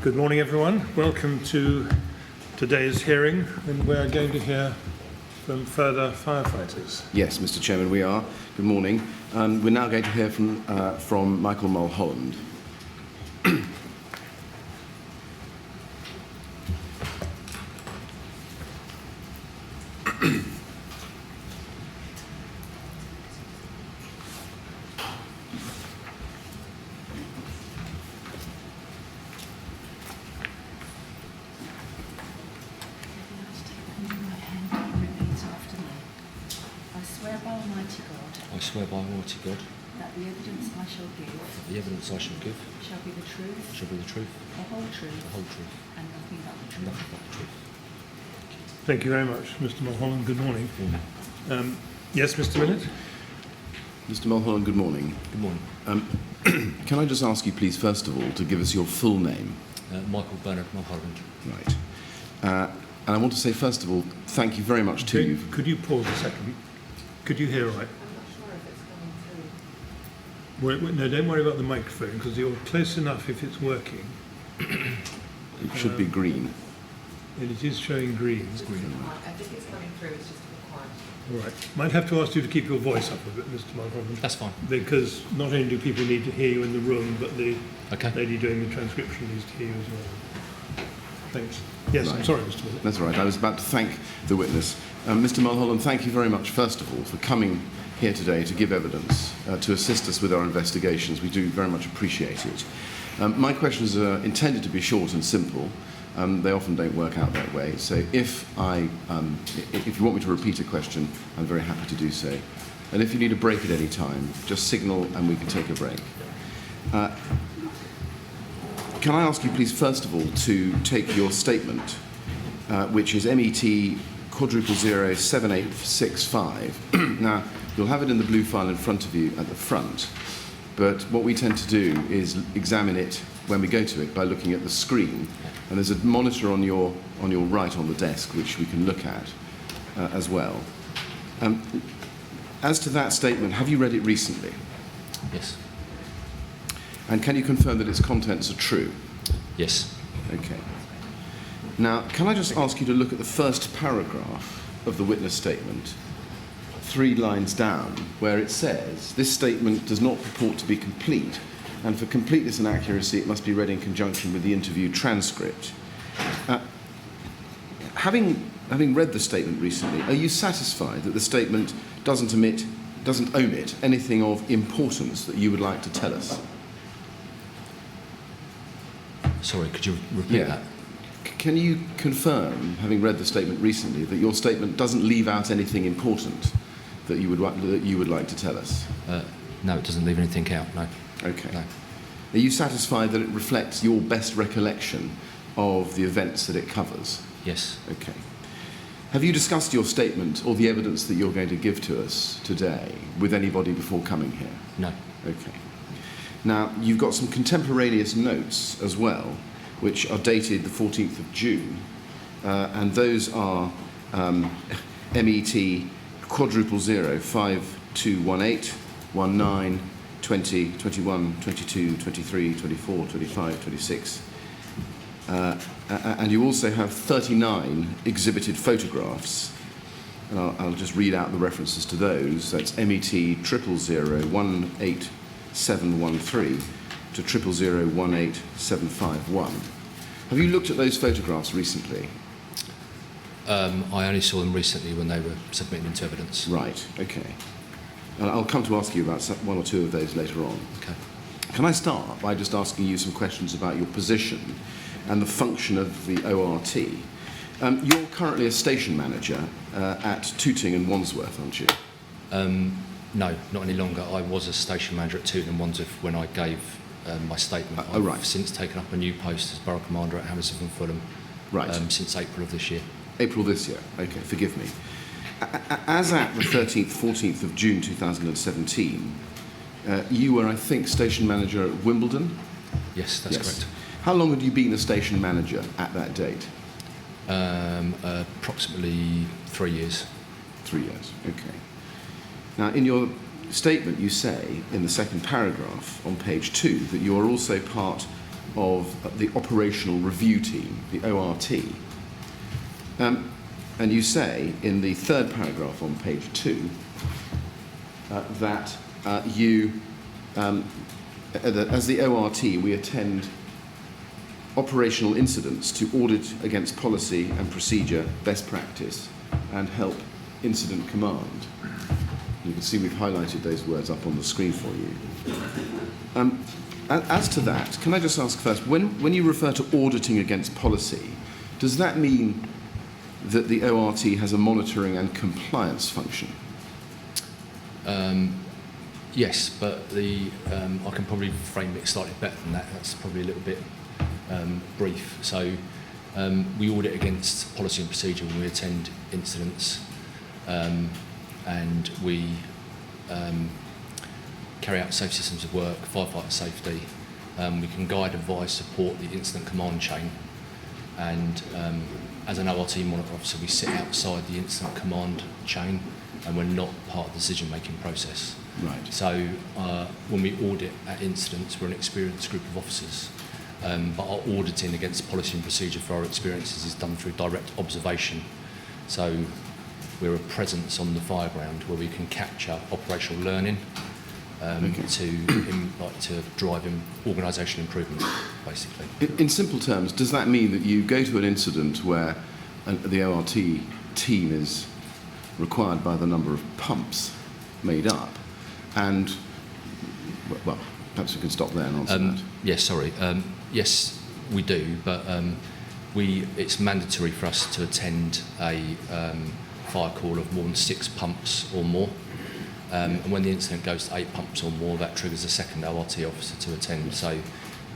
Good morning, everyone. Welcome to today's hearing, and we're going to hear from further firefighters. Yes, Mr. Chairman, we are. Good morning. We're now going to hear from Michael Mulholland. I swear by Almighty God that the evidence I shall give shall be the truth, the whole truth, and nothing but the truth. Thank you very much, Mr. Mulholland. Good morning. Yes, Mr. Millett? Mr. Mulholland, good morning. Good morning. Can I just ask you, please, first of all, to give us your full name? Michael Bernard Mulholland. Right. And I want to say, first of all, thank you very much to you. Could you pause a second? Could you hear all right? No, don't worry about the microphone, because you're close enough if it's working. It should be green. And it is showing green. I think it's coming through, it's just a bit quiet. All right. Might have to ask you to keep your voice up a bit, Mr. Mulholland. That's fine. Because not only do people need to hear you in the room, but the Okay. lady doing the transcription needs to hear you as well. Thanks. Yes, Right. I'm sorry, Mr. Millett. That's all right. I was about to thank the witness. Mr. Mulholland, thank you very much, first of all, for coming here today to give evidence, to assist us with our investigations. We do very much appreciate it. My questions are intended to be short and simple. They often don't work out that way. So if you want me to repeat a question, I'm very happy to do so. And if you need a break at any time, just signal and we can take a break. Can I ask you, please, first of all, to take your statement, which is MET 0007865. Now, you'll have it in the blue file in front of you at the front, but what we tend to do is examine it when we go to it by looking at the screen, and there's a monitor on your right on the desk which we can look at as well. As to that statement, have you read it recently? Yes. And can you confirm that its contents are true? Yes. Okay. Now, can I just ask you to look at the first paragraph of the witness statement, 3 lines down, where it says, "This statement does not purport to be complete, and for completeness and accuracy it must be read in conjunction with the interview transcript." Having read the statement recently, are you satisfied that the statement doesn't omit anything of importance that you would like to tell us? Sorry, could you repeat that? Can you confirm, having read the statement recently, that your statement doesn't leave out anything important that you would like to tell us? No, it doesn't leave anything out, no. Okay. No. Are you satisfied that it reflects your best recollection of the events that it covers? Yes. Okay. Have you discussed your statement or the evidence that you're going to give to us today with anybody before coming here? No. Okay. Now, you've got some contemporaneous notes as well, which are dated the 14th of June, and those are MET 0005218 19 20 21 22 23 24 25 26. And you also have 39 exhibited photographs. And I'll just read out the references to those. That's MET 000187113 to 000187151. Have you looked at those photographs recently? I only saw them recently when they were submitted into evidence. Right, okay. And I'll come to ask you about 1 or 2 of those later on. Okay. Can I start by just asking you some questions about your position and the function of the ORT? You're currently a station manager at Tooting and Wandsworth, aren't you? No, not any longer. I was a station manager at Tooting and Wandsworth when I gave my statement. Oh, right. I've since taken up a new post as Borough Commander at Hammersmith and Fulham. Right. Since April of this year. April this year. Okay, forgive me. As at the 13th, 14th of June 2017, you were, I think, station manager at Wimbledon? Yes, that's correct. How long had you been a station manager at that date? Approximately 3 years. 3 years, okay. Now, in your statement, you say, in the second paragraph on page 2, that you are also part of the Operational Review Team, the ORT. And you say in the third paragraph on page 2 that as the ORT, we attend operational incidents to audit against policy and procedure, best practice, and help incident command. You can see we've highlighted those words up on the screen for you. As to that, can I just ask first, when you refer to auditing against policy, does that mean that the ORT has a monitoring and compliance function? Yes, but I can probably frame it slightly better than that. That's probably a little bit brief. So we audit against policy and procedure when we attend incidents, and we carry out safe systems of work, firefighter safety. We can guide, advise, support the incident command chain, and as an ORT monitor officer, we sit outside the incident command chain, and we're not part of the decision-making process. Right. So when we audit at incidents, we're an experienced group of officers, but our auditing against policy and procedure for our experiences is done through direct observation. So we're a presence on the fire ground where we can capture operational learning to drive organisation improvement, basically. In simple terms, does that mean that you go to an incident where the ORT team is required by the number of pumps made up, and, well, perhaps we can stop there and answer that. Yes, sorry. Yes, we do, but it's mandatory for us to attend a fire call of more than 6 pumps or more. And when the incident goes to 8 pumps or more, that triggers a second ORT officer to attend. So,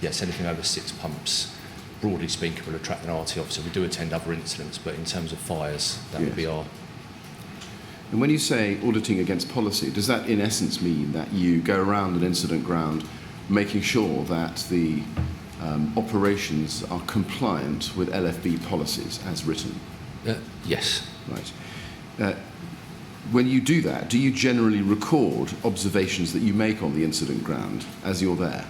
yes, anything over 6 pumps, broadly speaking, will attract an ORT officer. We do attend other incidents, but in terms of fires, that would be our... And when you say auditing against policy, does that in essence mean that you go around an incident ground making sure that the operations are compliant with LFB policies as written? Yes. Right. When you do that, do you generally record observations that you make on the incident ground as you're there?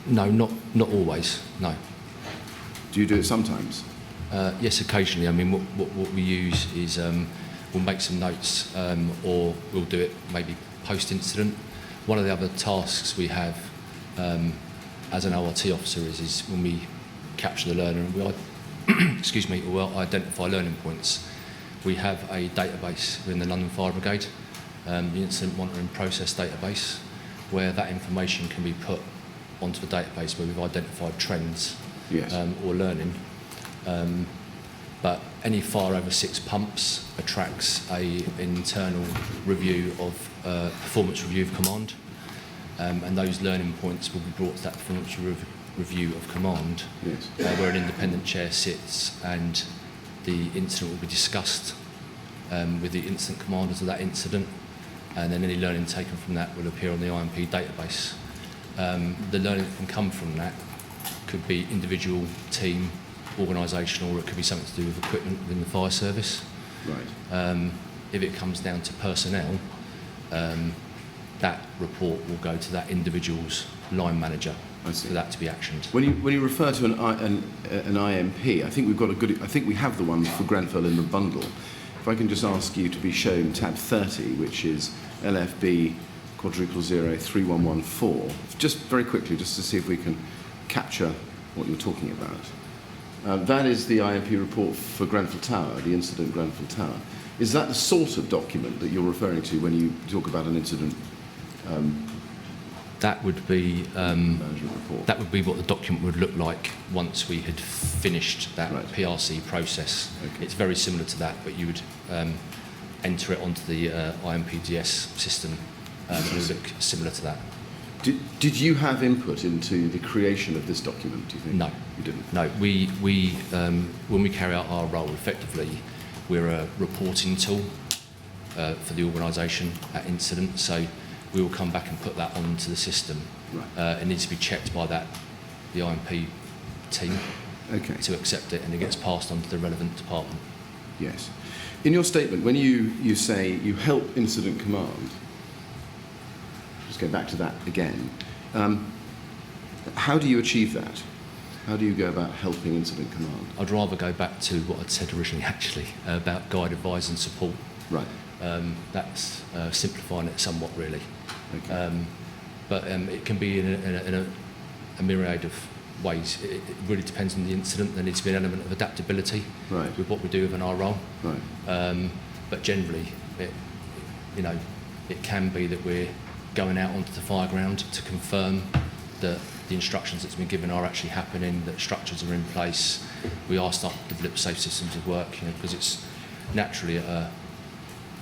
No, not always, no. Do you do it sometimes? Yes, occasionally. I mean, what we use is we'll make some notes or we'll do it maybe post-incident. One of the other tasks we have as an ORT officer is when we capture the learner and we we'll identify learning points. We have a database within the London Fire Brigade, the Incident Monitoring Process database, where that information can be put onto a database where we've identified trends or learning. But any fire over 6 pumps attracts an internal review of performance review of command, and those learning points will be brought to that performance review of command, where an independent chair sits, and the incident will be discussed with the incident commanders of that incident, and then any learning taken from that will appear on the IMP database. The learning that can come from that could be individual, team, organisational, or it could be something to do with equipment within the fire service. Right. If it comes down to personnel, that report will go to that individual's line manager for that to be actioned. When you refer to an IMP, I think we have the one for Grenfell in the bundle. If I can just ask you to be shown tab 30, which is LFB *0 3114, just very quickly, just to see if we can capture what you're talking about. That is the IMP report for Grenfell Tower, the incident Grenfell Tower. Is that the sort of document that you're referring to when you talk about an incident? That would be management report. That would be what the document would look like once we had finished that PRC process. Okay. It's very similar to that, but you would enter it onto the IMPDS system. It would look similar to that. Did you have input into the creation of this document, do you think? No. You didn't? No. We when we carry out our role effectively, we're a reporting tool for the organisation at incident, so we will come back and put that onto the system. Right. It needs to be checked by the IMP team to accept it, and it gets passed on to the relevant department. Yes. In your statement, when you say you help incident command, just go back to that again, How do you achieve that? How do you go about helping incident command? I'd rather go back to what I'd said originally, actually, about guide, advise and support. Right. That's simplifying it somewhat, really. Okay. But it can be in a myriad of ways. It really depends on the incident. There needs to be an element of adaptability Right. with what we do within our role. Right. But generally, it can be that we're going out onto the fire ground to confirm that the instructions that's been given are actually happening, that structures are in place. We are starting to develop safe systems of work, because it's naturally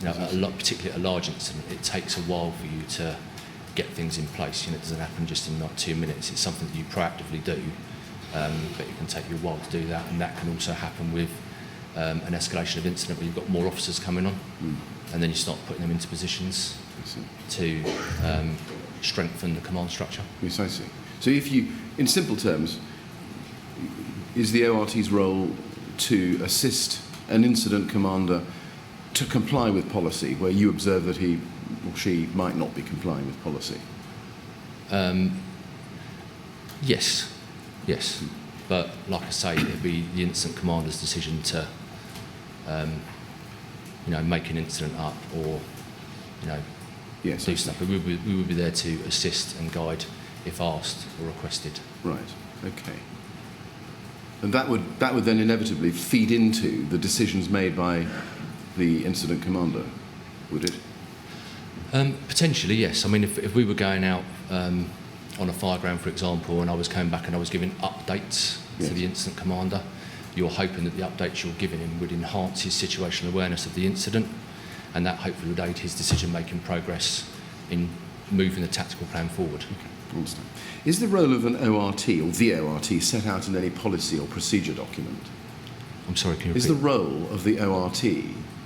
particularly at a large incident, it takes a while for you to get things in place. It doesn't happen just in like 2 minutes. It's something that you proactively do, but it can take you a while to do that, and that can also happen with an escalation of incident where you've got more officers coming on, and then you start putting them into positions to strengthen the command structure. Yes, I see. So if you, in simple terms, is the ORT's role to assist an incident commander to comply with policy where you observe that he or she might not be complying with policy? Yes. But like I say, it'd be the incident commander's decision to, make an incident up or, Yes, do stuff. But we would be there to assist and guide if asked or requested. Right. Okay. And that would then inevitably feed into the decisions made by the incident commander, would it? Potentially, yes. I mean, if we were going out on a fire ground, for example, and I was coming back and I was giving updates to the incident commander, you're hoping that the updates you're giving him would enhance his situational awareness of the incident, and that hopefully would aid his decision-making progress in moving the tactical plan forward. Okay, I understand. Is the role of an ORT or the ORT set out in any policy or procedure document? I'm sorry, can you repeat? Is the role of the ORT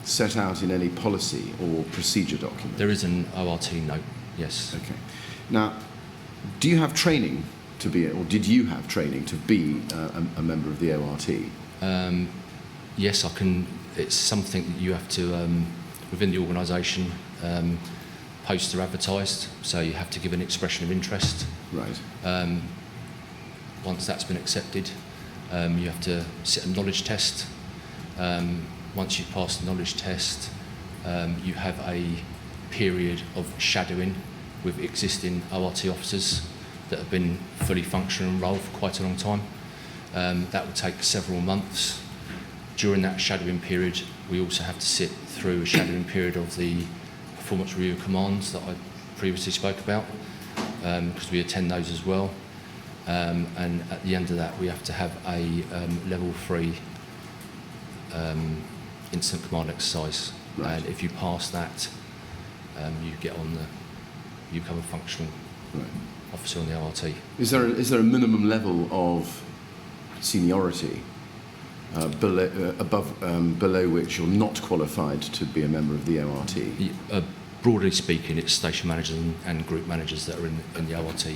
set out in any policy or procedure document? There is an ORT note, yes. Okay. Now, do you have training to be, or did you have training to be a member of the ORT? Yes, I can. It's something that you have to, within the organisation, posts are advertised, so you have to give an expression of interest. Right. Once that's been accepted, you have to sit a knowledge test. Once you've passed the knowledge test, you have a period of shadowing with existing ORT officers that have been fully functional and role for quite a long time. That will take several months. During that shadowing period, we also have to sit through a shadowing period of the performance review of commands that I previously spoke about, because we attend those as well. And at the end of that, we have to have a level 3 incident command exercise. Right. And if you pass that, you become a functional officer on the ORT. Is there a minimum level of seniority below which you're not qualified to be a member of the ORT? Broadly speaking, it's station managers and group managers that are in the ORT.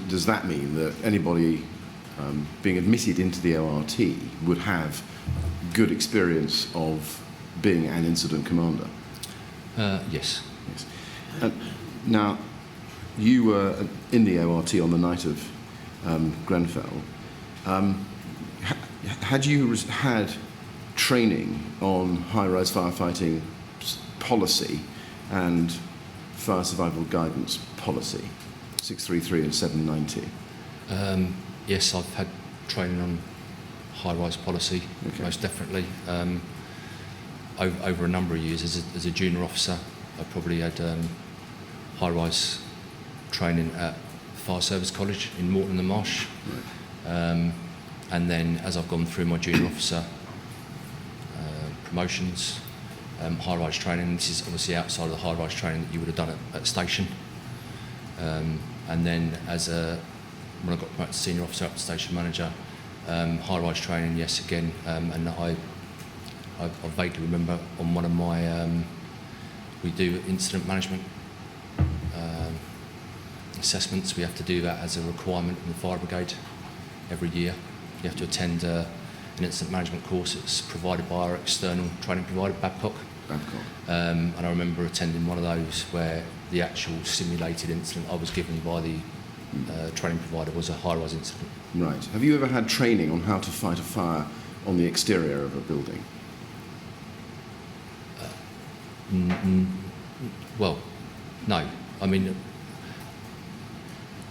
Does that mean that anybody being admitted into the ORT would have good experience of being an incident commander? Yes. Now, you were in the ORT on the night of Grenfell. Had you had training on high-rise firefighting policy and fire survival guidance policy, 633 and 790? Yes, I've had training on high-rise policy, most definitely. Over a number of years as a junior officer, I probably had high-rise training at Fire Service College in Morton and Marsh. Right. And then as I've gone through my junior officer promotions, high-rise training, this is obviously outside of the high-rise training that you would have done at station. And then when I got promoted to senior officer up to station manager, high-rise training, yes, again. And I vaguely remember on one of my, we do incident management assessments. We have to do that as a requirement in the fire brigade every year. You have to attend an incident management course. It's provided by our external training provider, Babcock. And I remember attending one of those where the actual simulated incident I was given by the training provider was a high-rise incident. Right. Have you ever had training on how to fight a fire on the exterior of a building? Well, no. I mean,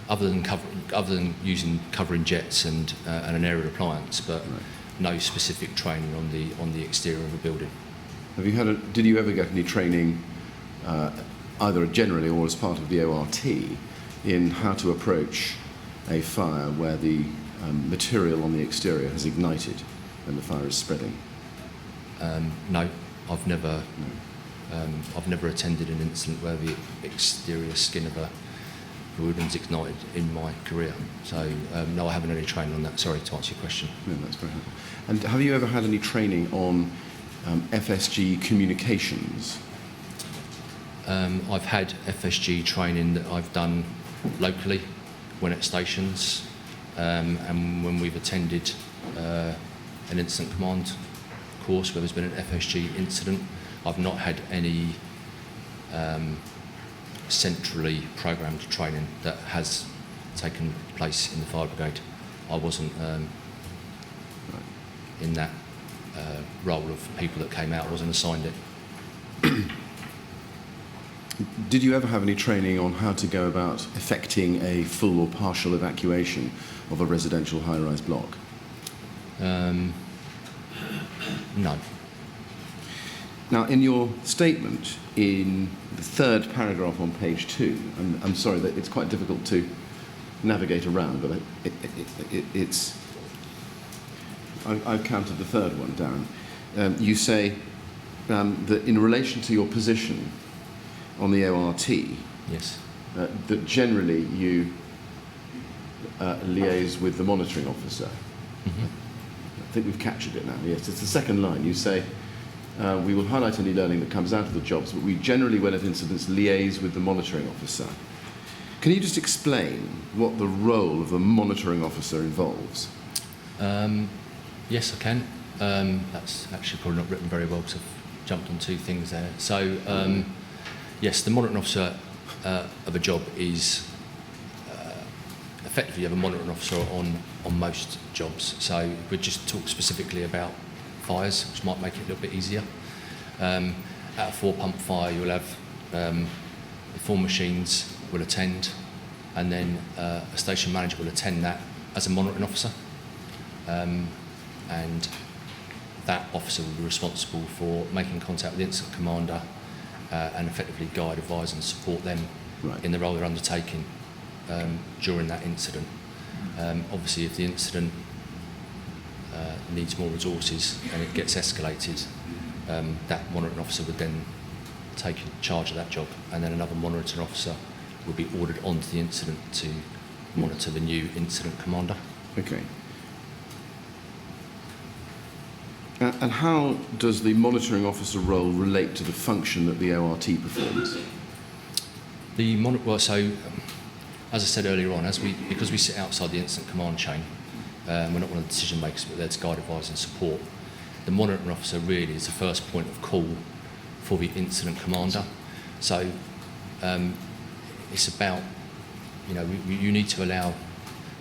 other than using covering jets and an aerial appliance, but no specific training on the exterior of a building. Have you had? Did you ever get any training, either generally or as part of the ORT, in how to approach a fire where the material on the exterior has ignited and the fire is spreading? No, I've never. I've never attended an incident where the exterior skin of a building's ignited in my career. So no, I haven't had any training on that. Sorry to answer your question. No, that's very helpful. And have you ever had any training on FSG communications? I've had FSG training that I've done locally when at stations, and when we've attended an incident command course where there's been an FSG incident. I've not had any centrally programmed training that has taken place in the fire brigade. I wasn't in that role of people that came out. I wasn't assigned it. Did you ever have any training on how to go about effecting a full or partial evacuation of a residential high-rise block? No. Now, in your statement, in the third paragraph on page 2, and I'm sorry that it's quite difficult to navigate around, but it's... I've counted the third one down. You say that in relation to your position on the ORT, Yes. that generally you liaise with the monitoring officer. Mm-hmm. I think we've captured it now. Yes, it's the second line. You say, we will highlight any learning that comes out of the jobs, but we generally, when at incidents, liaise with the monitoring officer. Can you just explain what the role of the monitoring officer involves? Yes, I can. That's actually probably not written very well because I've jumped on two things there. So, yes, the monitoring officer of a job is effectively you have a monitoring officer on most jobs. So we just talk specifically about fires, which might make it a little bit easier. At a 4-pump fire, you'll have the 4 machines will attend, and then a station manager will attend that as a monitoring officer. And that officer will be responsible for making contact with the incident commander and effectively guide, advise and support them in the role they're undertaking during that incident. Obviously, if the incident needs more resources and it gets escalated, that monitoring officer would then take charge of that job, and then another monitoring officer would be ordered onto the incident to monitor the new incident commander. Okay. And how does the monitoring officer role relate to the function that the ORT performs? As I said earlier on, because we sit outside the incident command chain, we're not one of the decision makers, but there to guide, advise and support. The monitoring officer really is the first point of call for the incident commander. So it's about, you need to allow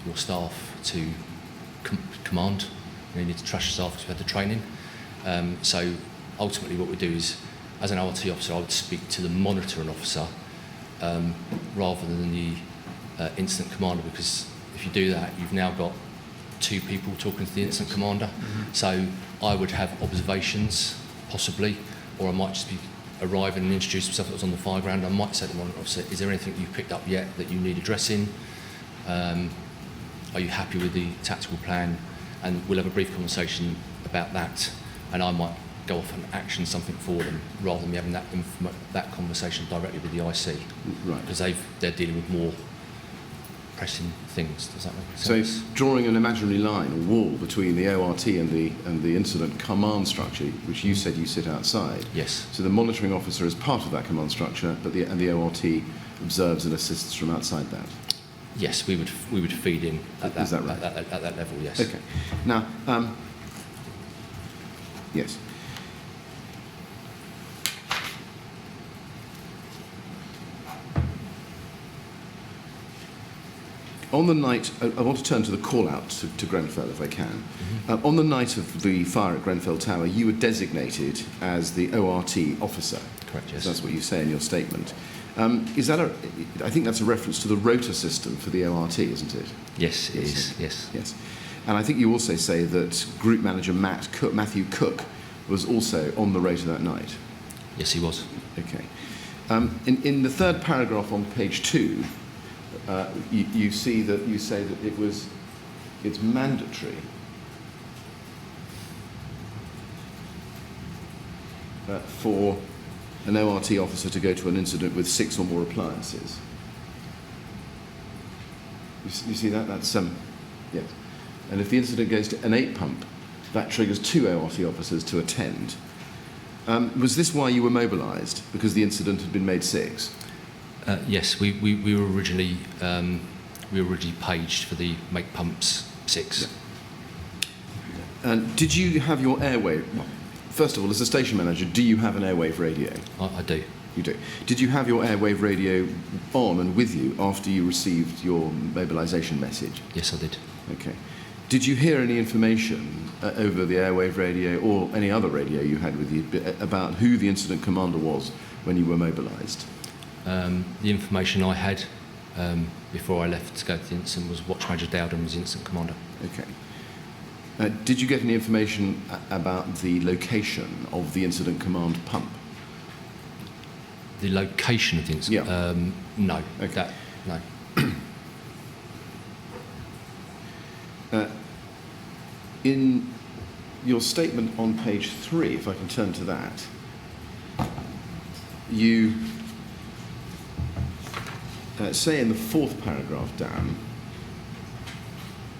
your staff to command. You need to trust your staff because we've had the training. So ultimately what we do is, as an ORT officer, I would speak to the monitoring officer rather than the incident commander, because if you do that, you've now got 2 people talking to the incident commander. Mm-hmm. So I would have observations, possibly, or I might just be arriving and introduce myself that was on the fire ground. I might say to the monitoring officer, is there anything you've picked up yet that you need addressing? Are you happy with the tactical plan? And we'll have a brief conversation about that, and I might go off and action something for them rather than me having that conversation directly with the IC. Right. Because they're dealing with more pressing things. Does that make sense? So drawing an imaginary line, a wall between the ORT and the incident command structure, which you said you sit outside. Yes. So the monitoring officer is part of that command structure, but the ORT observes and assists from outside that. Yes, we would feed in at that, is that right? at that level, yes. Okay. Now, yes. On the night, I want to turn to the call-out to Grenfell, if I can. On the night of the fire at Grenfell Tower, you were designated as the ORT officer. Correct, yes. That's what you say in your statement. Is that I think that's a reference to the rota system for the ORT, isn't it? Yes, it is, yes. Yes. And I think you also say that Group Manager Matthew Cook was also on the rota that night. Yes, he was. Okay. In the third paragraph on page 2, you say that it's mandatory for an ORT officer to go to an incident with 6 or more appliances. You see that? That's yes. And if the incident goes to an 8 pump, that triggers 2 ORT officers to attend. Was this why you were mobilised? Because the incident had been made 6? Yes, we were originally paged for the make pumps 6. Yeah. And did you have your airwave? Well, first of all, as a station manager, do you have an airwave radio? I do. You do. Did you have your airwave radio on and with you after you received your mobilisation message? Yes, I did. Okay. Did you hear any information over the airwave radio or any other radio you had with you about who the incident commander was when you were mobilised? The information I had before I left to go to the incident was Watch Major Dowden was incident commander. Okay. Did you get any information about the location of the incident command pump? The location of the incident? Yeah. No. Okay. No. In your statement on page 3, if I can turn to that, you say in the 4th paragraph down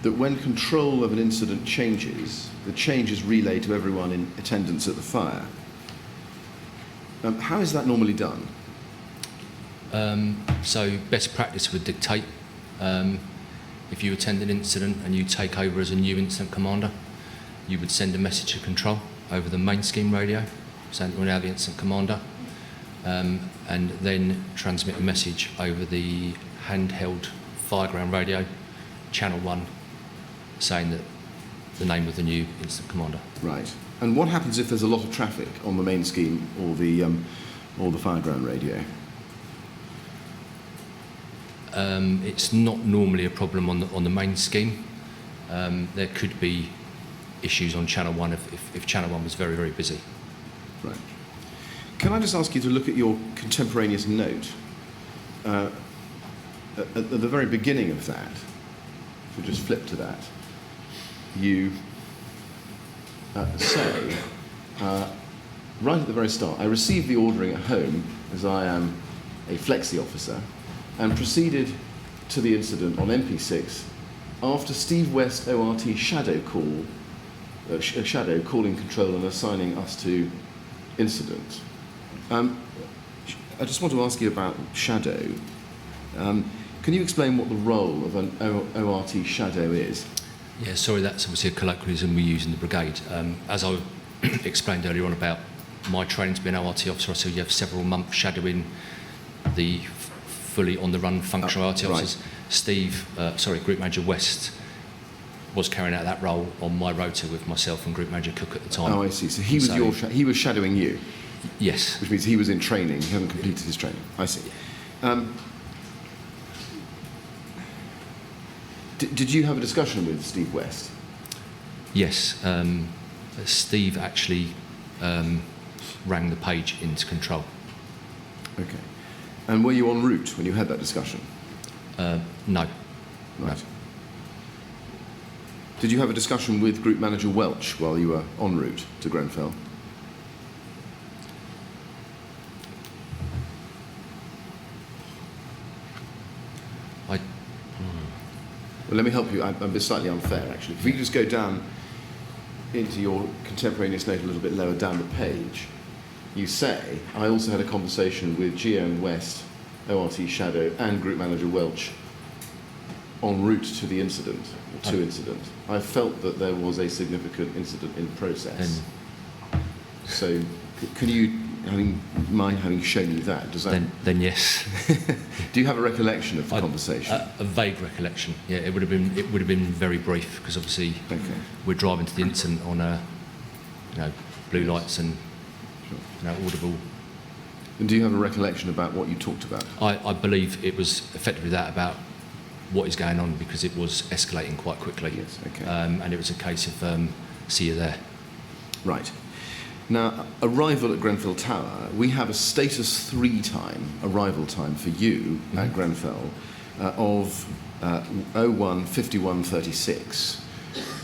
that when control of an incident changes, the change is relayed to everyone in attendance at the fire. How is that normally done? So best practice would dictate if you attend an incident and you take over as a new incident commander, you would send a message to control over the main scheme radio, saying we're now the incident commander, and then transmit a message over the handheld fireground radio, channel 1, saying that the name of the new incident commander. Right. And what happens if there's a lot of traffic on the main scheme or the fireground radio? It's not normally a problem on the main scheme. There could be issues on channel 1 if channel 1 was very, very busy. Right. Can I just ask you to look at your contemporaneous note? At the very beginning of that, if we just flip to that, you say, right at the very start, I received the ordering at home, as I am a flexi officer, and proceeded to the incident on MP6 after Steve West ORT shadow calling control and assigning us to incident. I just want to ask you about shadow. Can you explain what the role of an ORT shadow is? Yeah, sorry, that's obviously a colloquialism we use in the brigade. As I explained earlier on about my training to be an ORT officer, so you have several months shadowing the fully on-the-run functional ORT officers. Right. Group Manager West was carrying out that role on my rota with myself and Group Manager Cook at the time. Oh, I see. So he was he was shadowing you? Yes. Which means he was in training, he hadn't completed his training. I see. Did you have a discussion with Steve West? Yes. Steve actually rang the page into control. Okay. And were you en route when you had that discussion? No. Right. Did you have a discussion with Group Manager Welch while you were en route to Grenfell? Well, let me help you. I'm slightly unfair, actually. If we just go down into your contemporaneous note a little bit lower down the page, you say, I also had a conversation with Geo and West, ORT Shadow, and Group Manager Welch en route to the incident, or to incident. I felt that there was a significant incident in process. So Can you, having shown you that, does that... Then yes. Do you have a recollection of the conversation? A vague recollection. Yeah, it would have been very brief because obviously we're driving to the incident on blue lights and audible. And do you have a recollection about what you talked about? I believe it was effectively that about what is going on because it was escalating quite quickly. Yes, okay. And it was a case of see you there. Right. Now, arrival at Grenfell Tower, we have a status 3 time, arrival time for you at Grenfell of 01:51:36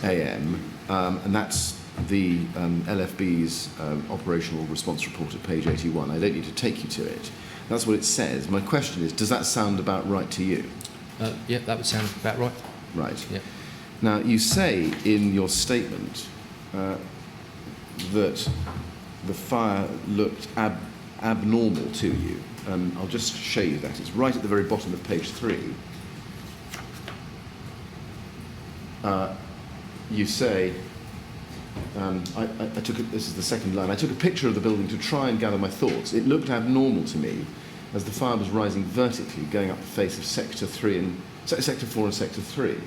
a.m. And that's the LFB's operational response report at page 81. I don't need to take you to it. That's what it says. My question is, does that sound about right to you? Yeah, that would sound about right. Right. Yeah. Now, you say in your statement that the fire looked abnormal to you. I'll just show you that. It's right at the very bottom of page 3. You say, I took this is the second line, I took a picture of the building to try and gather my thoughts. It looked abnormal to me as the fire was rising vertically, going up the face of Sector 4 and Sector 3.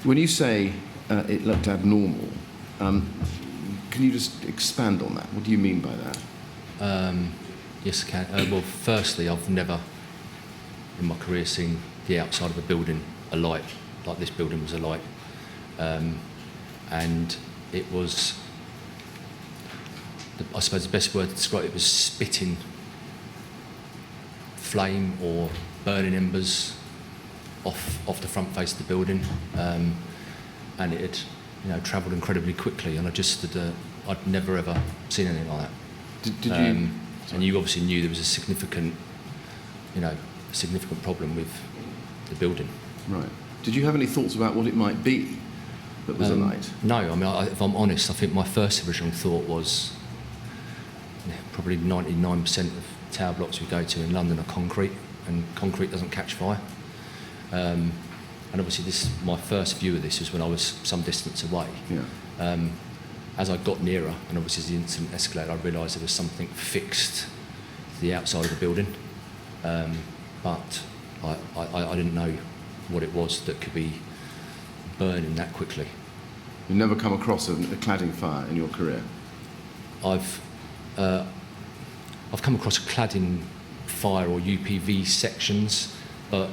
When you say it looked abnormal, can you just expand on that? What do you mean by that? Yes, I can. Well, firstly, I've never in my career seen the outside of a building alight like this building was alight, and it was, I suppose the best word to describe it was spitting flame or burning embers off the front face of the building, and it had travelled incredibly quickly, and I just stood I'd never ever seen anything like that. Did you? And you obviously knew there was a significant problem with the building. Right. Did you have any thoughts about what it might be that was alight? No. I mean, if I'm honest, I think my first original thought was probably 99% of tower blocks we go to in London are concrete, and concrete doesn't catch fire. And obviously, my first view of this was when I was some distance away. Yeah. As I got nearer, and obviously as the incident escalated, I realised there was something fixed to the outside of the building, but I didn't know what it was that could be burning that quickly. You've never come across a cladding fire in your career? I've come across cladding fire or UPV sections, but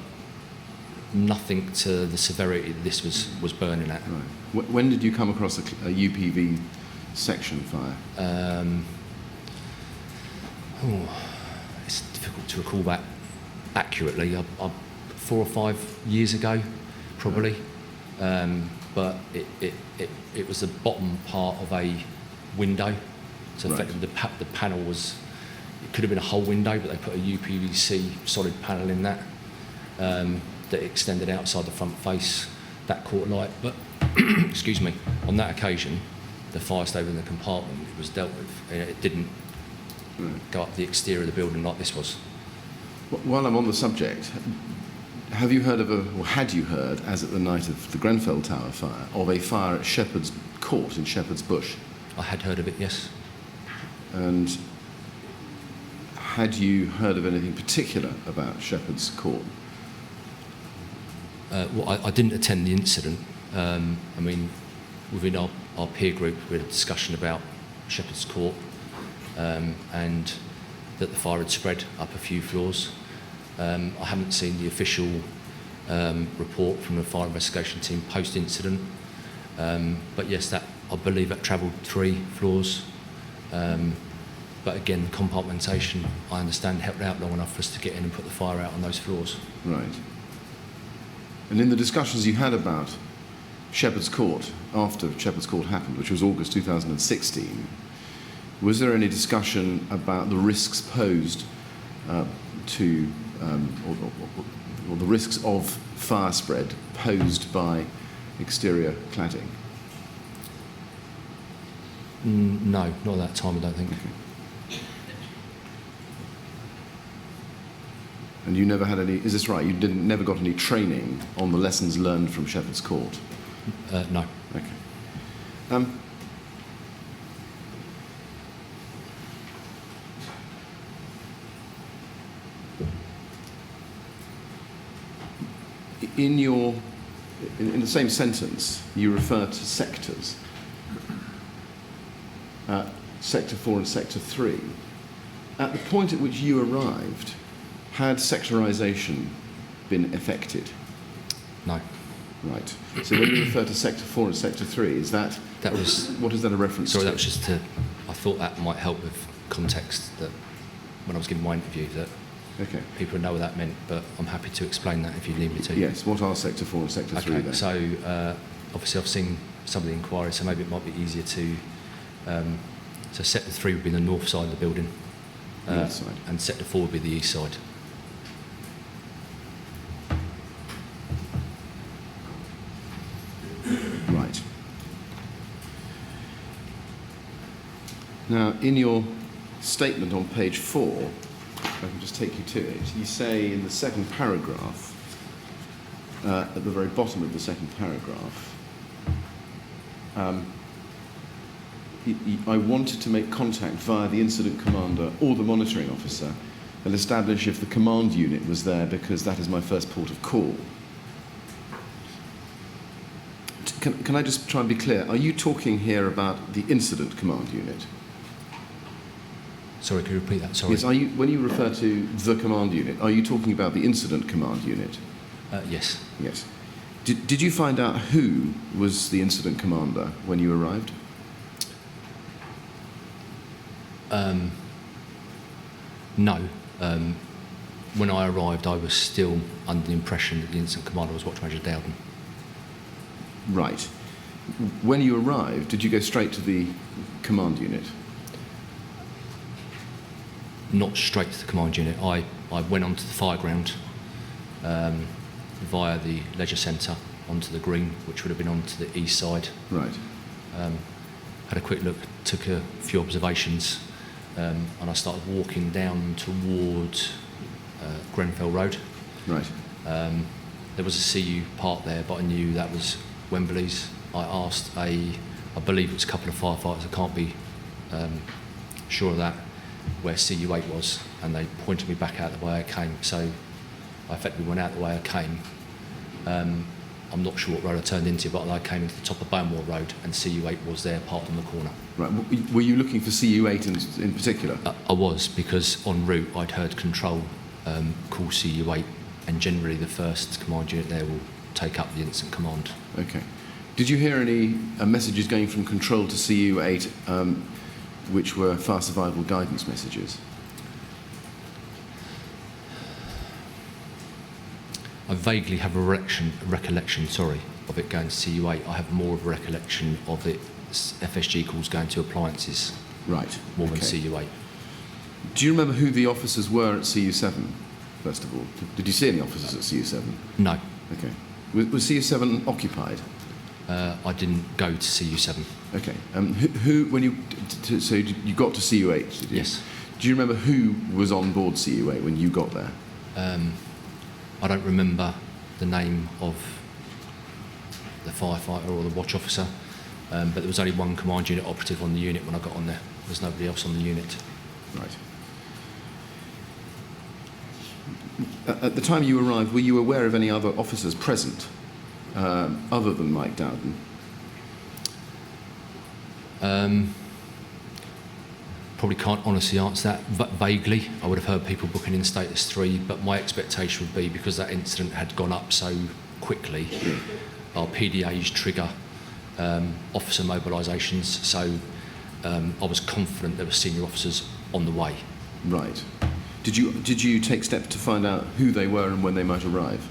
nothing to the severity that this was burning at. Right. When did you come across a UPV section fire? It's difficult to recall that accurately. 4 or 5 years ago, probably. But it was the bottom part of a window. So effectively the panel was, it could have been a whole window, but they put a UPVC solid panel in that that extended outside the front face. That caught light. But, excuse me, on that occasion, the fire stayed within the compartment. It was dealt with. It didn't go up the exterior of the building like this was. While I'm on the subject, have you heard or had you heard, as at the night of the Grenfell Tower fire, of a fire at Shepherd's Court in Shepherd's Bush? I had heard of it, yes. And had you heard of anything particular about Shepherd's Court? Well, I didn't attend the incident. I mean, within our peer group, we had a discussion about Shepherd's Court and that the fire had spread up a few floors. I haven't seen the official report from the fire investigation team post-incident, but yes, I believe that travelled 3 floors. But again, compartmentation, I understand, helped out long enough for us to get in and put the fire out on those floors. Right. And in the discussions you had about Shepherd's Court, after Shepherd's Court happened, which was August 2016, was there any discussion about the risks posed or the risks of fire spread posed by exterior cladding? No, not at that time, I don't think. Okay. And you never had any, is this right, you never got any training on the lessons learned from Shepherd's Court? No. Okay. in the same sentence, you refer to sectors, Sector 4 and Sector 3. At the point at which you arrived, had sectorisation been effected? No. Right. So when you refer to Sector 4 and Sector 3, is that... That was... What is that a reference to? Sorry, that was just to... I thought that might help with context, that when I was giving my interview, that okay. people would know what that meant, but I'm happy to explain that if you need me to. Yes, what are Sector 4 and Sector 3 then? So obviously I've seen some of the inquiries, so maybe it might be easier to... so Sector 3 would be the north side of the building, North side. and Sector 4 would be the east side. Right. Now, in your statement on page 4, if I can just take you to it, you say in the second paragraph, at the very bottom of the second paragraph, I wanted to make contact via the incident commander or the monitoring officer and establish if the command unit was there because that is my first port of call. Can I just try and be clear? Are you talking here about the incident command unit? Sorry, could you repeat that? Sorry. Yes, when you refer to the command unit, are you talking about the incident command unit? Yes. Yes. Did you find out who was the incident commander when you arrived? No. When I arrived, I was still under the impression that the incident commander was Watch Major Dowden. Right. When you arrived, did you go straight to the command unit? Not straight to the command unit. I went onto the fire ground via the leisure centre onto the green, which would have been onto the east side. Right. Had a quick look, took a few observations, and I started walking down toward Grenfell Road. Right. There was a CU part there, but I knew that was Wembley's. I asked I believe it was a couple of firefighters, I can't be sure of that, where CU8 was, and they pointed me back out the way I came. So I effectively went out the way I came. I'm not sure what road I turned into, but I came into the top of Bonmore Road, and CU8 was there, parked on the corner. Right. Were you looking for CU8 in particular? I was, because en route I'd heard control call CU8, and generally the first command unit there will take up the incident command. Okay. Did you hear any messages going from control to CU8 which were fire survival guidance messages? I vaguely have a recollection of it going to CU8. I have more of a recollection of it FSG calls going to appliances. Right. More than Okay. CU8. Do you remember who the officers were at CU7, first of all? Did you see any officers at CU7? No. Okay. Was CU7 occupied? I didn't go to CU7. Okay. Who when you... so you got to CU8, did you? Yes. Do you remember who was on board CU8 when you got there? I don't remember the name of the firefighter or the watch officer, but there was only one command unit operative on the unit when I got on there. There was nobody else on the unit. Right. At the time you arrived, were you aware of any other officers present, other than Mike Dowden? Probably can't honestly answer that. Vaguely, I would have heard people booking in status 3, but my expectation would be, because that incident had gone up so quickly, our PDAs trigger officer mobilisations, so I was confident there were senior officers on the way. Right. Did you take steps to find out who they were and when they might arrive?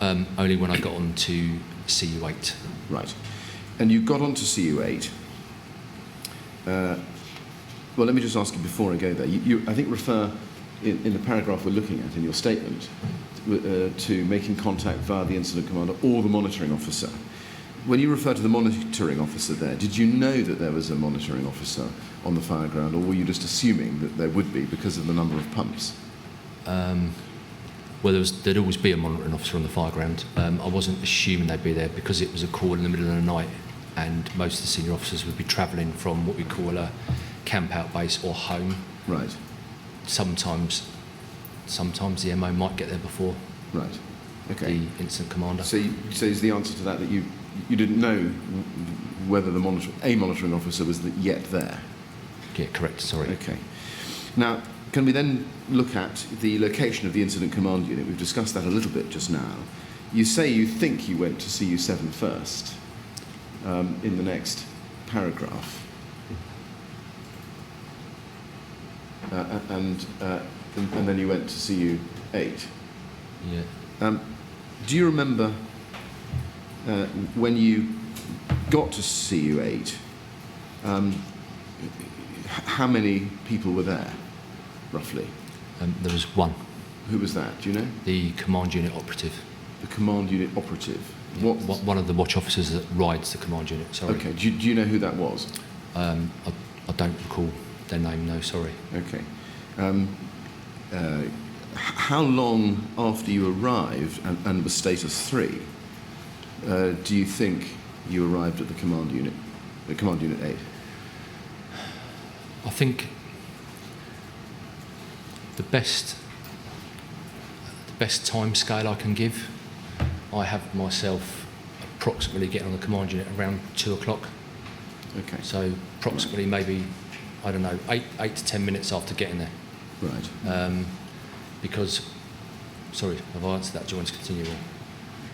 Only when I got on to CU8. Right. And you got onto CU8. Well, let me just ask you before I go there. You I think, refer in the paragraph we're looking at in your statement to making contact via the incident commander or the monitoring officer. When you refer to the monitoring officer there, did you know that there was a monitoring officer on the fire ground, or were you just assuming that there would be because of the number of pumps? Well, there'd always be a monitoring officer on the fire ground. I wasn't assuming they'd be there because it was a call in the middle of the night, and most of the senior officers would be travelling from what we call a camp-out base or home. Right. Sometimes the MO might get there before. Right. Okay. the incident commander. So is the answer to that you didn't know whether a monitoring officer was yet there? Yeah, correct, sorry. Okay. Now, can we then look at the location of the incident command unit? We've discussed that a little bit just now. You say you think you went to CU7 first in the next paragraph. And then you went to CU8. Yeah. Do you remember when you got to CU8, how many people were there, roughly? There was one. Who was that, do you know? The command unit operative. The command unit operative. Yeah, one of the watch officers that rides the command unit, sorry. Okay, do you know who that was? I don't recall their name, no, sorry. Okay. How long after you arrived and was status 3 do you think you arrived at the command unit 8? I think the best time scale I can give, I have myself approximately getting on the command unit around 2 o'clock. Okay. So approximately maybe, I don't know, 8 to 10 minutes after getting there. Right. Because, sorry, have I answered that? Do you want to continue on?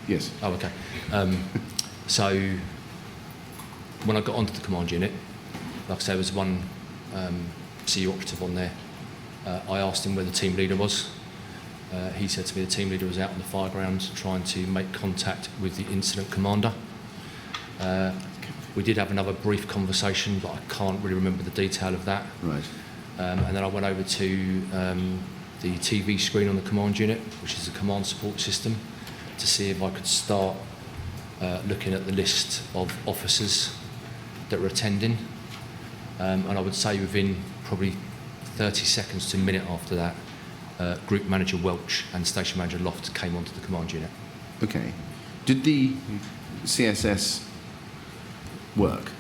Yes. Oh, okay. So when I got onto the command unit, like I say, there was one CU operative on there. I asked him where the team leader was. He said to me the team leader was out on the fire ground trying to make contact with the incident commander. We did have another brief conversation, but I can't really remember the detail of that. Right. And then I went over to the TV screen on the command unit, which is a command support system, to see if I could start looking at the list of officers that were attending. And I would say within probably 30 seconds to a minute after that, Group Manager Welch and Station Manager Loft came onto the command unit. Okay. Did the CSS work?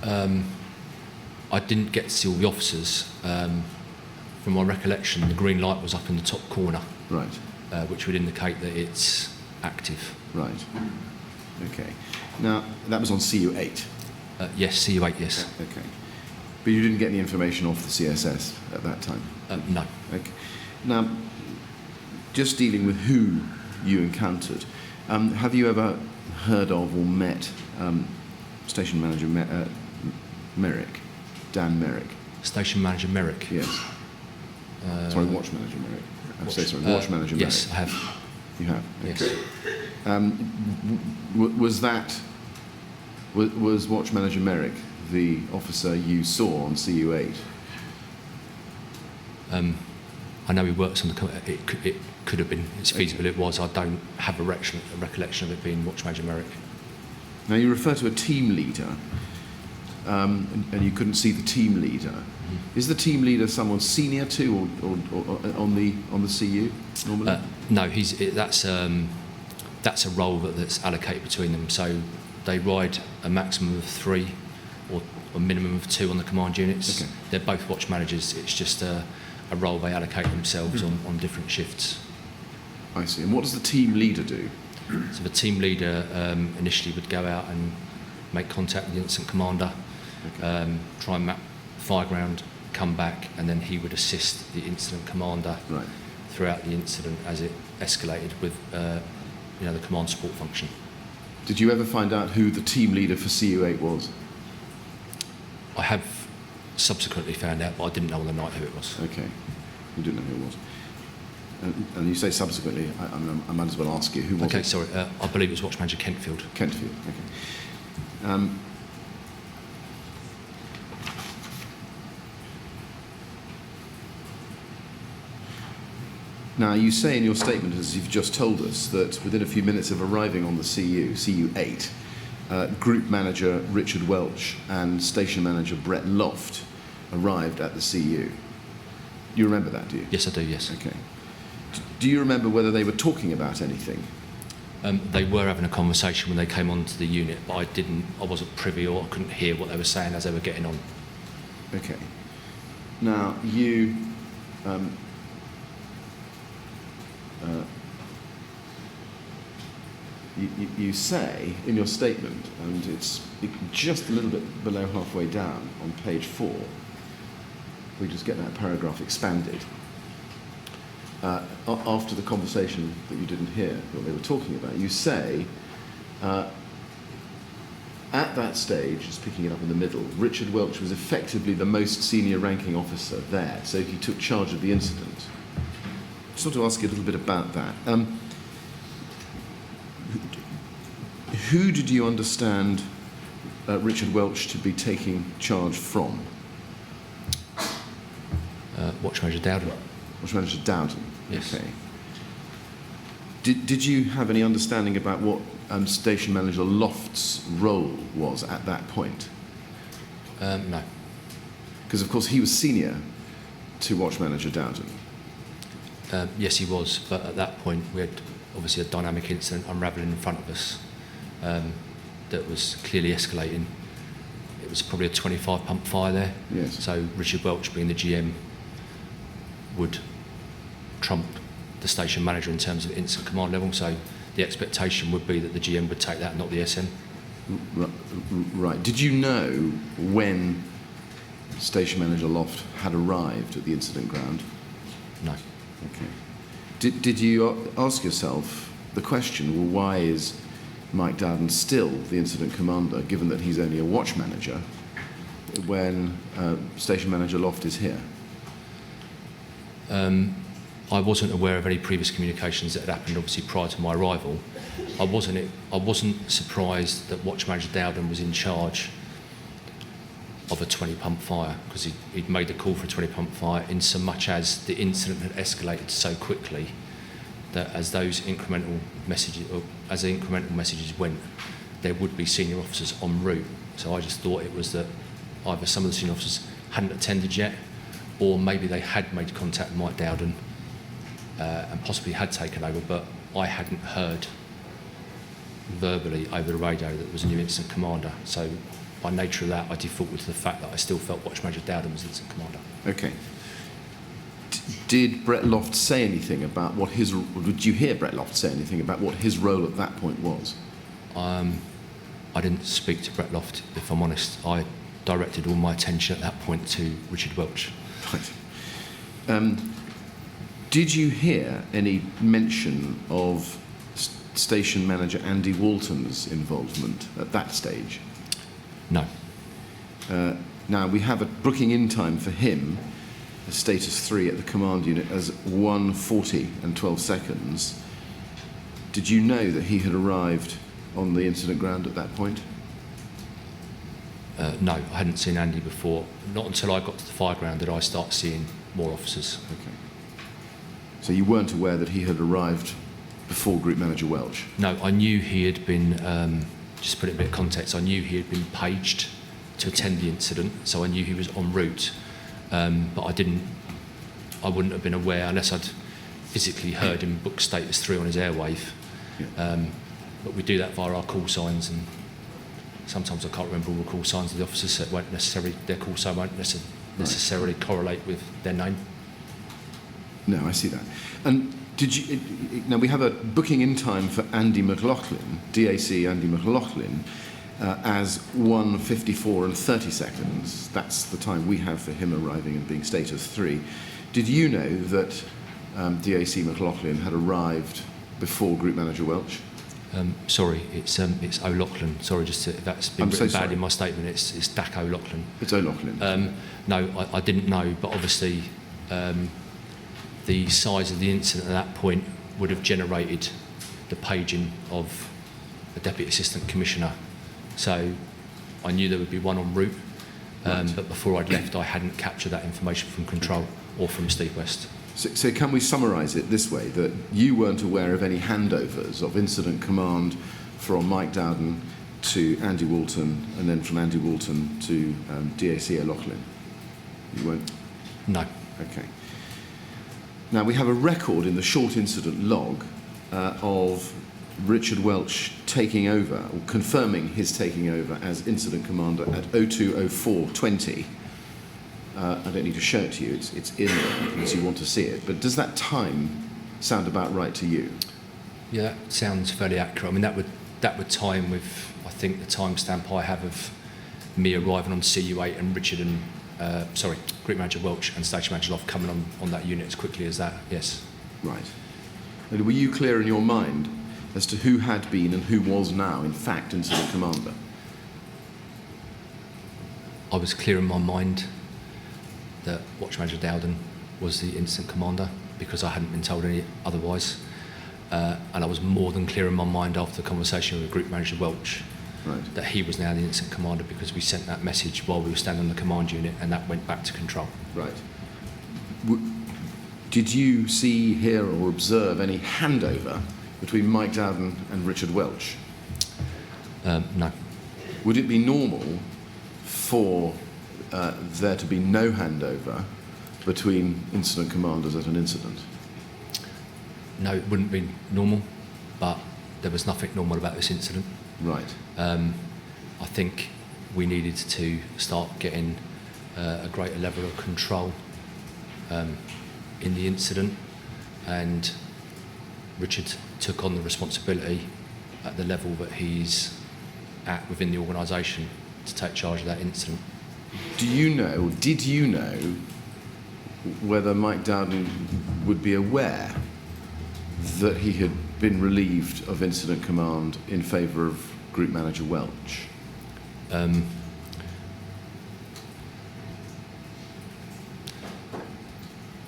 I didn't get to see all the officers. From my recollection, the green light was up in the top corner, Right. which would indicate that it's active. Right. Okay. Now, that was on CU8. Yes, CU8, yes. Okay. But you didn't get any information off the CSS at that time? No. Okay. Now, just dealing with who you encountered, have you ever heard of or met Station Manager Merrick, Dan Merrick? Station Manager Merrick? Yes. Sorry, Watch Manager Merrick. Watch Manager Merrick. Yes, I have. You have? Okay. Yes. Was Watch Manager Merrick the officer you saw on CU8? I know he works on the... It could have been. It's feasible it was. I don't have a recollection of it being Watch Manager Merrick. Now, you refer to a team leader, and you couldn't see the team leader. Mm-hmm. Is the team leader someone senior to or on the CU normally? No, that's a role that's allocated between them. So they ride a maximum of 3 or a minimum of 2 on the command units. Okay. They're both watch managers. It's just a role they allocate themselves on different shifts. I see. And what does the team leader do? So the team leader initially would go out and make contact with the incident commander, Okay. try and map the fire ground, come back, and then he would assist the incident commander Right. throughout the incident as it escalated with the command support function. Did you ever find out who the team leader for CU8 was? I have subsequently found out, but I didn't know on the night who it was. Okay. You didn't know who it was. And you say subsequently, I might as well ask you, who was Okay, it? sorry. I believe it was Watch Manager Kentfield. Kentfield, okay. Now, you say in your statement, as you've just told us, that within a few minutes of arriving on the CU8, Group Manager Richard Welch and Station Manager Brett Loft arrived at the CU. You remember that, do you? Yes, I do, yes. Okay. Do you remember whether they were talking about anything? They were having a conversation when they came onto the unit, but I wasn't privy or I couldn't hear what they were saying as they were getting on. Okay. Now, you you say in your statement, and it's just a little bit below halfway down on page 4, we just get that paragraph expanded. After the conversation that you didn't hear, what they were talking about, you say, at that stage, just picking it up in the middle, Richard Welch was effectively the most senior ranking officer there, so he took charge of the incident. I just want to ask you a little bit about that. Who did you understand Richard Welch to be taking charge from? Watch Manager Dowden. Watch Manager Dowden. Yes. Okay. Did you have any understanding about what Station Manager Loft's role was at that point? No. Because, of course, he was senior to Watch Manager Dowden. Yes, he was, but at that point we had obviously a dynamic incident unravelling in front of us that was clearly escalating. It was probably a 25 pump fire there. Yes. So Richard Welch, being the GM, would trump the station manager in terms of incident command level. So the expectation would be that the GM would take that, not the SM. Right. Did you know when Station Manager Loft had arrived at the incident ground? No. Okay. Did you ask yourself the question, well, why is Mike Dowden still the incident commander, given that he's only a watch manager, when Station Manager Loft is here? I wasn't aware of any previous communications that had happened, obviously, prior to my arrival. I wasn't surprised that Watch Manager Dowden was in charge of a 20 pump fire, because he'd made the call for a 20 pump fire, in so much as the incident had escalated so quickly that as those incremental messages went, there would be senior officers en route. So I just thought it was that either some of the senior officers hadn't attended yet, or maybe they had made contact with Mike Dowden and possibly had taken over, but I hadn't heard verbally over the radio that there was a new incident commander. So by nature of that, I defaulted to the fact that I still felt Watch Manager Dowden was the incident commander. Okay. Did Brett Loft say anything about what his... Did you hear Brett Loft say anything about what his role at that point was? I didn't speak to Brett Loft, if I'm honest. I directed all my attention at that point to Richard Welch. Right. Did you hear any mention of Station Manager Andy Walton's involvement at that stage? No. Now, we have a booking in time for him, a status 3 at the command unit, as 1:40 and 12 seconds. Did you know that he had arrived on the incident ground at that point? No, I hadn't seen Andy before. Not until I got to the fire ground did I start seeing more officers. Okay. So you weren't aware that he had arrived before Group Manager Welch? No, I knew he had been, just to put it in a bit of context, I knew he had been paged to attend the incident, so I knew he was en route. But I wouldn't have been aware unless I'd physically heard him book status 3 on his airwave. Yeah. But we do that via our call signs, and sometimes I can't remember all the call signs of the officers, so it won't necessarily, their call sign won't necessarily correlate with their name. No, I see that. And did you... Now, we have a booking in time for Andy McLaughlin, DAC Andy McLaughlin, as 1:54 and 30 seconds. That's the time we have for him arriving and being status 3. Did you know that DAC McLaughlin had arrived before Group Manager Welch? Sorry, it's O'Loughlin. Sorry, that's been written bad in my statement. It's DAC O'Loughlin. It's O'Loughlin. No, I didn't know, but obviously the size of the incident at that point would have generated the paging of the Deputy Assistant Commissioner. So I knew there would be one en route, but before I'd left, I hadn't captured that information from Control or from Steve West. So can we summarise it this way, that you weren't aware of any handovers of incident command from Mike Dowden to Andy Walton, and then from Andy Walton to DAC O'Loughlin? You weren't? No. Okay. Now, we have a record in the short incident log of Richard Welch taking over, or confirming his taking over as incident commander at 02:04:20. I don't need to show it to you, it's in there unless you want to see it, but does that time sound about right to you? Yeah, that sounds fairly accurate. I mean, that would tie in with, I think, the timestamp I have of me arriving on CU8 and Richard and Group Manager Welch and Station Manager Loft coming on that unit as quickly as that. Yes. Right. And were you clear in your mind as to who had been and who was now, in fact, incident commander? I was clear in my mind that Watch Manager Dowden was the incident commander because I hadn't been told any otherwise. And I was more than clear in my mind after the conversation with Group Manager Welch that he was now the incident commander because we sent that message while we were standing on the command unit and that went back to control. Right. Did you see, hear or observe any handover between Mike Dowden and Richard Welch? No. Would it be normal for there to be no handover between incident commanders at an incident? No, it wouldn't be normal, but there was nothing normal about this incident. Right. I think we needed to start getting a greater level of control in the incident, and Richard took on the responsibility at the level that he's at within the organisation to take charge of that incident. Do you know, or did you know, whether Mike Dowden would be aware that he had been relieved of incident command in favour of Group Manager Welch?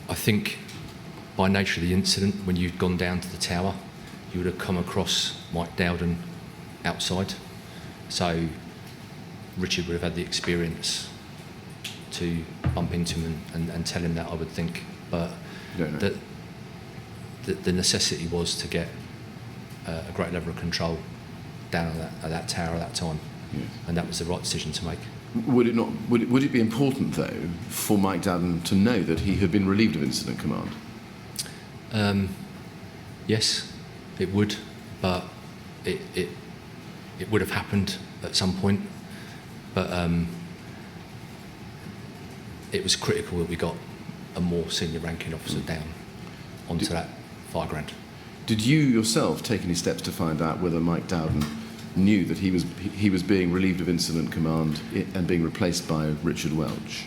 I think by nature of the incident, when you'd gone down to the tower, you would have come across Mike Dowden outside. So Richard would have had the experience to bump into him and tell him that, I would think. But the necessity was to get a great level of control down at that tower at that time. Yes. And that was the right decision to make. Would it be important, though, for Mike Dowden to know that he had been relieved of incident command? Yes, it would, but it would have happened at some point. But it was critical that we got a more senior ranking officer down onto that fire ground. Did you yourself take any steps to find out whether Mike Dowden knew that he was being relieved of incident command and being replaced by Richard Welch?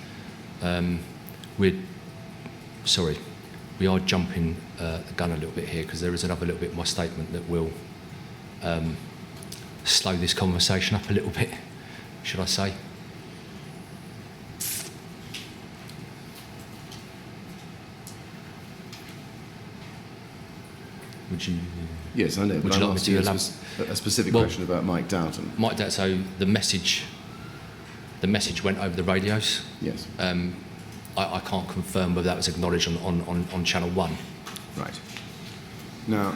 We are jumping the gun a little bit here because there is another little bit of my statement that will slow this conversation up a little bit, should I say. Would you? Yes, I know. Would but you I'm like me to asking a specific question about Mike Dowden. Mike Dowden. So the message went over the radios. Yes. I can't confirm whether that was acknowledged on Channel 1. Right. Now,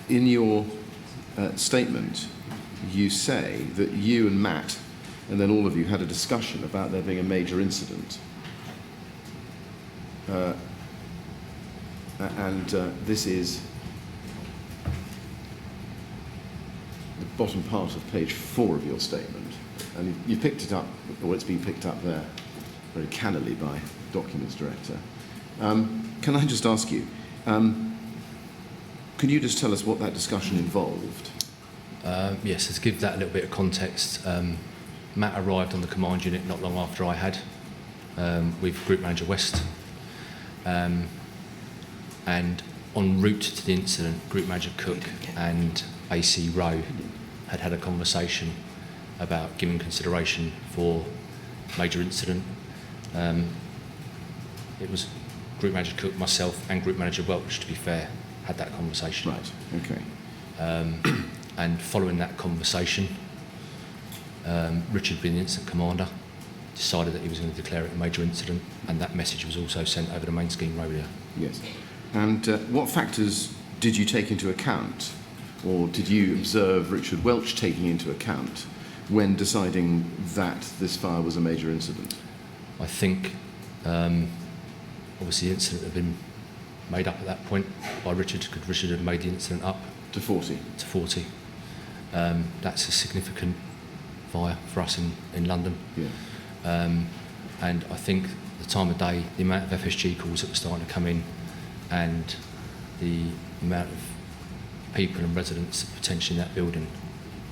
in your statement, you say that you and Matt, and then all of you, had a discussion about there being a major incident. This is the bottom part of page 4 of your statement. And you picked it up, or it's been picked up there very cannily by Documents Director. Can I just ask you, can you just tell us what that discussion involved? Yes, to give that a little bit of context, Matt arrived on the command unit not long after I had, with Group Manager West. And en route to the incident, Group Manager Cook and AC Rowe had a conversation about giving consideration for major incident. It was Group Manager Cook, myself and Group Manager Welch, to be fair, had that conversation. Right, okay. And following that conversation, Richard, being the incident commander, decided that he was going to declare it a major incident, and that message was also sent over the main scheme radio. Yes. And what factors did you take into account, or did you observe Richard Welch taking into account when deciding that this fire was a major incident? I think, obviously, the incident had been made up at that point by Richard, because Richard had made the incident up. To 40? To 40. That's a significant fire for us in London. Yeah. And I think the time of day, the amount of FSG calls that were starting to come in, and the amount of people and residents potentially in that building,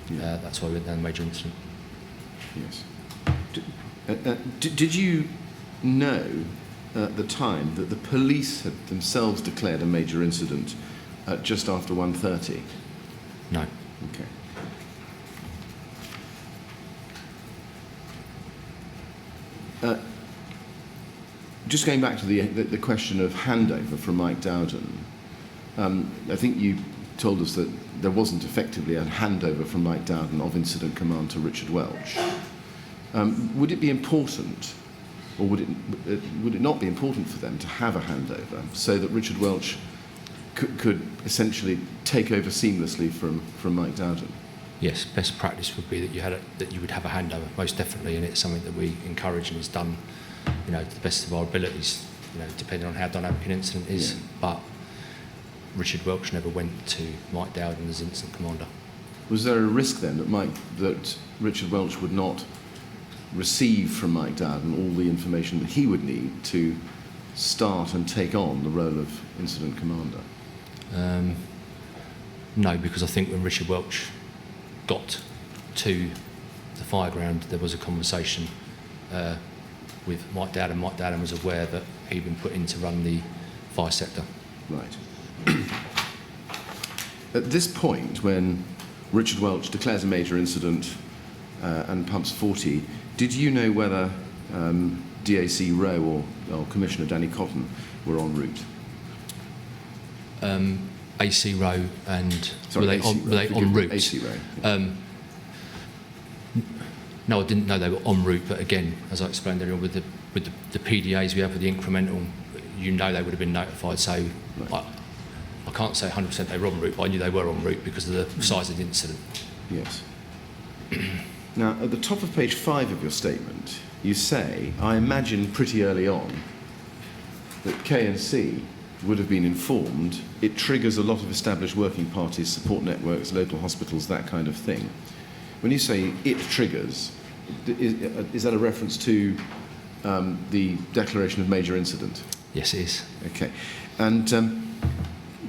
that's why we went down a major incident. Yes. Did you know at the time that the police had themselves declared a major incident at just after 1:30? No. Okay. Just going back to the question of handover from Mike Dowden, I think you told us that there wasn't effectively a handover from Mike Dowden of incident command to Richard Welch. Would it be important, or would it not be important for them to have a handover so that Richard Welch could essentially take over seamlessly from Mike Dowden? Yes, best practice would be that you would have a handover, most definitely, and it's something that we encourage and is done, to the best of our abilities, depending on how dynamic an incident is. Yeah. But Richard Welch never went to Mike Dowden as incident commander. Was there a risk then that Richard Welch would not receive from Mike Dowden all the information that he would need to start and take on the role of incident commander? No, because I think when Richard Welch got to the fireground, there was a conversation with Mike Dowden. Mike Dowden was aware that he'd been put in to run the fire sector. Right. At this point, when Richard Welch declares a major incident and pumps 40, did you know whether DAC Rowe or Commissioner Danny Cotton were en route? AC Rowe and Sorry, were they en route? AC Rowe. No, I didn't know they were en route. But again, as I explained earlier, with the PDAs we have with the incremental, they would have been notified. So Right. I can't say 100% they were en route, but I knew they were en route because of the size of the incident. Yes. Now, at the top of page 5 of your statement, you say, I imagine pretty early on that K&C would have been informed. It triggers a lot of established working parties, support networks, local hospitals, that kind of thing. When you say it triggers, is that a reference to the declaration of major incident? Yes, it is. Okay. And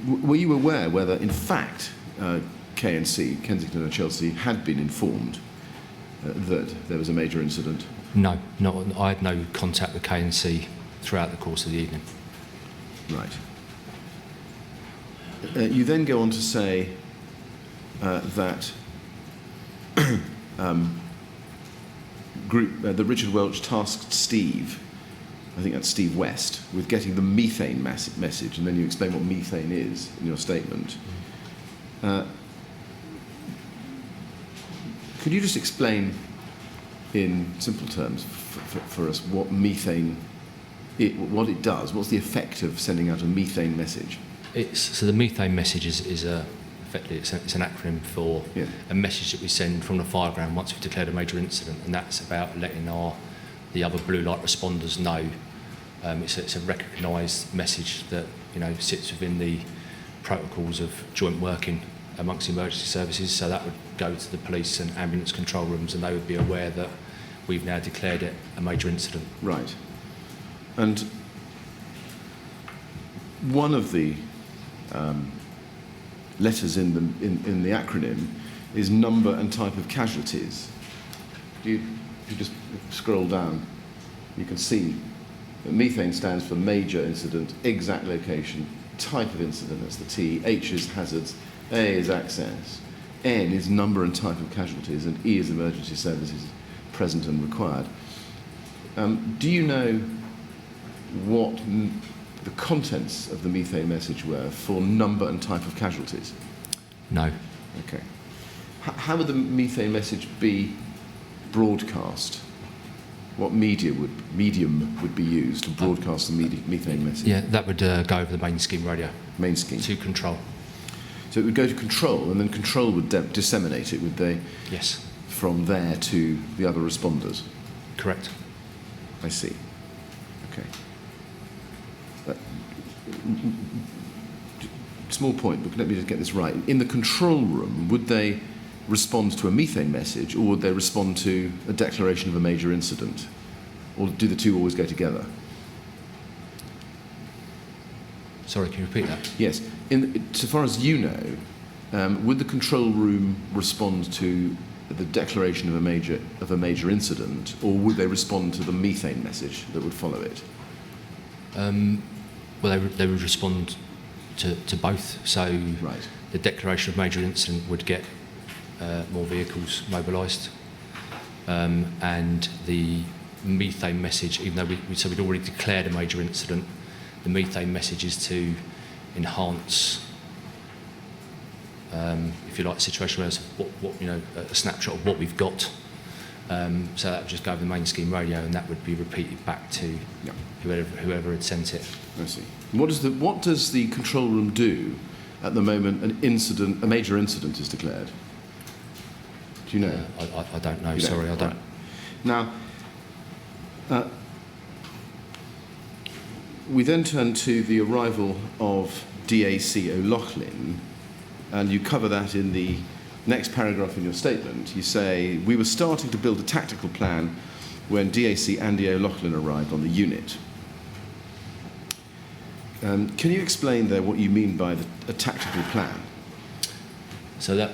were you aware whether, in fact, K&C, Kensington and Chelsea, had been informed that there was a major incident? No, I had no contact with K&C throughout the course of the evening. Right. You then go on to say that the Richard Welch tasked Steve, I think that's Steve West, with getting the methane message, and then you explain what methane is in your statement. Could you just explain in simple terms for us what methane, what it does? What's the effect of sending out a methane message? So the methane message is effectively it's an acronym for a message that we send from the fireground once we've declared a major incident, and that's about letting the other blue light responders know. It's a recognised message that sits within the protocols of joint working amongst emergency services. So that would go to the police and ambulance control rooms, and they would be aware that we've now declared it a major incident. Right. And one of the letters in the acronym is number and type of casualties. If you just scroll down, you can see that methane stands for major incident, exact location, type of incident, that's the T, H is hazards, A is access, N is number and type of casualties, and E is emergency services present and required. Do you know what the contents of the methane message were for number and type of casualties? No. Okay. How would the methane message be broadcast? What medium would be used to broadcast the methane message? Yeah, that would go over the main scheme radio. Main scheme. To control. So it would go to control, and then control would disseminate it, would they? Yes. From there to the other responders? Correct. I see. Okay. Small point, but let me just get this right. In the control room, would they respond to a methane message, or would they respond to a declaration of a major incident? Or do the two always go together? Sorry, can you repeat that? Yes. So far as you know, would the control room respond to the declaration of a major incident, or would they respond to the methane message that would follow it? Well, they would respond to both. So Right. the declaration of major incident would get more vehicles mobilised, and the methane message, even though we'd already declared a major incident, the methane message is to enhance, if you like, a situation where it's a snapshot of what we've got. So that would just go over the main scheme radio, and that would be repeated back to whoever had sent it. I see. What does the control room do at the moment a major incident is declared? Do you know? I don't know. You Sorry, I don't. Right. Now, we then turn to the arrival of DAC O'Loughlin, and you cover that in the next paragraph in your statement. You say, we were starting to build a tactical plan when DAC Andy O'Loughlin arrived on the unit. Can you explain there what you mean by a tactical plan? So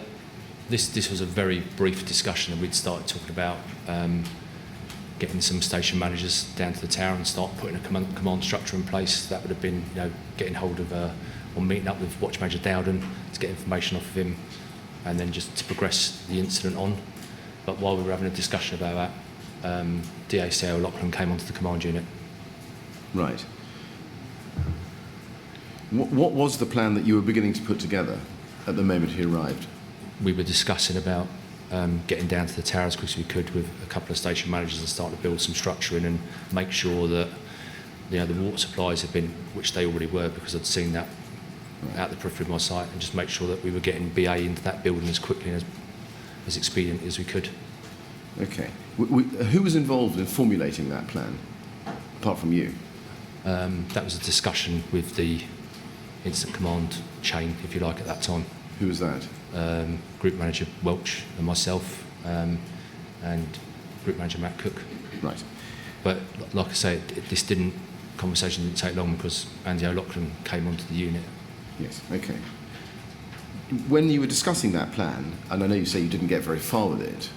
this was a very brief discussion, and we'd started talking about getting some station managers down to the tower and start putting a command structure in place. That would have been, getting hold of or meeting up with Watch Major Dowden to get information off of him, and then just to progress the incident on. But while we were having a discussion about that, DAC O'Loughlin came onto the command unit. Right. What was the plan that you were beginning to put together at the moment he arrived? We were discussing about getting down to the tower as quick as we could with a couple of station managers and start to build some structure in and make sure that the water supplies had been, which they already were because I'd seen that out the periphery of my site, and just make sure that we were getting BA into that building as quickly and as expedient as we could. Okay. Who was involved in formulating that plan, apart from you? That was a discussion with the incident command chain, if you like, at that time. Who was that? Group Manager Welch and myself, and Group Manager Matt Cook. Right. But like I say, conversation didn't take long because Andy O'Loughlin came onto the unit. Yes, okay. When you were discussing that plan, and I know you say you didn't get very far with it,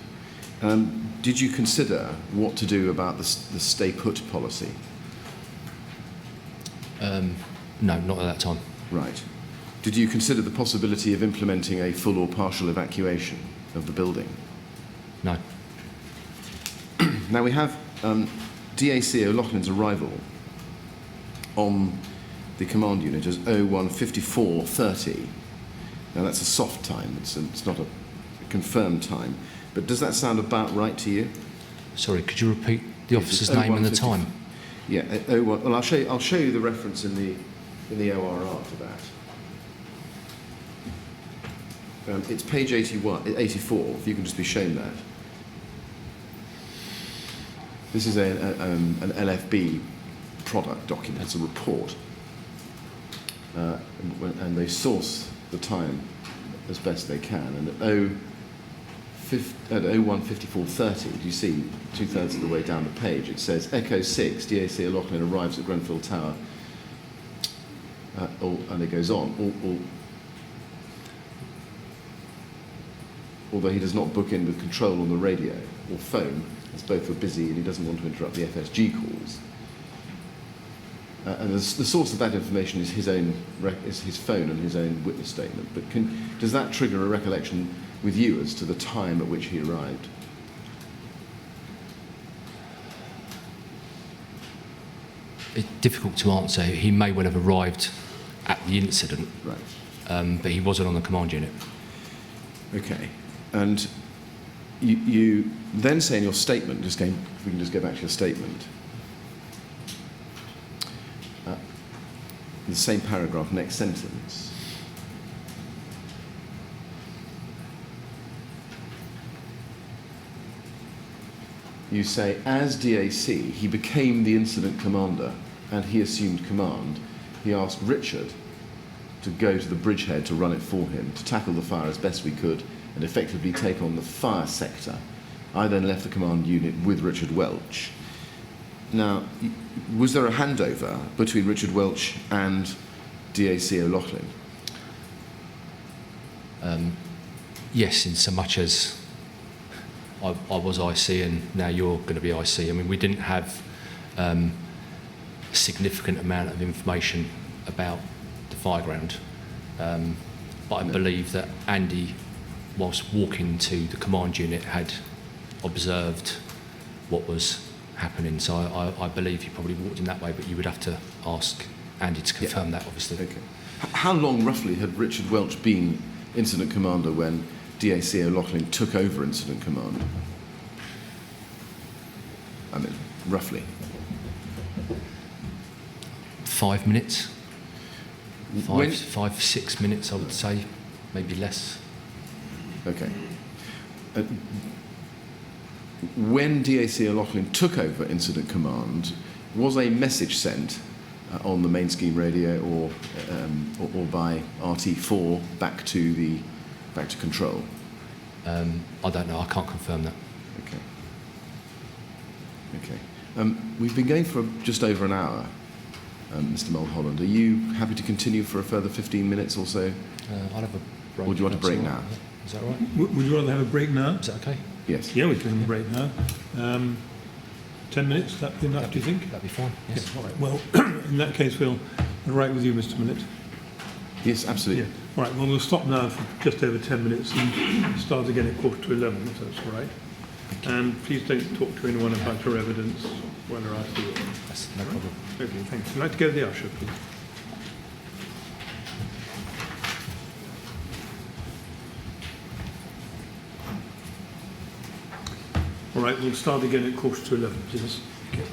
did you consider what to do about the stay put policy? No, not at that time. Right. Did you consider the possibility of implementing a full or partial evacuation of the building? No. Now we have DAC O'Loughlin's arrival on the command unit as 01:54:30. Now that's a soft time, it's not a confirmed time, but does that sound about right to you? Sorry, could you repeat the officer's name and the time? Yeah, well, I'll show you the reference in the ORR to that. It's page 84, if you can just be shown that. This is an LFB product document, it's a report. And they source the time as best they can. And at 01:54:30, do you see, 2/3 of the way down the page, it says, Echo 6, DAC O'Loughlin arrives at Grenfell Tower. And it goes on. Although he does not book in with control on the radio or phone, as both were busy and he doesn't want to interrupt the FSG calls. And the source of that information is his phone and his own witness statement. But does that trigger a recollection with you as to the time at which he arrived? It's difficult to answer. He may well have arrived at the incident, Right. but he wasn't on the command unit. Okay. And you then say in your statement, if we can just go back to your statement, the same paragraph, next sentence. You say, as DAC, he became the incident commander and he assumed command. He asked Richard to go to the bridgehead to run it for him, to tackle the fire as best we could and effectively take on the fire sector. I then left the command unit with Richard Welch. Now, was there a handover between Richard Welch and DAC O'Loughlin? Yes, in so much as I was IC and now you're going to be IC. I mean, we didn't have a significant amount of information about the fireground, but I believe that Andy, whilst walking to the command unit, had observed what was happening. So I believe he probably walked in that way, but you would have to ask Andy to confirm that, obviously. Okay. How long, roughly, had Richard Welch been incident commander when DAC O'Loughlin took over incident command? I mean, roughly. 5 minutes. When- 6 minutes, I would say, maybe less. Okay. When DAC O'Loughlin took over incident command, was a message sent on the main scheme radio or by RT4 back to control? I don't know. I can't confirm that. Okay. We've been going for just over an hour, Mr. Mulholland. Are you happy to continue for a further 15 minutes or so? I'll have a break. Or do you want a break now? Is that all right? Would you rather have a break now? Is that okay? Yes. Yeah, we can have a break now. 10 minutes, that'd be enough, do you think? That'd be fine. Yes. Yeah, all right. Well, in that case, we'll right with you, Mr. Millett. Yes, absolutely. Yeah. All right, well, we'll stop now for just over 10 minutes and start again at 11:15, if that's all right. And please don't talk to anyone about your evidence while they're after you. That's no problem. Okay, thanks. I'd like to go to the usher, please. All right, we'll start again at 11:15, please. Okay.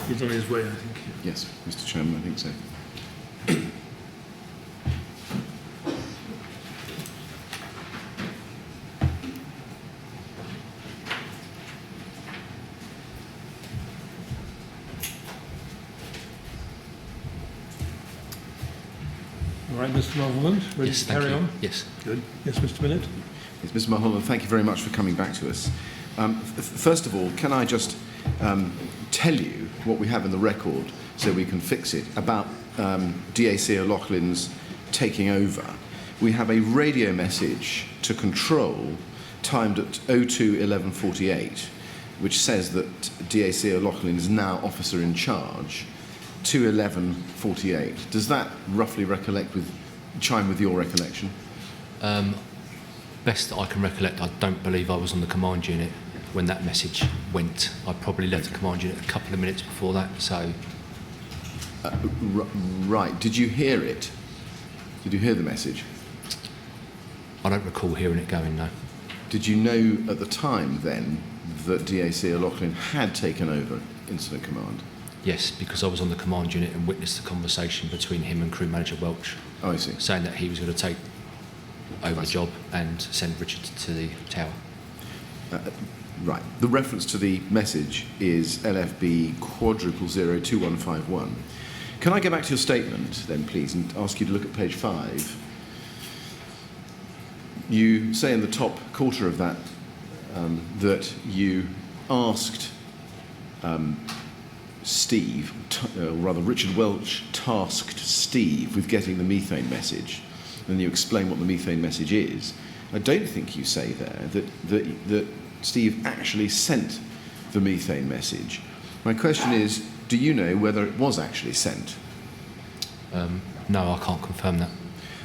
He's on his way, I think. Yes, Mr. Chairman, I think so. All right, Mr. Mulholland, ready Yes, to thank carry you. on? Yes. Good. Yes, Mr. Millett? Yes, Mr. Mulholland, thank you very much for coming back to us. First of all, can I just tell you what we have in the record so we can fix it about DAC O'Loughlin's taking over? We have a radio message to control timed at 02:11:48, which says that DAC O'Loughlin is now officer in charge, 2:11:48. Does that roughly chime with your recollection? Best that I can recollect, I don't believe I was on the command unit when that message went. I probably left the command unit a couple of minutes before that, so... Right. Did you hear it? Did you hear the message? I don't recall hearing it going, no. Did you know at the time then that DAC O'Loughlin had taken over incident command? Yes, because I was on the command unit and witnessed the conversation between him and crew manager Welch, Oh, I see. saying that he was going to take over the job and send Richard to the tower. Right. The reference to the message is LFB *0002151. Can I go back to your statement then, please, and ask you to look at page 5? You say in the top quarter of that that you asked Steve, or rather Richard Welch tasked Steve with getting the methane message, and you explain what the methane message is. I don't think you say there that Steve actually sent the methane message. My question is, do you know whether it was actually sent? No, I can't confirm that.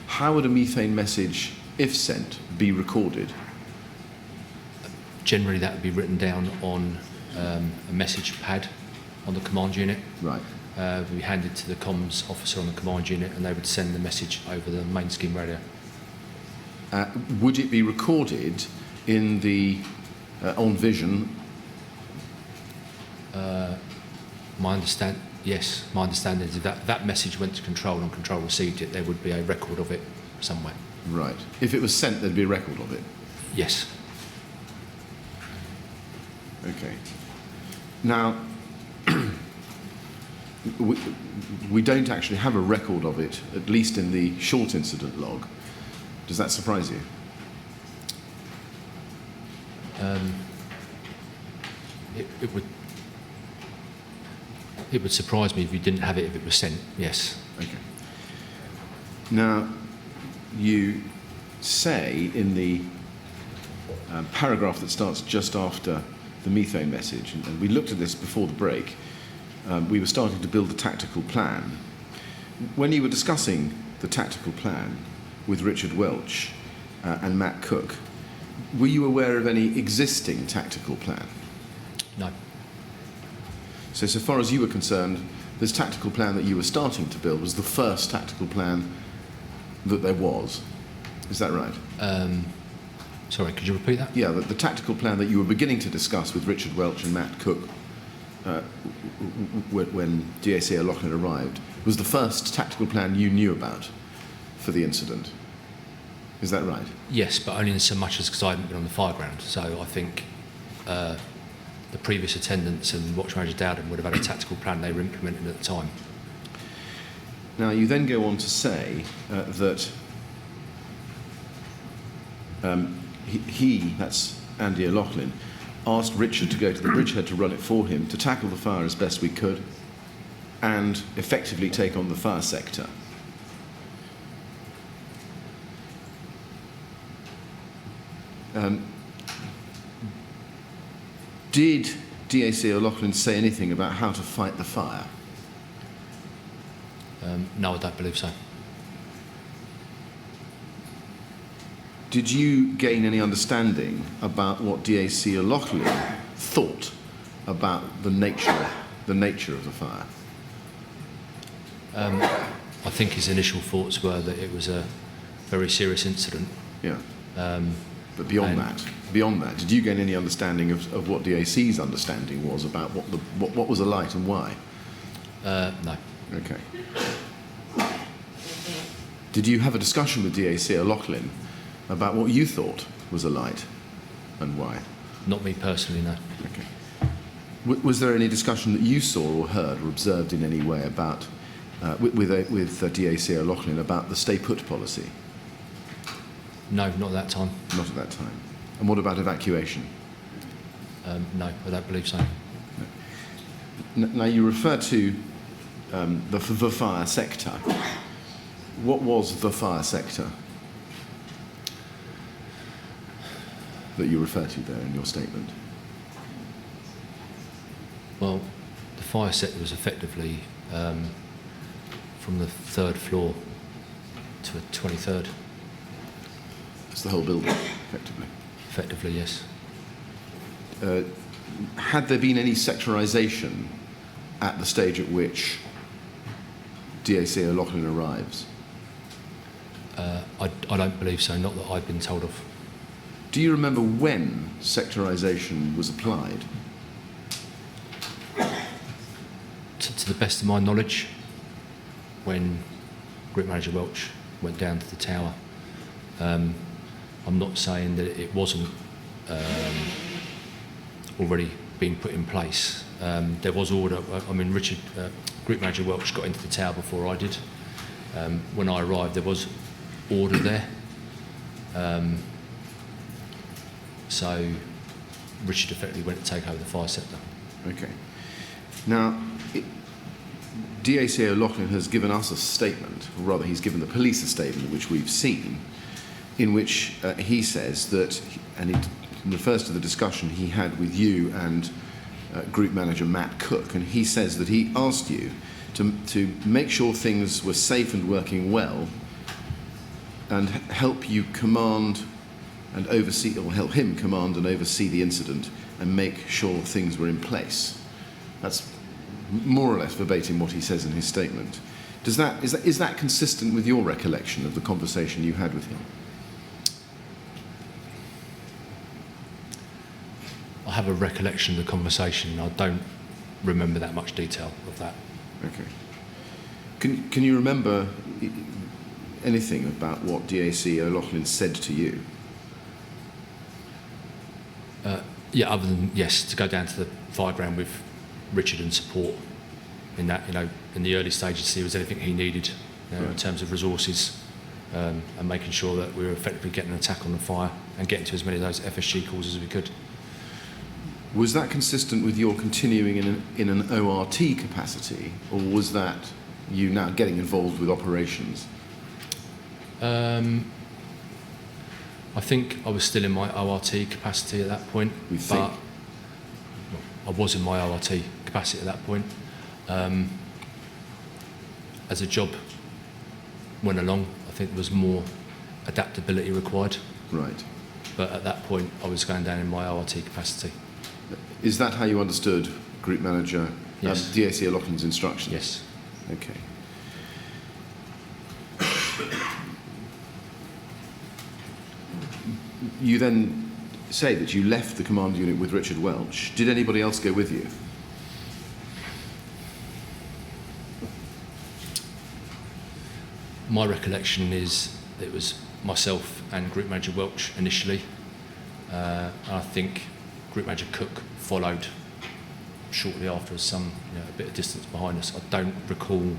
How would a methane message, if sent, be recorded? Generally, that would be written down on a message pad on the command unit. Right. We handed to the comms officer on the command unit, and they would send the message over the main scheme radio. Would it be recorded in the on vision? My understanding is if that message went to control and control received it, there would be a record of it somewhere. Right. If it was sent, there'd be a record of it. Yes. Okay. Now, we don't actually have a record of it, at least in the short incident log. Does that surprise you? It would surprise me if you didn't have it if it was sent, yes. Okay. Now, you say in the paragraph that starts just after the methane message, and we looked at this before the break, we were starting to build a tactical plan. When you were discussing the tactical plan with Richard Welch and Matt Cook, were you aware of any existing tactical plan? No. So far as you were concerned, this tactical plan that you were starting to build was the first tactical plan that there was. Is that right? Sorry, could you repeat that? Yeah, the tactical plan that you were beginning to discuss with Richard Welch and Matt Cook when DAC O'Loughlin arrived was the first tactical plan you knew about for the incident. Is that right? Yes, but only in so much as because I hadn't been on the fire ground. So I think the previous attendants and Watch Manager Dowden would have had a tactical plan they were implementing at the time. Now, you then go on to say that he, that's Andy O'Loughlin, asked Richard to go to the bridgehead to run it for him, to tackle the fire as best we could, and effectively take on the fire sector. Did DAC O'Loughlin say anything about how to fight the fire? No, I don't believe so. Did you gain any understanding about what DAC O'Loughlin thought about the nature of the fire? I think his initial thoughts were that it was a very serious incident. Yeah. But beyond that, did you gain any understanding of what DAC's understanding was about what was alight and why? No. Okay. Did you have a discussion with DAC O'Loughlin about what you thought was a light and why? Not me personally, no. Okay. Was there any discussion that you saw or heard or observed in any way about with DAC O'Loughlin about the stay put policy? No, not at that time. Not at that time. And what about evacuation? No, I don't believe so. Now you refer to the fire sector. What was the fire sector that you refer to there in your statement? Well, the fire sector was effectively from the 3rd floor to the 23rd. It's the whole building, effectively. Effectively, yes. Had there been any sectorisation at the stage at which DAC O'Loughlin arrives? I don't believe so, not that I've been told of. Do you remember when sectorisation was applied? To the best of my knowledge, when Group Manager Welch went down to the tower, I'm not saying that it wasn't already being put in place. There was order. I mean, Group Manager Welch got into the tower before I did. When I arrived, there was order there. So Richard effectively went to take over the fire sector. Okay. Now, DAC O'Loughlin has given us a statement, or rather he's given the police a statement, which we've seen, in which he says that, and it refers to the discussion he had with you and Group Manager Matt Cook, and he says that he asked you to make sure things were safe and working well and help you command and oversee, or help him command and oversee the incident and make sure things were in place. That's more or less verbatim what he says in his statement. Is that consistent with your recollection of the conversation you had with him? I have a recollection of the conversation. I don't remember that much detail of that. Okay. Can you remember anything about what DAC O'Loughlin said to you? Yeah, other than, yes, to go down to the fire ground with Richard and support in that, in the early stages, see if there was anything he needed in terms of resources, and making sure that we were effectively getting an attack on the fire and getting to as many of those FSG calls as we could. Was that consistent with your continuing in an ORT capacity, or was that you now getting involved with operations? I think I was still in my ORT capacity at that point. But I was in my ORT capacity at that point. As a job went along, I think there was more adaptability required. Right. But at that point, I was going down in my ORT capacity. Is that how you understood Group Manager Yes. DAC O'Loughlin's instructions? Yes. Okay. You then say that you left the command unit with Richard Welch. Did anybody else go with you? My recollection is it was myself and Group Manager Welch initially. And I think Group Manager Cook followed shortly after, some a bit of distance behind us. I don't recall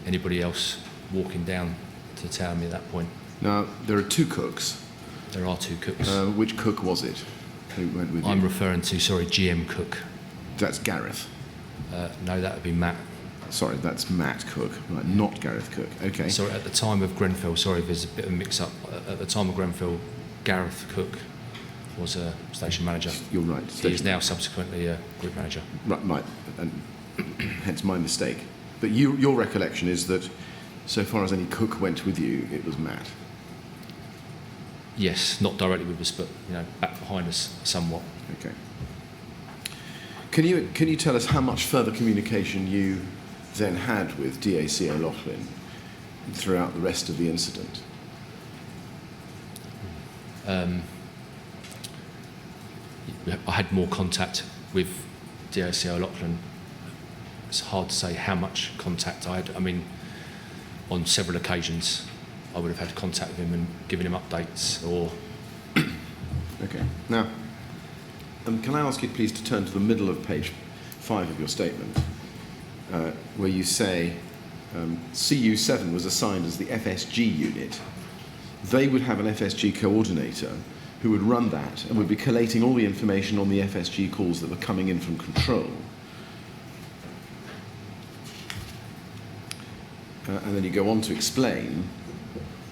anybody else walking down to the tower with me at that point. Now, there are two cooks. There are two cooks. Which cook was it who went with you? I'm referring to, GM Cook. That's Gareth. No, that would be Matt. Sorry, that's Matt Cook, right, not Gareth Cook. Okay. Sorry, at the time of Grenfell, there's a bit of a mix-up. At the time of Grenfell, Gareth Cook was a station manager. You're right. He is now subsequently a group manager. Right, and hence my mistake. But your recollection is that so far as any cook went with you, it was Matt. Yes, not directly with us, but back behind us somewhat. Okay. Can you tell us how much further communication you then had with DAC O'Loughlin throughout the rest of the incident? I had more contact with DAC O'Loughlin it's hard to say how much contact I had. I mean, on several occasions, I would have had contact with him and given him updates or... Okay. Now, can I ask you please to turn to the middle of page 5 of your statement, where you say CU7 was assigned as the FSG unit. They would have an FSG coordinator who would run that and would be collating all the information on the FSG calls that were coming in from control. And then you go on to explain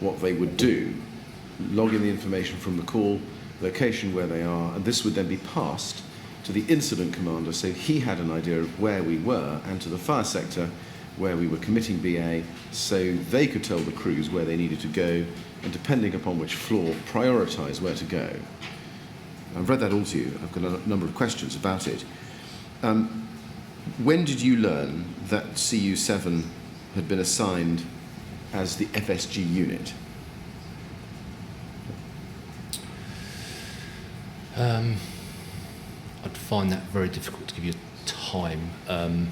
what they would do, log in the information from the call, location where they are, and this would then be passed to the incident commander so he had an idea of where we were, and to the fire sector where we were committing BA, so they could tell the crews where they needed to go, and depending upon which floor, prioritise where to go. I've read that all to you. I've got a number of questions about it. When did you learn that CU7 had been assigned as the FSG unit? I'd find that very difficult to give you a time. I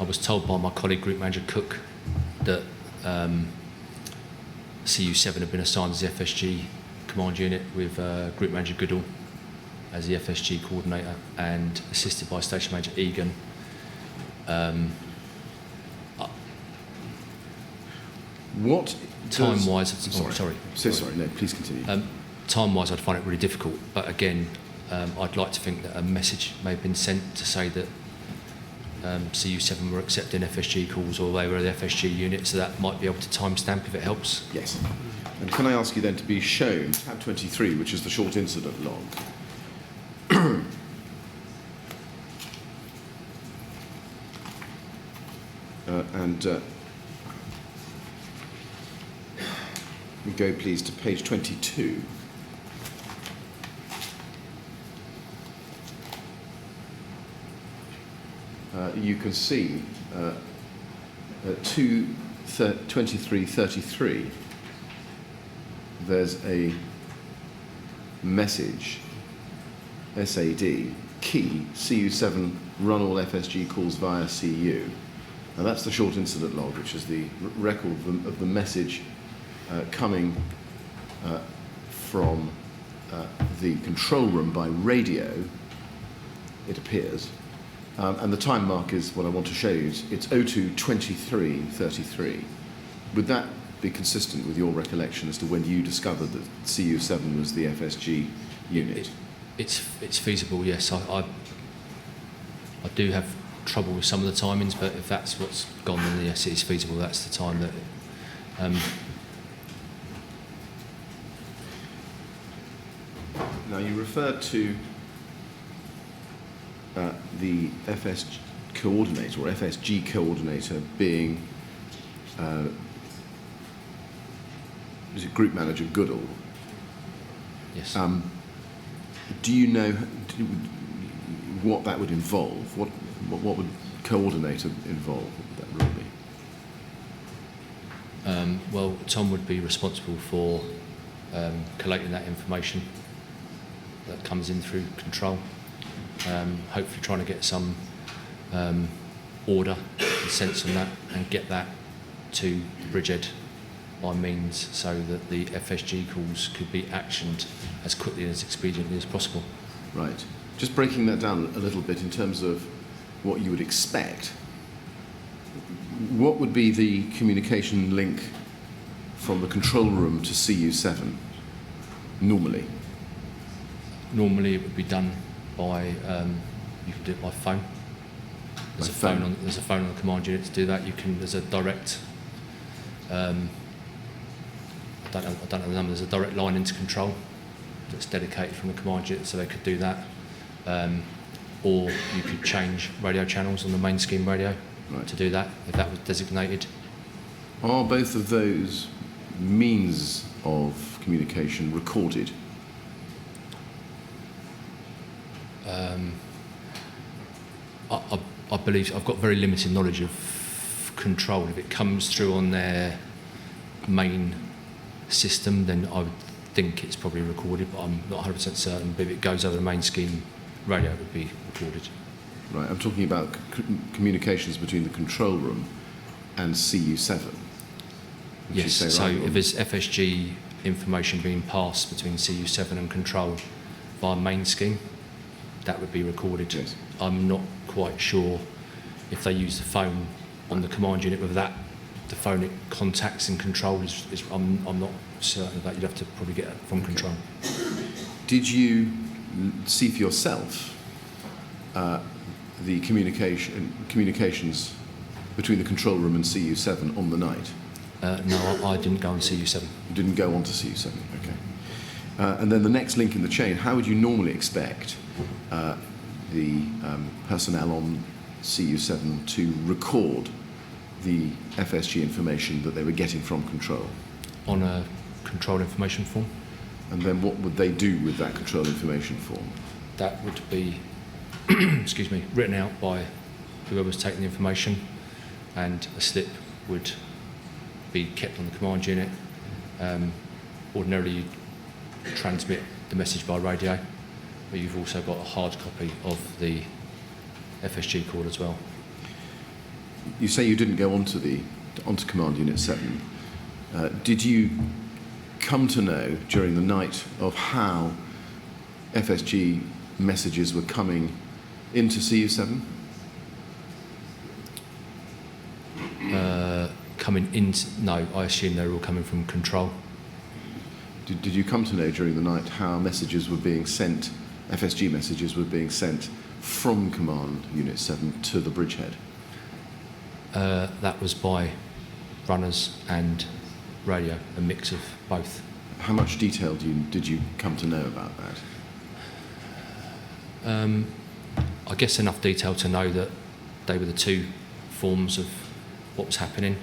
was told by my colleague, Group Manager Cook, that CU7 had been assigned as the FSG command unit with Group Manager Goodall as the FSG coordinator and assisted by Station Manager Egan. What time-wise, sorry. No, please continue. Time-wise, I'd find it really difficult. But again, I'd like to think that a message may have been sent to say that CU7 were accepting FSG calls or they were the FSG unit, so that might be able to timestamp if it helps. Yes. And can I ask you then to be shown tab 23, which is the short incident log. We go please to page 22. You can see 2333. There's a message, SAD, key, CU7, run all FSG calls via CU. And that's the short incident log, which is the record of the message coming from the control room by radio, it appears. And the time mark is what I want to show you. It's 02:23:33. Would that be consistent with your recollection as to when you discovered that CU7 was the FSG unit? It's feasible, yes. I do have trouble with some of the timings, but if that's what's gone, then yes, it is feasible. That's the time that... Now, you referred to the FSG coordinator, or FSG coordinator, being is it Group Manager Goodall? Yes. Do you know what that would involve? What would coordinator involve? What would that role be? Well, Tom would be responsible for collating that information that comes in through control. Hopefully trying to get some order and sense on that and get that to the bridgehead by means so that the FSG calls could be actioned as quickly and as expediently as possible. Right. Just breaking that down a little bit in terms of what you would expect. What would be the communication link from the control room to CU7 normally? Normally it would be done by, you can do it by phone. There's a phone on the command unit to do that. There's a direct, I don't know the number, there's a direct line into control that's dedicated from the command unit, so they could do that. Or you could change radio channels on the main scheme radio to do that, if that was designated. Are both of those means of communication recorded? I believe I've got very limited knowledge of control. If it comes through on their main system, then I would think it's probably recorded, but I'm not 100% certain. But if it goes over the main scheme radio, it would be recorded. Right, I'm talking about communications between the control room and CU7. Would you Yes, say so right, or- if there's FSG information being passed between CU7 and control via main scheme, that would be recorded. Yes. I'm not quite sure if they use the phone on the command unit, whether that the phone it contacts in control is I'm not certain of that. You'd have to probably get it from control. Did you see for yourself the communications between the control room and CU7 on the night? No, I didn't go on CU7. You didn't go on to CU7, okay. And then the next link in the chain, how would you normally expect the personnel on CU7 to record the FSG information that they were getting from control? On a control information form. And then what would they do with that control information form? That would be, excuse me, written out by whoever's taking the information, and a slip would be kept on the command unit. Ordinarily, you transmit the message by radio, but you've also got a hard copy of the FSG call as well. You say you didn't go onto Command Unit 7. Did you come to know during the night of how FSG messages were coming into CU7? Coming in, no, I assume they were all coming from control. Did you come to know during the night how messages were being sent, FSG messages were being sent from Command Unit 7 to the bridgehead? That was by runners and radio, a mix of both. How much detail did you come to know about that? I guess enough detail to know that they were the two forms of what was happening.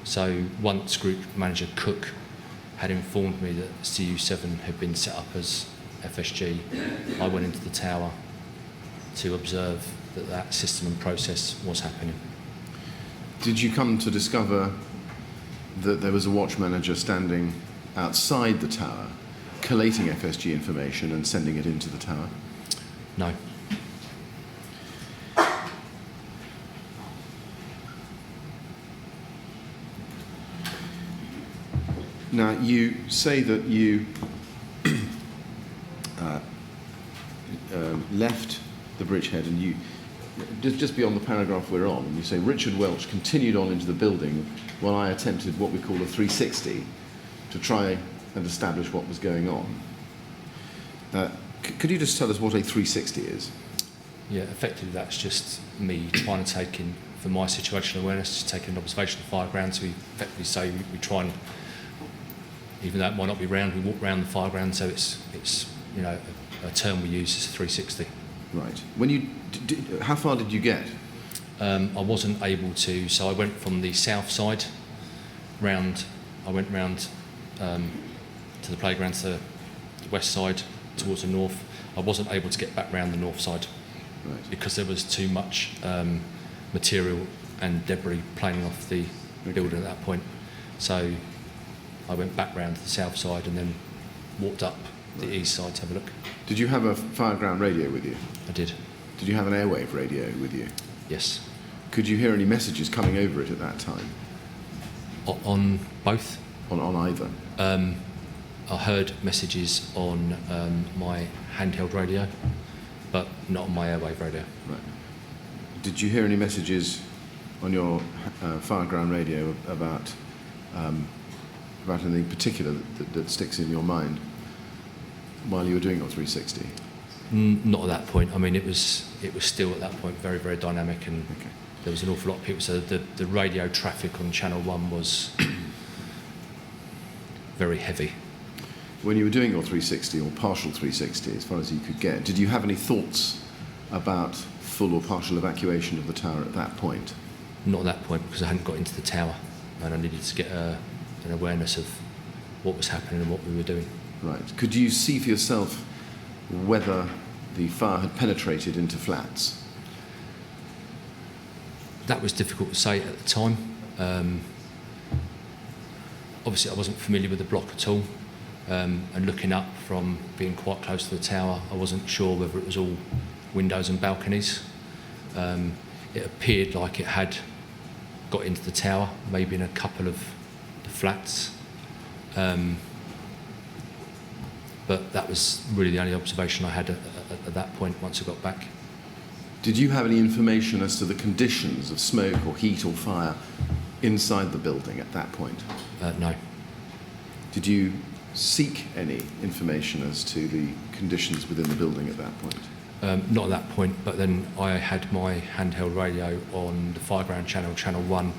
So once Group Manager Cook had informed me that CU7 had been set up as FSG, I went into the tower to observe that that system and process was happening. Did you come to discover that there was a watch manager standing outside the tower, collating FSG information and sending it into the tower? No. Now, you say that you left the bridgehead and you, just beyond the paragraph we're on, you say Richard Welch continued on into the building while I attempted what we call a 360 to try and establish what was going on. Could you just tell us what a 360 is? Yeah, effectively that's just me trying to take in, for my situational awareness, just taking an observation of the fire ground. So we effectively say we try and, even though it might not be round, we walk round the fire ground, so it's you know, a term we use is 360. Right. When you, how far did you get? I wasn't able to, so I went from the south side round, I went round to the playground to the west side, towards the north. I wasn't able to get back round the north side, Right. because there was too much material and debris planing off the building at that point. So I went back round to the south side and then walked up the east side to have a look. Did you have a fireground radio with you? I did. Did you have an airwave radio with you? Yes. Could you hear any messages coming over it at that time? On both? On either? I heard messages on my handheld radio, but not on my airwave radio. Right. Did you hear any messages on your fireground radio about anything particular that sticks in your mind while you were doing your 360? Not at that point. I mean, it was still at that point very, very dynamic, and Okay. there was an awful lot of people. So the radio traffic on Channel 1 was very heavy. When you were doing your 360 or partial 360, as far as you could get, did you have any thoughts about full or partial evacuation of the tower at that point? Not at that point, because I hadn't got into the tower, and I needed to get an awareness of what was happening and what we were doing. Right. Could you see for yourself whether the fire had penetrated into flats? That was difficult to say at the time. Obviously, I wasn't familiar with the block at all, and looking up from being quite close to the tower, I wasn't sure whether it was all windows and balconies. It appeared like it had got into the tower, maybe in a couple of the flats. But that was really the only observation I had at that point once I got back. Did you have any information as to the conditions of smoke or heat or fire inside the building at that point? No. Did you seek any information as to the conditions within the building at that point? Not at that point, but then I had my handheld radio on the Fireground channel, Channel 1.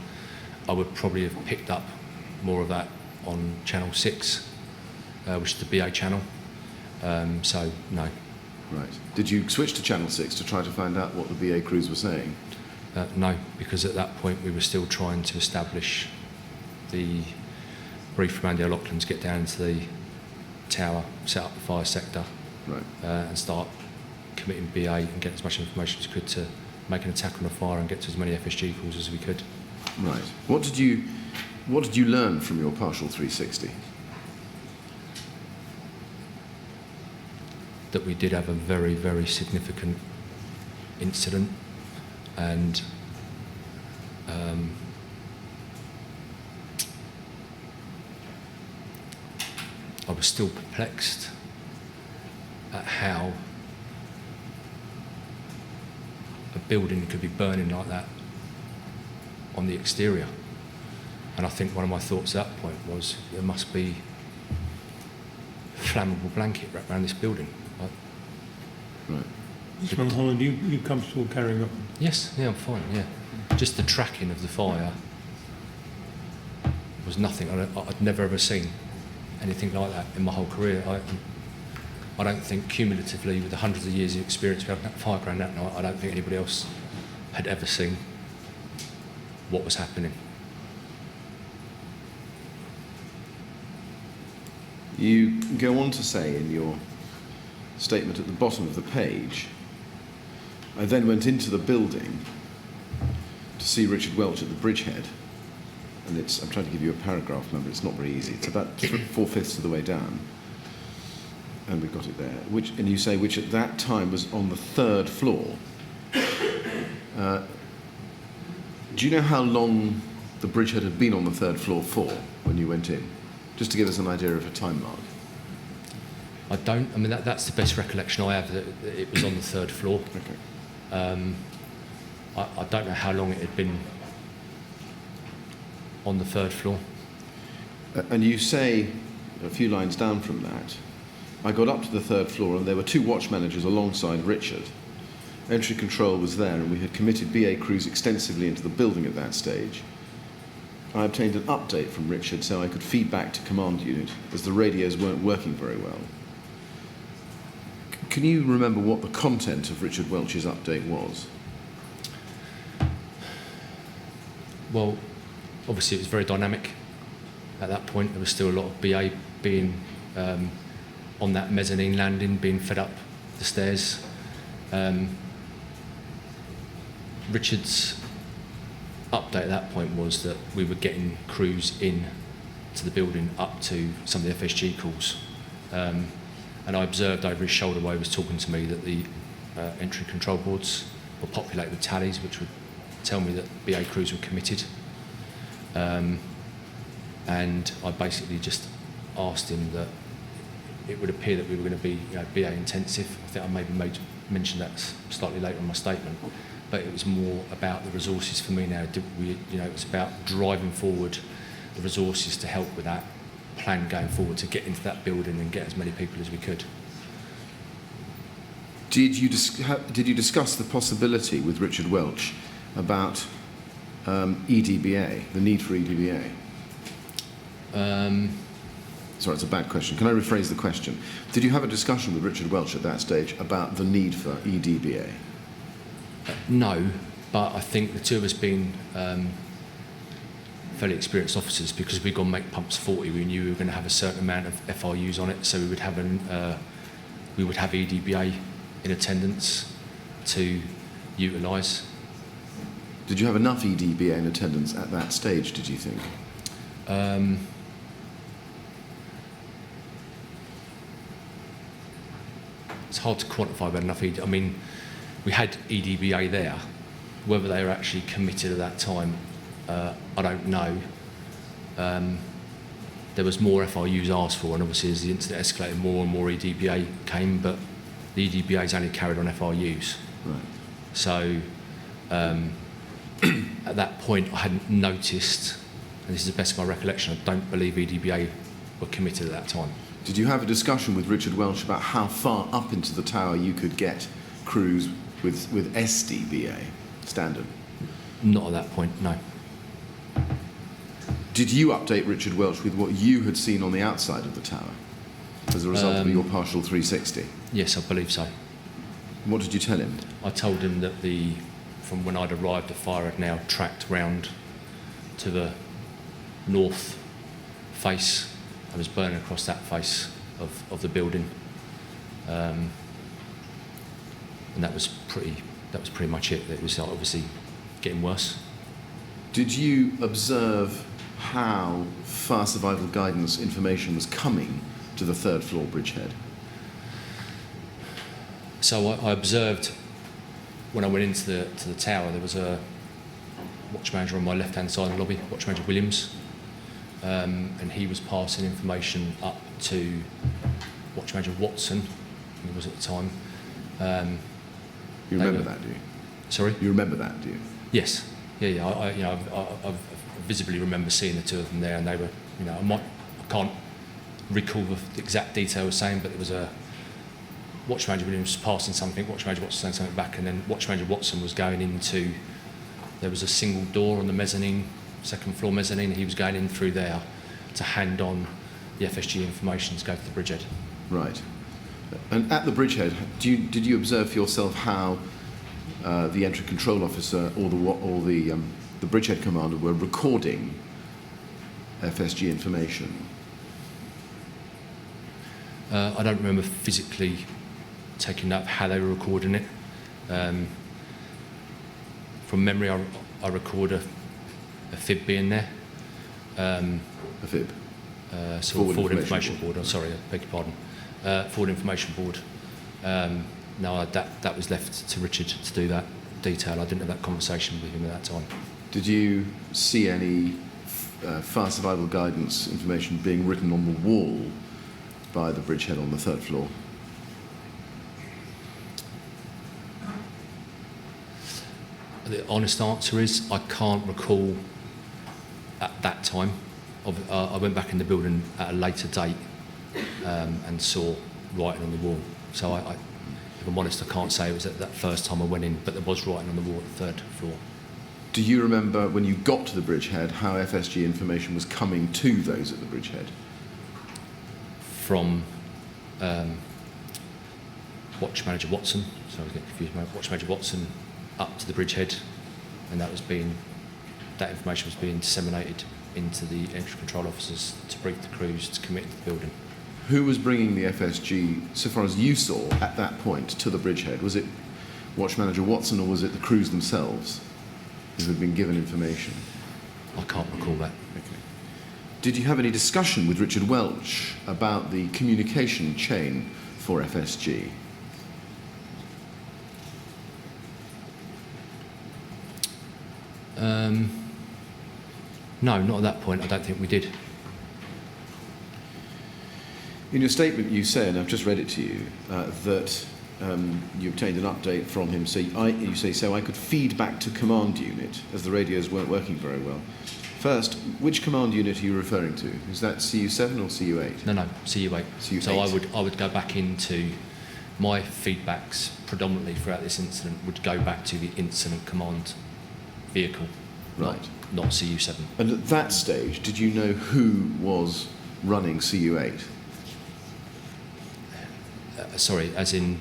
I would probably have picked up more of that on Channel 6, which is the BA channel. So, no. Right. Did you switch to Channel 6 to try to find out what the BA crews were saying? No, because at that point we were still trying to establish the brief from Andy O'Loughlin to get down into the tower, set up the fire sector, Right. And start committing BA and get as much information as we could to make an attack on the fire and get to as many FSG calls as we could. Right. What did you learn from your partial 360? That we did have a very, very significant incident, and I was still perplexed at how a building could be burning like that on the exterior. And I think one of my thoughts at that point was there must be a flammable blanket wrapped around this building. Right. Mr. Mulholland, you comfortable carrying on? Yes, yeah, I'm fine, yeah. Just the tracking of the fire was nothing. I'd never ever seen anything like that in my whole career. I don't think cumulatively, with the hundreds of years of experience we had at Fireground that night, I don't think anybody else had ever seen what was happening. You go on to say in your statement at the bottom of the page, I then went into the building to see Richard Welch at the bridgehead, and I'm trying to give you a paragraph number, it's not very easy, it's about 4/5 of the way down, and we've got it there, and you say which at that time was on the 3rd floor. Do you know how long the bridgehead had been on the 3rd floor for when you went in? Just to give us an idea of a time mark. I don't. I mean, that's the best recollection I have, that it was on the 3rd floor. Okay. I don't know how long it had been on the 3rd floor. And you say, a few lines down from that, I got up to the 3rd floor and there were 2 watch managers alongside Richard. Entry control was there and we had committed BA crews extensively into the building at that stage. I obtained an update from Richard so I could feed back to command unit as the radios weren't working very well. Can you remember what the content of Richard Welch's update was? Well, obviously it was very dynamic at that point. There was still a lot of BA being on that mezzanine landing, being fed up the stairs. Richard's update at that point was that we were getting crews in to the building up to some of the FSG calls. And I observed over his shoulder while he was talking to me that the entry control boards were populated with tallies, which would tell me that BA crews were committed. And I basically just asked him that it would appear that we were going to be BA intensive. I think I maybe mentioned that slightly later in my statement. But it was more about the resources for me now. It was about driving forward the resources to help with that plan going forward, to get into that building and get as many people as we could. Did you discuss the possibility with Richard Welch about EDBA, the need for EDBA? Sorry, it's a bad question. Can I rephrase the question? Did you have a discussion with Richard Welch at that stage about the need for EDBA? No, but I think the two of us being fairly experienced officers, because we'd gone make pumps 40, we knew we were going to have a certain amount of FRUs on it, so we would have EDBA in attendance to utilise. Did you have enough EDBA in attendance at that stage, did you think? It's hard to quantify about enough. I mean, we had EDBA there, Whether they were actually committed at that time, I don't know. There was more FRUs asked for, and obviously as the incident escalated, more and more EDBA came, but the EDBA's only carried on FRUs. Right. So at that point I hadn't noticed, and this is the best of my recollection, I don't believe EDBA were committed at that time. Did you have a discussion with Richard Welch about how far up into the tower you could get crews with SDBA standard? Not at that point, no. Did you update Richard Welch with what you had seen on the outside of the tower as a result of your partial 360? Yes, I believe so. What did you tell him? I told him that from when I'd arrived, the fire had now tracked round to the north face and was burning across that face of the building, and that was pretty much it. It was obviously getting worse. Did you observe how fire survival guidance information was coming to the third floor bridgehead? So I observed when I went into the tower, there was a watch manager on my left-hand side of the lobby, watch manager Williams, and he was passing information up to watch manager Watson, who was at the time. You remember that, do you? Sorry? You remember that, do you? Yes. Yeah. I visibly remember seeing the two of them there, and they were, I can't recall the exact detail of saying, but it was a watch manager Williams passing something, watch manager Watson saying something back, and then watch manager Watson was going into, there was a single door on the mezzanine, second floor mezzanine, and he was going in through there to hand on the FSG information to go to the bridgehead. Right. And at the bridgehead, did you observe for yourself how the entry control officer or the bridgehead commander were recording FSG information? I don't remember physically taking up how they were recording it. From memory, I record a fib being there. A fib? Forward information board. I'm sorry, I beg your pardon. Forward information board. No, that was left to Richard to do that detail. I didn't have that conversation with him at that time. Did you see any fire survival guidance information being written on the wall by the bridgehead on the third floor? The honest answer is I can't recall at that time. I went back in the building at a later date and saw writing on the wall. So if I'm honest, I can't say it was at that first time I went in, but there was writing on the wall at the third floor. Do you remember when you got to the bridgehead how FSG information was coming to those at the bridgehead? From watch manager Watson, so I was getting confused, watch manager Watson up to the bridgehead, and that information was being disseminated into the entry control officers to brief the crews to commit to the building. Who was bringing the FSG, so far as you saw, at that point to the bridgehead? Was it watch manager Watson or was it the crews themselves who had been given information? I can't recall that. Okay. Did you have any discussion with Richard Welch about the communication chain for FSG? No, not at that point. I don't think we did. In your statement you say, and I've just read it to you, that you obtained an update from him. So you say, so I could feed back to command unit as the radios weren't working very well. First, which command unit are you referring to? Is that CU7 or CU8? No, CU8. CU8. So I would go back into my feedbacks predominantly throughout this incident would go back to the incident command vehicle, right? Not CU7. And at that stage, did you know who was running CU8? Sorry, as in,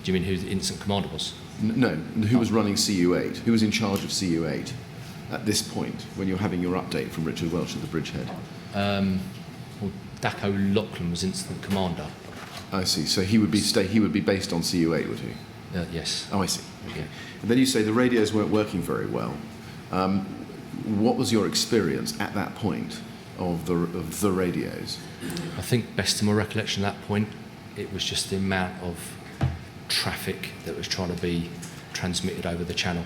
do you mean who the incident commander was? No, who was running CU8? Who was in charge of CU8 at this point when you're having your update from Richard Welch at the bridgehead? Well, Daco Lachlan was incident commander. I see. So he would be based on CU8, would he? Yes. Oh, I see. Okay. Yeah. And then you say the radios weren't working very well. What was your experience at that point of the radios? I think, best to my recollection at that point, it was just the amount of traffic that was trying to be transmitted over the channel.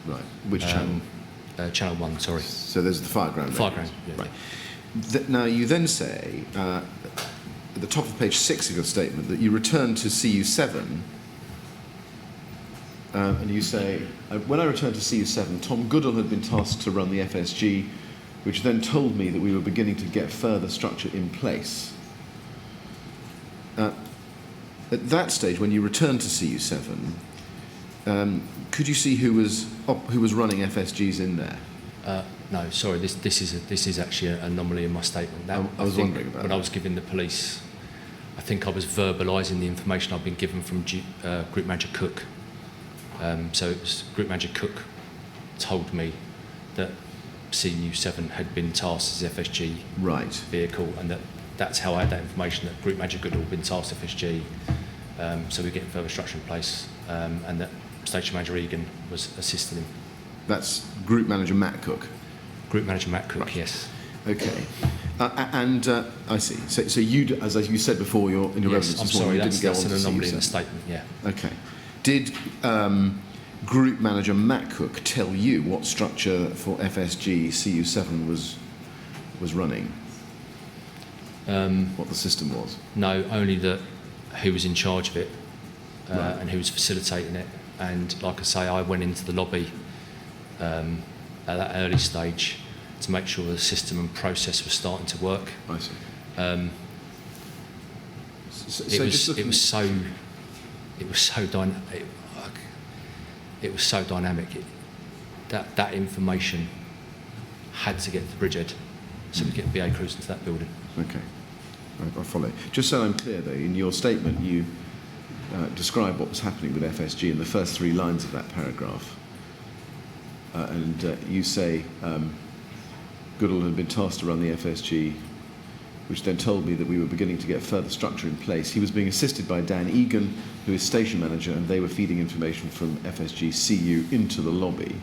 Right. Which channel? Channel 1, sorry. So there's the Fireground. Fireground, yeah. Right. Now, you then say, at the top of page 6 of your statement, that you returned to CU7, and you say, when I returned to CU7, Tom Goodall had been tasked to run the FSG, which then told me that we were beginning to get further structure in place. At that stage, when you returned to CU7, could you see who was running FSGs in there? No, sorry. This is actually an anomaly in my statement. I was wondering about when that. I was giving the police, I think I was verbalising the information I'd been given from Group Manager Cook. So it was Group Manager Cook told me that CU7 had been tasked as FSG vehicle, and that's how I had that information, that Group Manager Goodall had been tasked FSG, so we're getting further structure in place, and that Station Manager Egan was assisting him. That's Group Manager Matt Cook? Group Manager Matt Cook, right. Yes. Okay. I see. So you, as you said before in your evidence I'm this morning, sorry, you didn't go that's on an to anomaly in CU7. the statement, yeah. Okay. Did Group Manager Matt Cook tell you what structure for FSG CU7 was running? What the system was? No, only that who was in charge of it, Right. and who was facilitating it. And like I say, I went into the lobby at that early stage to make sure the system and process was starting to work. I see. It was so dynamic. That information had to get to the bridgehead, so we get BA crews into that building. Okay, I follow. Just so I'm clear, though, in your statement you describe what was happening with FSG in the first 3 lines of that paragraph, and you say Goodall had been tasked to run the FSG, which then told me that we were beginning to get further structure in place. He was being assisted by Dan Egan, who is station manager, and they were feeding information from FSG CU into the lobby.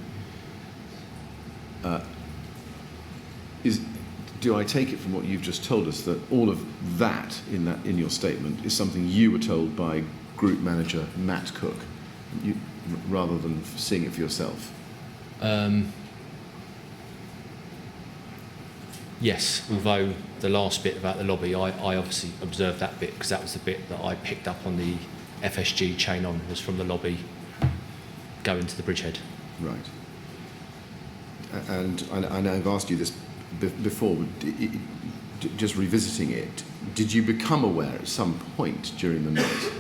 Do I take it from what you've just told us that all of that in your statement is something you were told by Group Manager Matt Cook, rather than seeing it for yourself? Yes, although the last bit about the lobby, I obviously observed that bit because that was the bit that I picked up on the FSG chain on, was from the lobby going to the bridgehead. Right. And I know I've asked you this before, but just revisiting it, did you become aware at some point during the night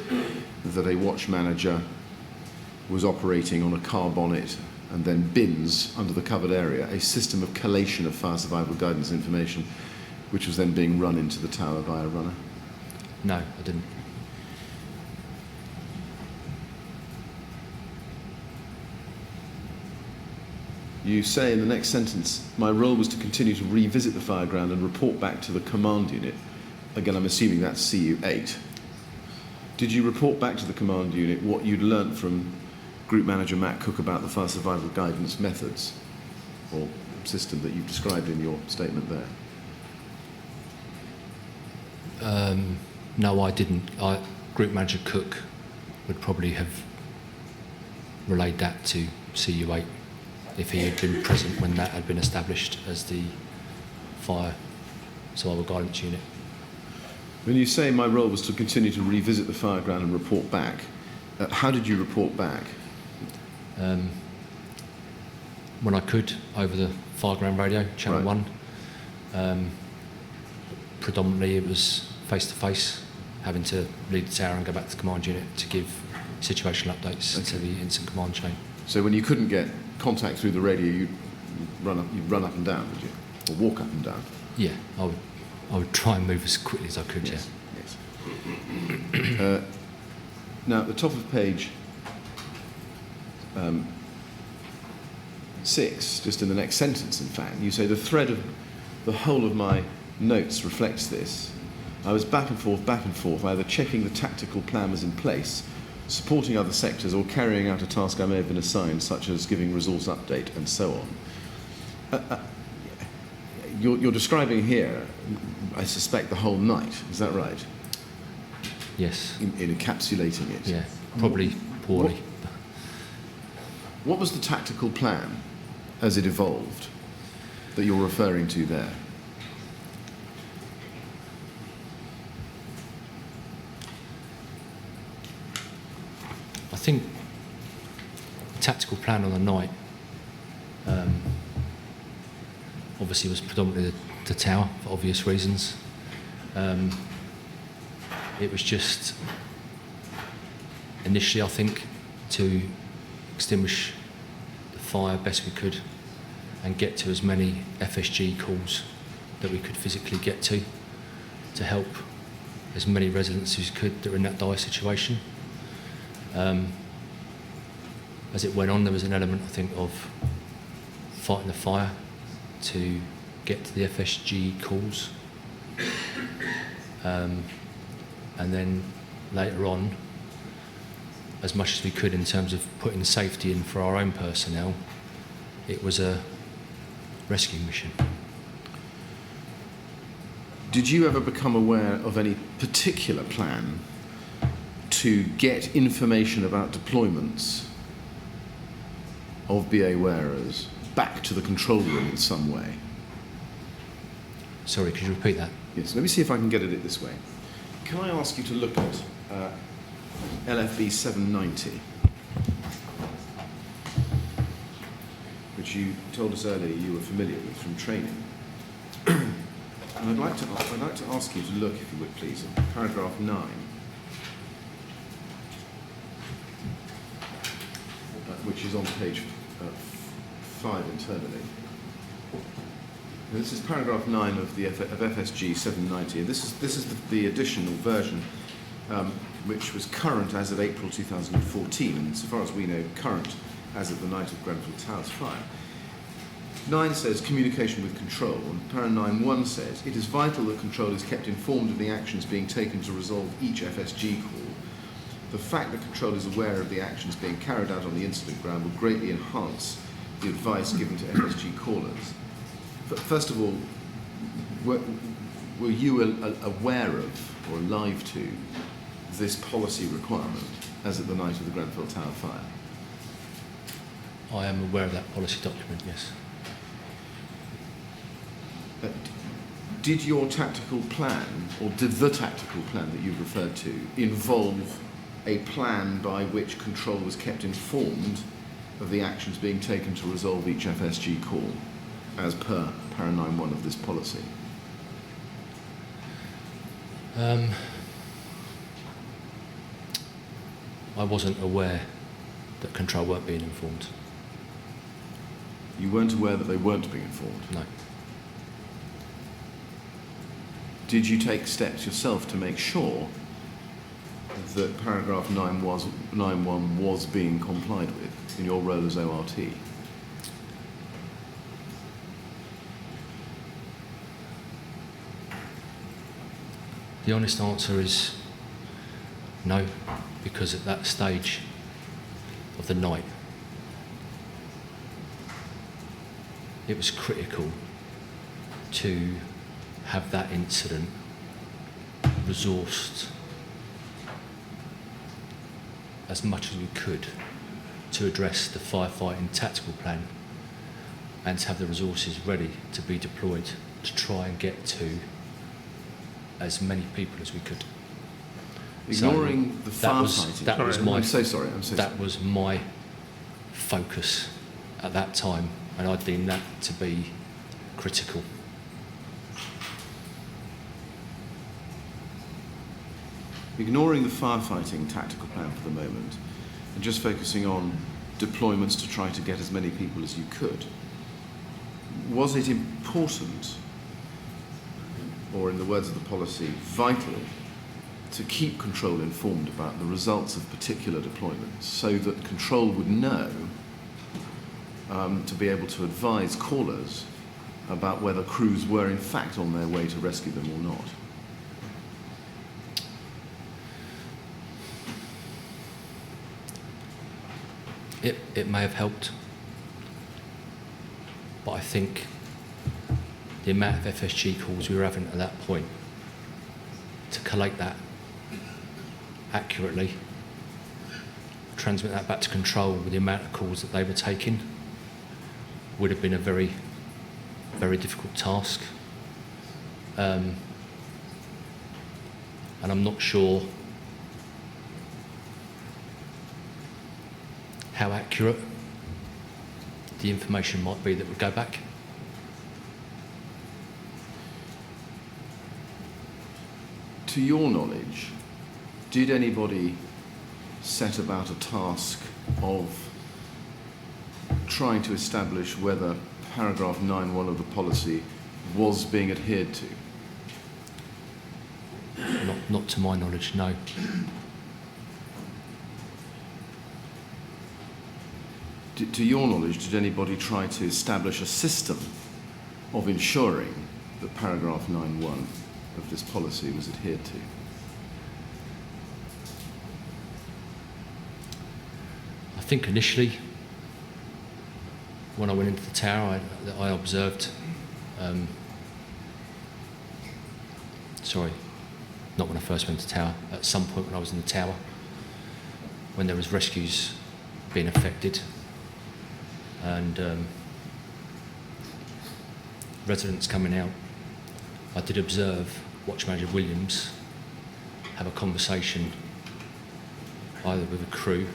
that a watch manager was operating on a car bonnet and then bins under the covered area, a system of collation of fire survival guidance information, which was then being run into the tower via a runner? No, I didn't. You say in the next sentence, my role was to continue to revisit the fireground and report back to the command unit. Again, I'm assuming that's CU8. Did you report back to the command unit what you'd learnt from Group Manager Matt Cook about the fire survival guidance methods or system that you've described in your statement there? No, I didn't. Group Manager Cook would probably have relayed that to CU8 if he had been present when that had been established as the fire survival guidance unit. When you say my role was to continue to revisit the fireground and report back, how did you report back? When I could, over the fireground radio, Channel 1. Predominantly it was face-to-face, having to leave the tower and go back to the command unit to give situational updates to the incident command chain. So when you couldn't get contact through the radio, you'd run up and down, would you? Or walk up and down? Yeah, I would try and move as quickly as I could, yes. Now, at the top of page 6, just in the next sentence, in fact, you say, the thread of the whole of my notes reflects this. I was back and forth, either checking the tactical plan was in place, supporting other sectors, or carrying out a task I may have been assigned, such as giving resource update and so on. You're describing here, I suspect, the whole night. Is that right? Yes. In encapsulating it. Yeah, probably poorly. What was the tactical plan as it evolved that you're referring to there? I think the tactical plan on the night obviously was predominantly the tower for obvious reasons. It was just initially, I think, to extinguish the fire best we could and get to as many FSG calls that we could physically get to help as many residents as could that were in that dire situation. As it went on, there was an element, I think, of fighting the fire to get to the FSG calls. And then later on, as much as we could in terms of putting safety in for our own personnel, it was a rescue mission. Did you ever become aware of any particular plan to get information about deployments of BA wearers back to the control room in some way? Sorry, could you repeat that? Yes, let me see if I can get at it this way. Can I ask you to look at LFB 790, which you told us earlier you were familiar with from training. And I'd like to ask you to look, if you would please, at paragraph 9. Which is on page 5 internally. And this is paragraph 9 of the FSG 790. And this is the additional version, which was current as of April 2014, and so far as we know, current as of the night of Grenfell Tower's fire. 9 says communication with control, and para 9.1 says it is vital that control is kept informed of the actions being taken to resolve each FSG call. The fact that control is aware of the actions being carried out on the incident ground will greatly enhance the advice given to FSG callers. But first of all, were you aware of or alive to this policy requirement as at the night of the Grenfell Tower fire? I am aware of that policy document, yes. Did your tactical plan, or did the tactical plan that you referred to, involve a plan by which control was kept informed of the actions being taken to resolve each FSG call, as per para 9.1 of this policy? I wasn't aware that control weren't being informed. You weren't aware that they weren't being informed? No. Did you take steps yourself to make sure that paragraph 9.1 was being complied with in your role as ORT? The honest answer is no, because at that stage of the night, it was critical to have that incident resourced as much as we could to address the firefighting tactical plan and to have the resources ready to be deployed to try and get to as many people as we could. Ignoring so the firefighting. I'm so sorry. That was my focus at that time, and I deemed that to be critical. Ignoring the firefighting tactical plan for the moment, and just focusing on deployments to try to get as many people as you could, was it important, or in the words of the policy, vital, to keep control informed about the results of particular deployments so that control would know to be able to advise callers about whether crews were in fact on their way to rescue them or not? It may have helped, but I think the amount of FSG calls we were having at that point, to collate that accurately, transmit that back to control with the amount of calls that they were taking would have been a very, very difficult task. And I'm not sure how accurate the information might be that would go back. To your knowledge, did anybody set about a task of trying to establish whether paragraph 9.1 of the policy was being adhered to? Not to my knowledge, no. To your knowledge, did anybody try to establish a system of ensuring that paragraph 9.1 of this policy was adhered to? I think initially, when I went into the tower, I observed, sorry, not when I first went to the tower, at some point when I was in the tower, when there was rescues being affected, and residents coming out, I did observe Watch Manager Williams have a conversation either with a crew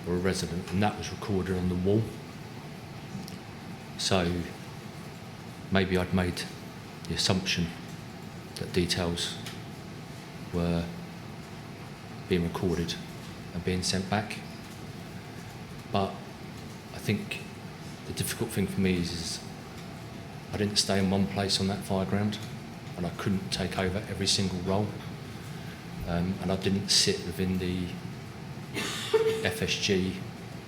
or a resident, and that was recorded on the wall. So maybe I'd made the assumption that details were being recorded and being sent back. But I think the difficult thing for me is I didn't stay in one place on that fire ground, and I couldn't take over every single role, and I didn't sit within the FSG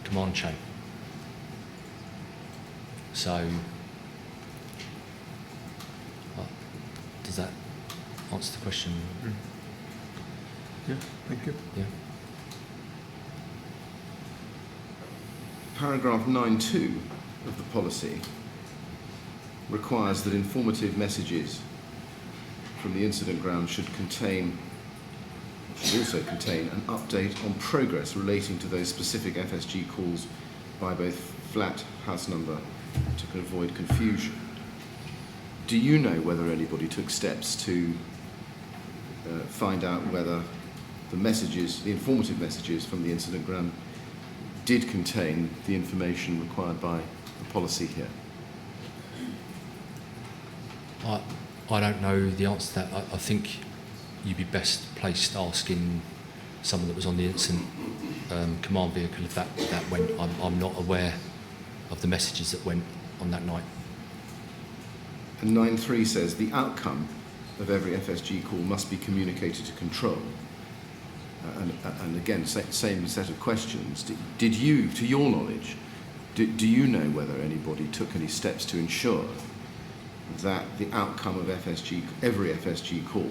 command chain. So, does that answer the question? Yeah, thank you. Yeah. Paragraph 9.2 of the policy requires that informative messages from the incident ground should also contain an update on progress relating to those specific FSG calls by both flat house number to avoid confusion. Do you know whether anybody took steps to find out whether the informative messages from the incident ground did contain the information required by the policy here? I don't know the answer to that. I think you'd be best placed asking someone that was on the incident command vehicle if that went. I'm not aware of the messages that went on that night. And 9.3 says the outcome of every FSG call must be communicated to control. And again, same set of questions. Did you, to your knowledge, do you know whether anybody took any steps to ensure that the outcome of every FSG call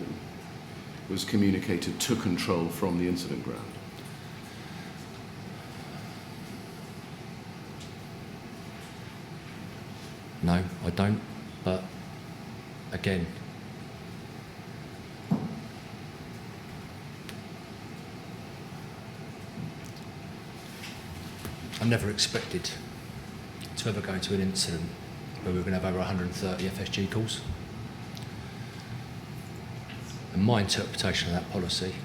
was communicated to control from the incident ground? No, I don't. But again, I never expected to ever go to an incident where we were going to have over 130 FSG calls. And my interpretation of that policy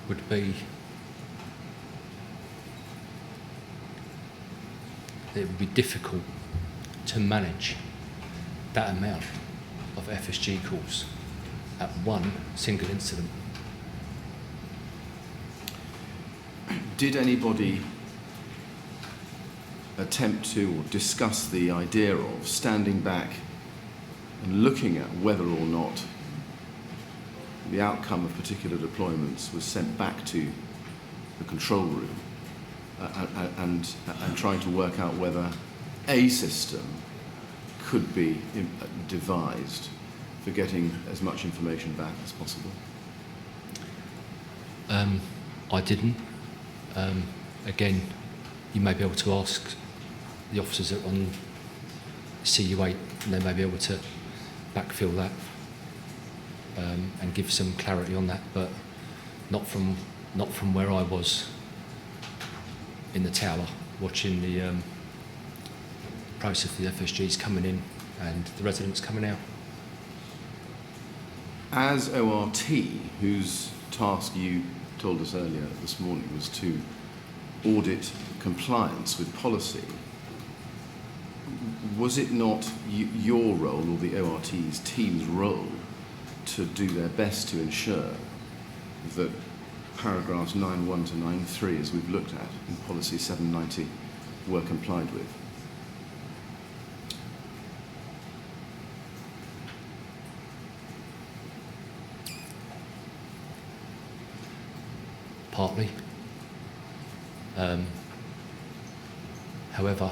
would be that it would be difficult to manage that amount of FSG calls at one single incident. Did anybody attempt to or discuss the idea of standing back and looking at whether or not the outcome of particular deployments was sent back to the control room and trying to work out whether a system could be devised for getting as much information back as possible? I didn't. Again, you may be able to ask the officers that are on CU8, and they may be able to backfill that. and give some clarity on that, but not from where I was in the tower watching the process of the FSGs coming in and the residents coming out. As ORT, whose task you told us earlier this morning was to audit compliance with policy, was it not your role or the ORT's team's role to do their best to ensure that paragraphs 9.1 to 9.3, as we've looked at in policy 790, were complied with? Partly. However,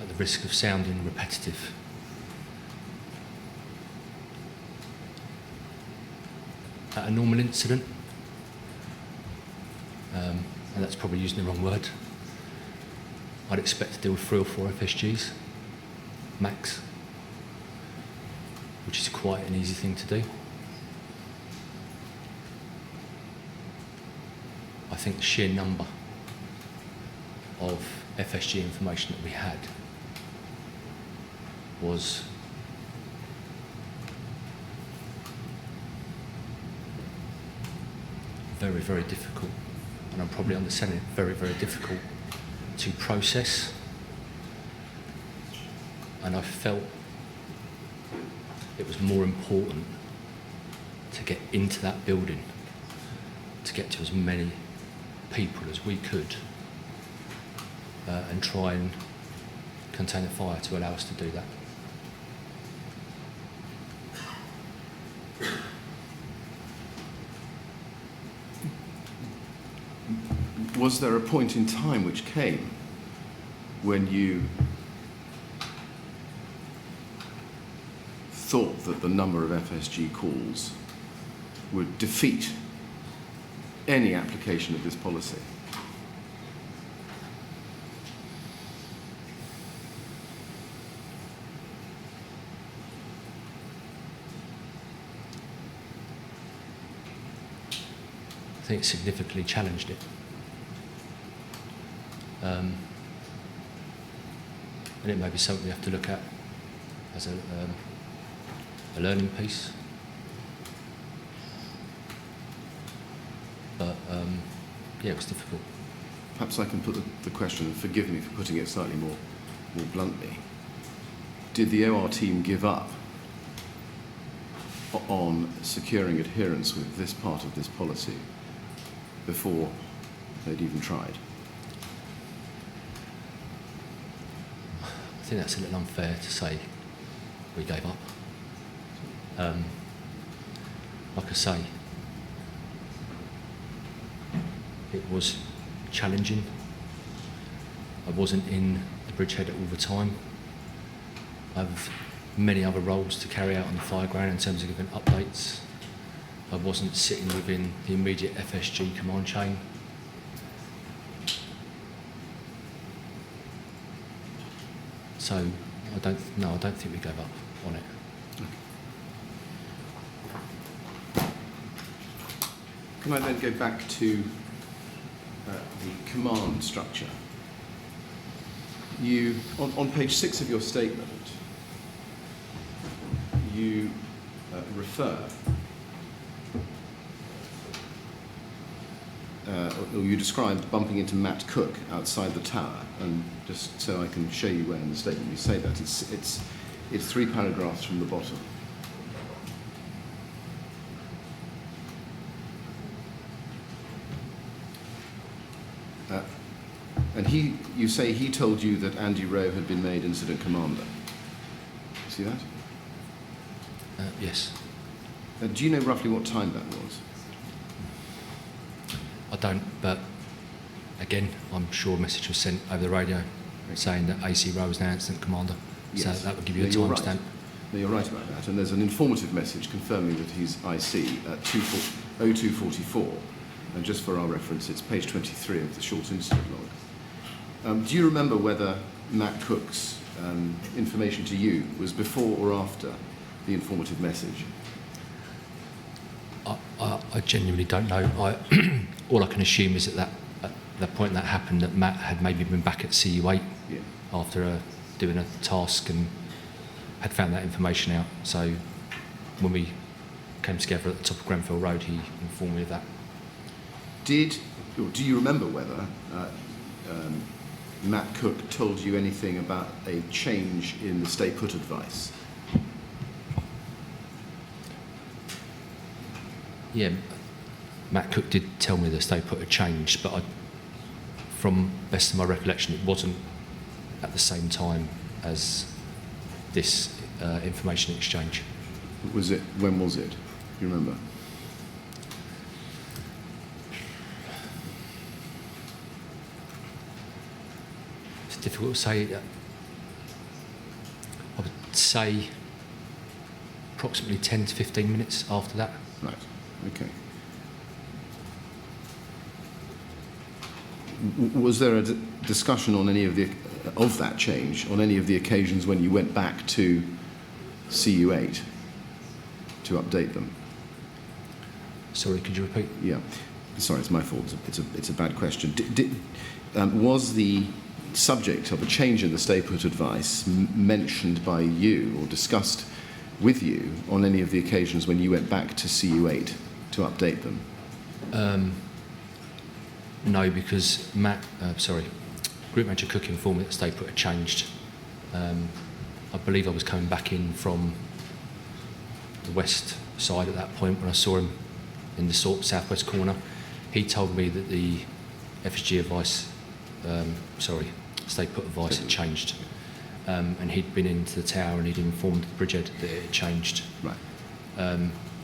at the risk of sounding repetitive, at a normal incident, and that's probably using the wrong word, I'd expect to deal with 3 or 4 FSGs, max, which is quite an easy thing to do. I think the sheer number of FSG information that we had was very, very difficult, and I'm probably understanding it, very, very difficult to process. And I felt it was more important to get into that building, to get to as many people as we could, and try and contain the fire to allow us to do that. Was there a point in time which came when you thought that the number of FSG calls would defeat any application of this policy? I think it significantly challenged it. And it may be something we have to look at as a learning piece. But yeah, it was difficult. Perhaps I can put the question, and forgive me for putting it slightly more bluntly. Did the OR team give up on securing adherence with this part of this policy before they'd even tried? I think that's a little unfair to say we gave up. Like I say, it was challenging. I wasn't in the bridgehead all the time. I have many other roles to carry out on the fire ground in terms of giving updates. I wasn't sitting within the immediate FSG command chain. So I don't think we gave up on it. Can I then go back to the command structure? You, on page 6 of your statement, you refer, or you described bumping into Matt Cook outside the tower, and just so I can show you where in the statement you say that, it's 3 paragraphs from the bottom. And you say he told you that Andy Rowe had been made incident commander. See that? Yes. Do you know roughly what time that was? I don't, but again, I'm sure a message was sent over the radio saying that AC Rowe is now incident commander. Yes. So that would give you a you're timestamp. Right. No, you're right about that. And there's an informative message confirming that he's IC at 0244. And just for our reference, it's page 23 of the short incident log. Do you remember whether Matt Cook's information to you was before or after the informative message? I genuinely don't know. All I can assume is at the point that happened that Matt had maybe been back at CU8 after doing a task and had found that information out. So when we came together at the top of Grenfell Road, he informed me of that. Do you remember whether Matt Cook told you anything about a change in the stay put advice? Yeah, Matt Cook did tell me the stay put had changed, but from best of my recollection, it wasn't at the same time as this information exchange. Was it? When was it? You remember? It's difficult to say. I would say approximately 10 to 15 minutes after that. Right. Okay. Was there a discussion on any of that change on any of the occasions when you went back to CU8 to update them? Sorry, could you repeat? Yeah. Sorry, it's my fault. It's a bad question. Was the subject of a change in the stay put advice mentioned by you or discussed with you on any of the occasions when you went back to CU8 to update them? No, because Group Manager Cook informed me that stay put had changed. I believe I was coming back in from the west side at that point when I saw him in the southwest corner. He told me that the FSG advice, stay put advice had changed. And he'd been into the tower and he'd informed the bridgehead that it had changed. Right.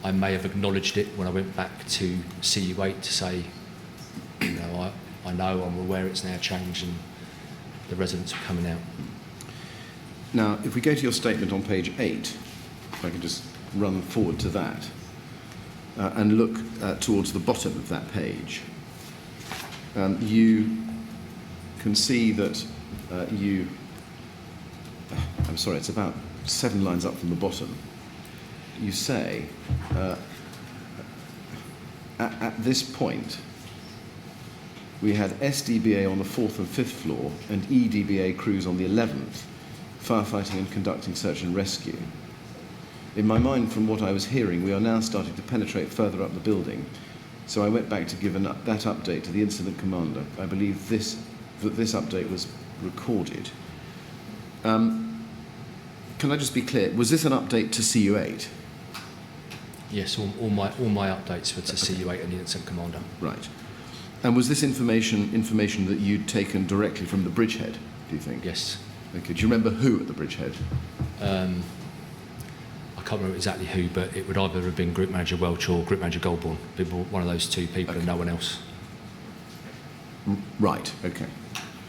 I may have acknowledged it when I went back to CU8 to say, I know, I'm aware it's now changed and the residents are coming out. Now, if we go to your statement on page 8, if I can just run forward to that and look towards the bottom of that page, you can see that it's about 7 lines up from the bottom. You say, at this point, we had SDBA on the 4th and 5th floor and EDBA crews on the 11th, firefighting and conducting search and rescue. In my mind, from what I was hearing, we are now starting to penetrate further up the building. So I went back to give that update to the incident commander. I believe that this update was recorded. Can I just be clear? Was this an update to CU8? Yes, all my updates were to CU8 and the incident commander. Right. And was this information that you'd taken directly from the bridgehead, do you think? Yes. Okay. Do you remember who at the bridgehead? I can't remember exactly who, but it would either have been Group Manager Welch or Group Manager Goldborn. One of those two people and no one else. Right, okay.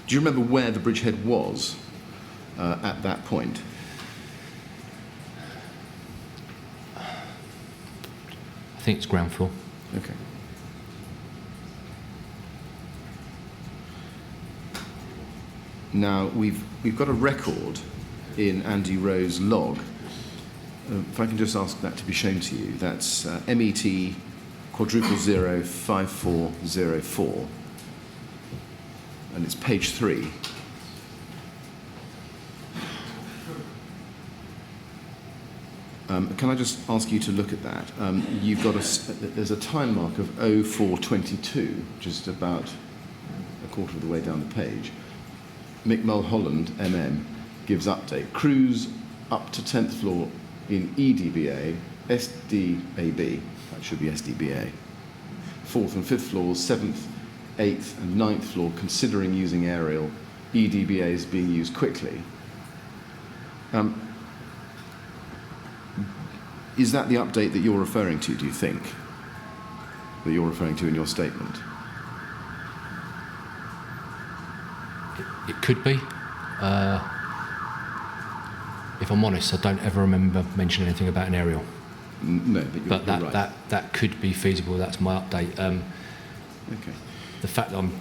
Do you remember where the bridgehead was at that point? I think it's ground floor. Okay. Now, we've got a record in Andy Rowe's log. If I can just ask that to be shown to you. That's MET *000 5404. And it's page 3. Can I just ask you to look at that? You've got there's a time mark of 0422, just about a quarter of the way down the page. Mulholland, MM, gives update. Crews up to 10th floor in EDBA, SDAB, that should be SDBA. 4th and 5th floors, 7th, 8th and 9th floor, considering using aerial. EDBA is being used quickly. Is that the update that you're referring to, do you think? That you're referring to in your statement? It could be. If I'm honest, I don't ever remember mentioning anything about an aerial. No, but you're right. that could be feasible. That's my update. Okay. The fact that I'm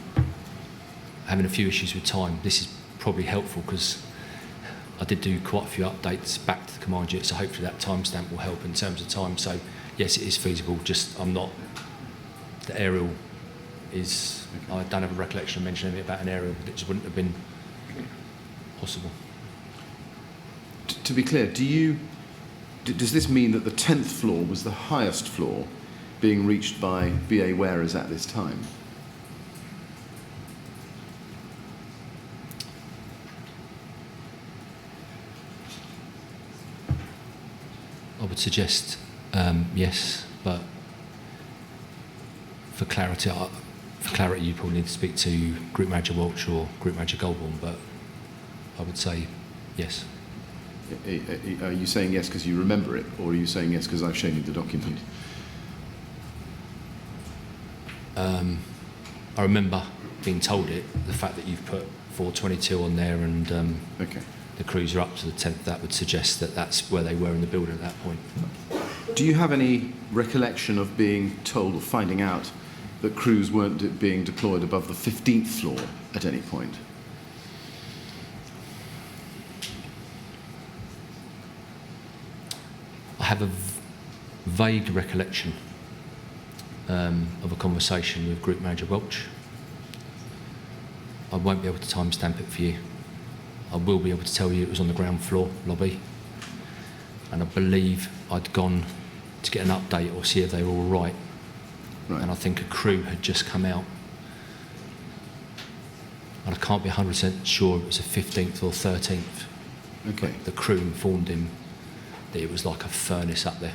having a few issues with time, this is probably helpful because I did do quite a few updates back to the command unit, so hopefully that timestamp will help in terms of time. So yes, it is feasible, just I'm not, the aerial is, I don't have a recollection of mentioning anything about an aerial, it just wouldn't have been possible. To be clear, does this mean that the 10th floor was the highest floor being reached by BA wearers at this time? I would suggest yes, but for clarity, you probably need to speak to Group Manager Welch or Group Manager Goldborn, but I would say yes. Are you saying yes because you remember it, or are you saying yes because I've shown you the document? I remember being told it, the fact that you've put 422 on there and Okay. the crews are up to the 10th, that would suggest that that's where they were in the building at that point. Do you have any recollection of being told or finding out that crews weren't being deployed above the 15th floor at any point? I have a vague recollection of a conversation with Group Manager Welch. I won't be able to timestamp it for you. I will be able to tell you it was on the ground floor lobby, and I believe I'd gone to get an update or see if they were all right. And I think a crew had just come out, and I can't be 100% sure it was the 15th or 13th. Okay. The crew informed him that it was like a furnace up there.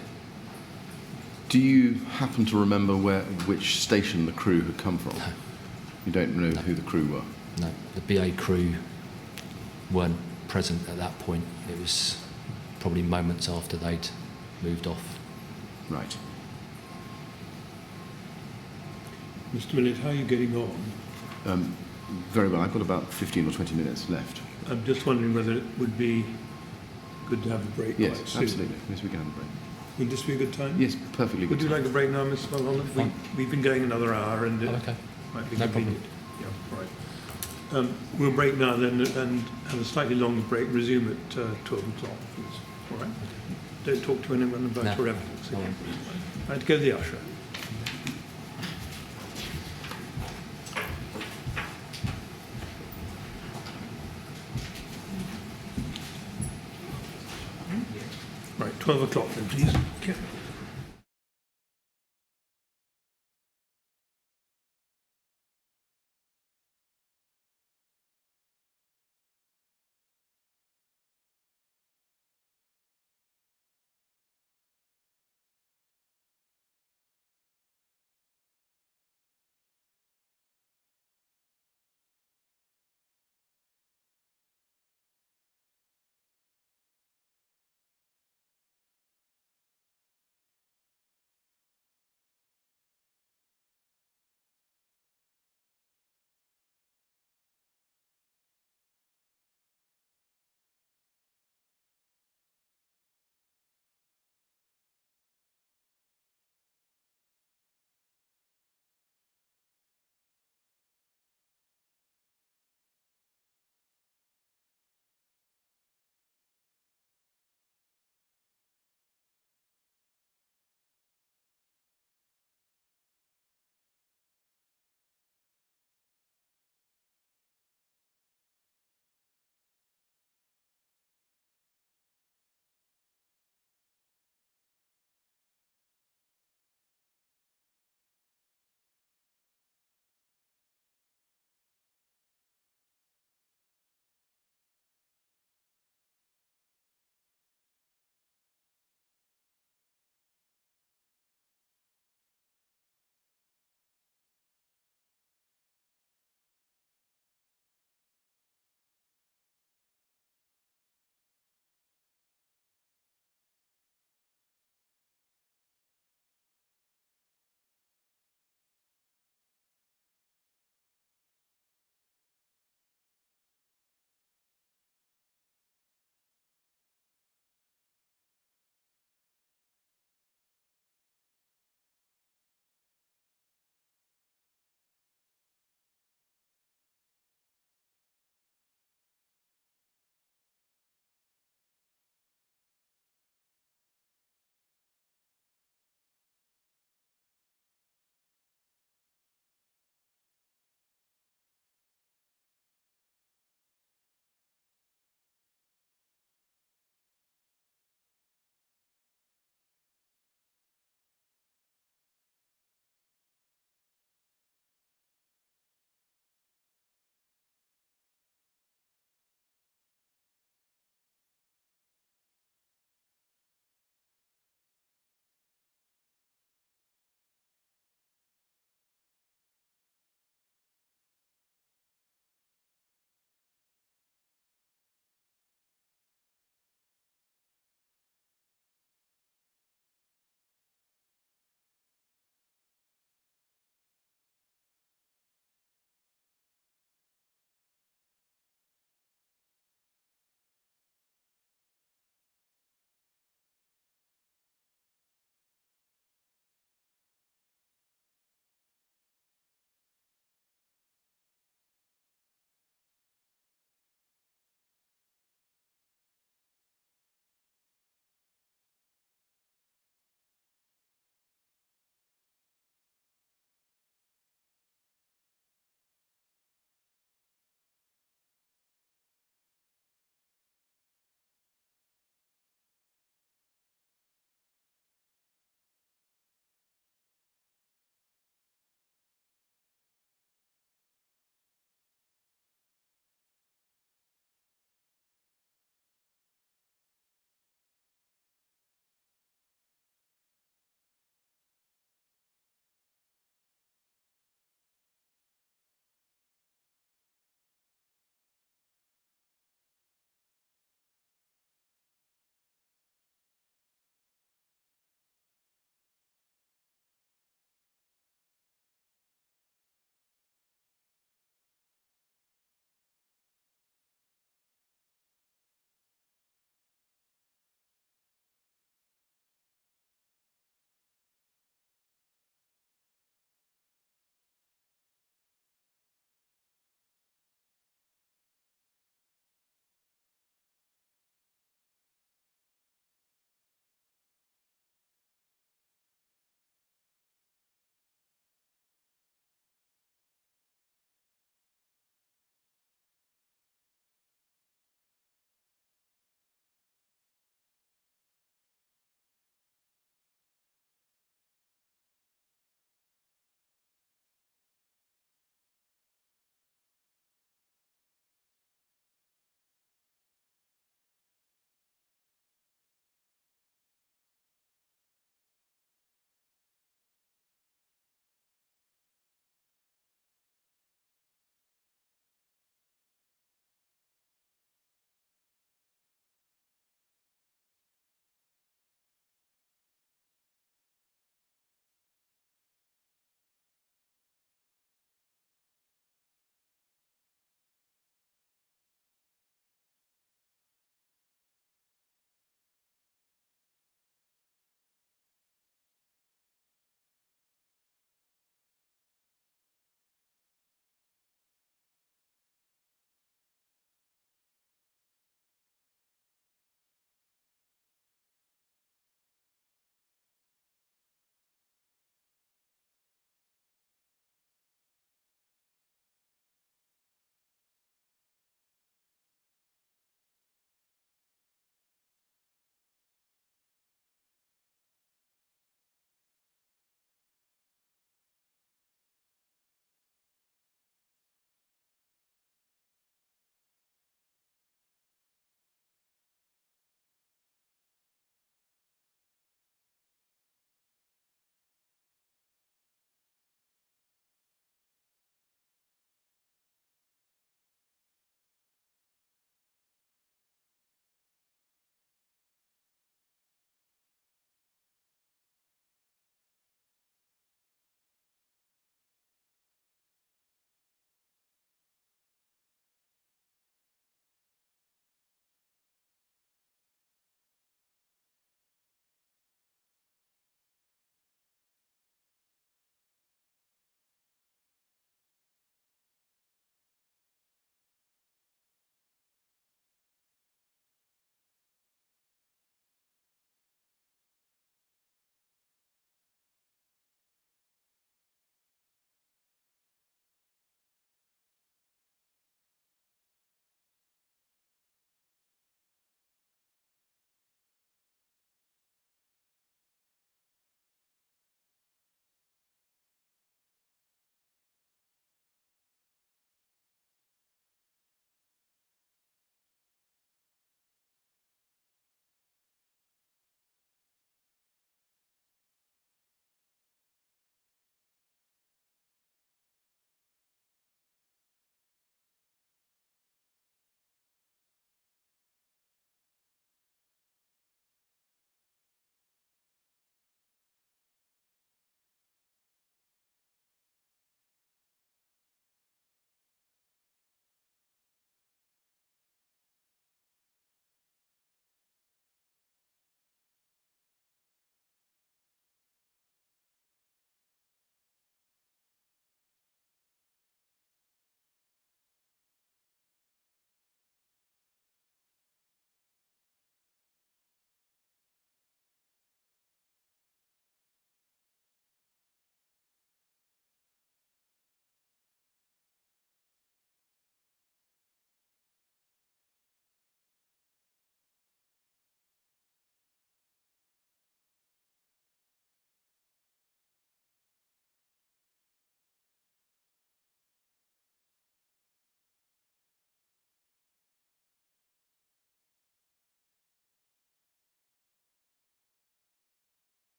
Do you happen to remember which station the crew had come from? No. You don't know who the crew were? No, the BA crew weren't present at that point. It was probably moments after they'd moved off. Right. Mr. Millett, how are you getting on? Very well. I've got about 15 or 20 minutes left. I'm just wondering whether it would be good to have a break Yes, quite soon. absolutely. Yes, we can have a break. Would this be a good time? Yes, perfectly good. Would you like a break now, Mr. Mulholland? Fine. We've been going another hour and it Okay. might be No problem. convenient. Yeah, right. We'll break now then and have a slightly longer break, resume at 12 o'clock, please. All right? Don't talk to anyone about No. your evidence No. again. Right, go to the usher. Right, 12 o'clock then, please. Okay.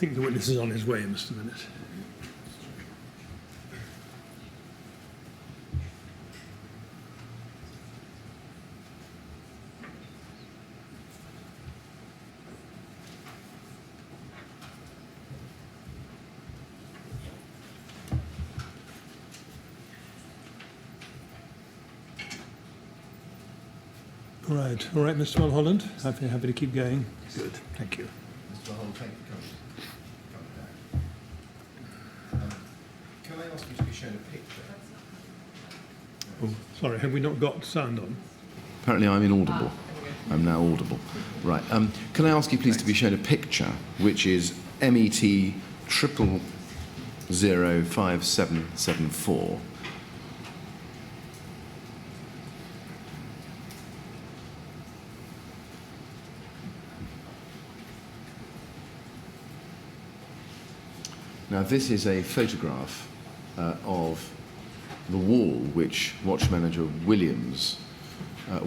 think the witness is on his way in just a minute. All right, Mr. Mulholland. Happy to keep going. Good, thank you. Mr. Mulholland, thank you for coming back. Can I ask you to be shown a picture? Oh, sorry, have we not got sound on? Apparently I'm inaudible. I'm now audible. Right. Can I ask you please to be shown a picture, which is MET 005774. Now, this is a photograph of the wall which Watch Manager Williams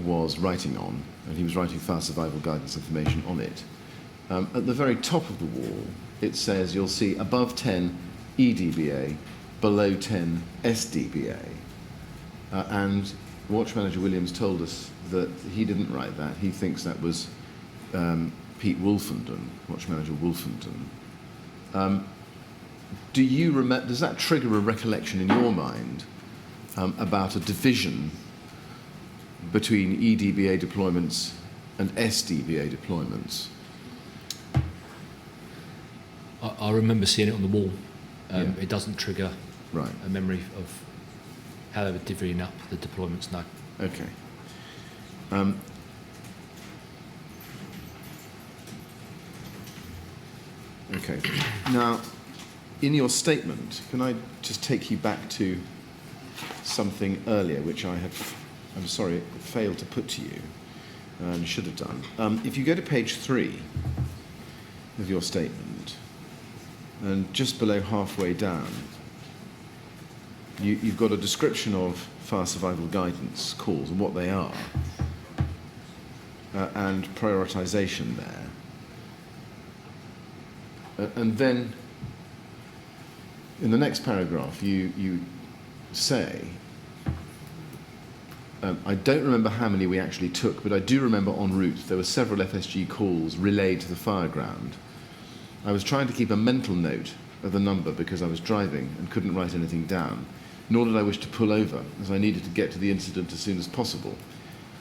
was writing on, and he was writing fire survival guidance information on it. At the very top of the wall, it says you'll see above 10 EDBA, below 10 SDBA. And Watch Manager Williams told us that he didn't write that. He thinks that was Pete Wolfenden, Watch Manager Wolfenden. Does that trigger a recollection in your mind about a division between EDBA deployments and SDBA deployments? I remember seeing it on the wall. It doesn't trigger a memory of how they were divvying up the deployments, no. Okay. Okay. Now, in your statement, can I just take you back to something earlier, which I'm sorry, failed to put to you, and should have done. If you go to page 3 of your statement, and just below halfway down, you've got a description of fire survival guidance calls and what they are, and prioritisation there. And then, in the next paragraph, you say, I don't remember how many we actually took, but I do remember en route there were several FSG calls relayed to the fireground. I was trying to keep a mental note of the number because I was driving and couldn't write anything down, nor did I wish to pull over, as I needed to get to the incident as soon as possible.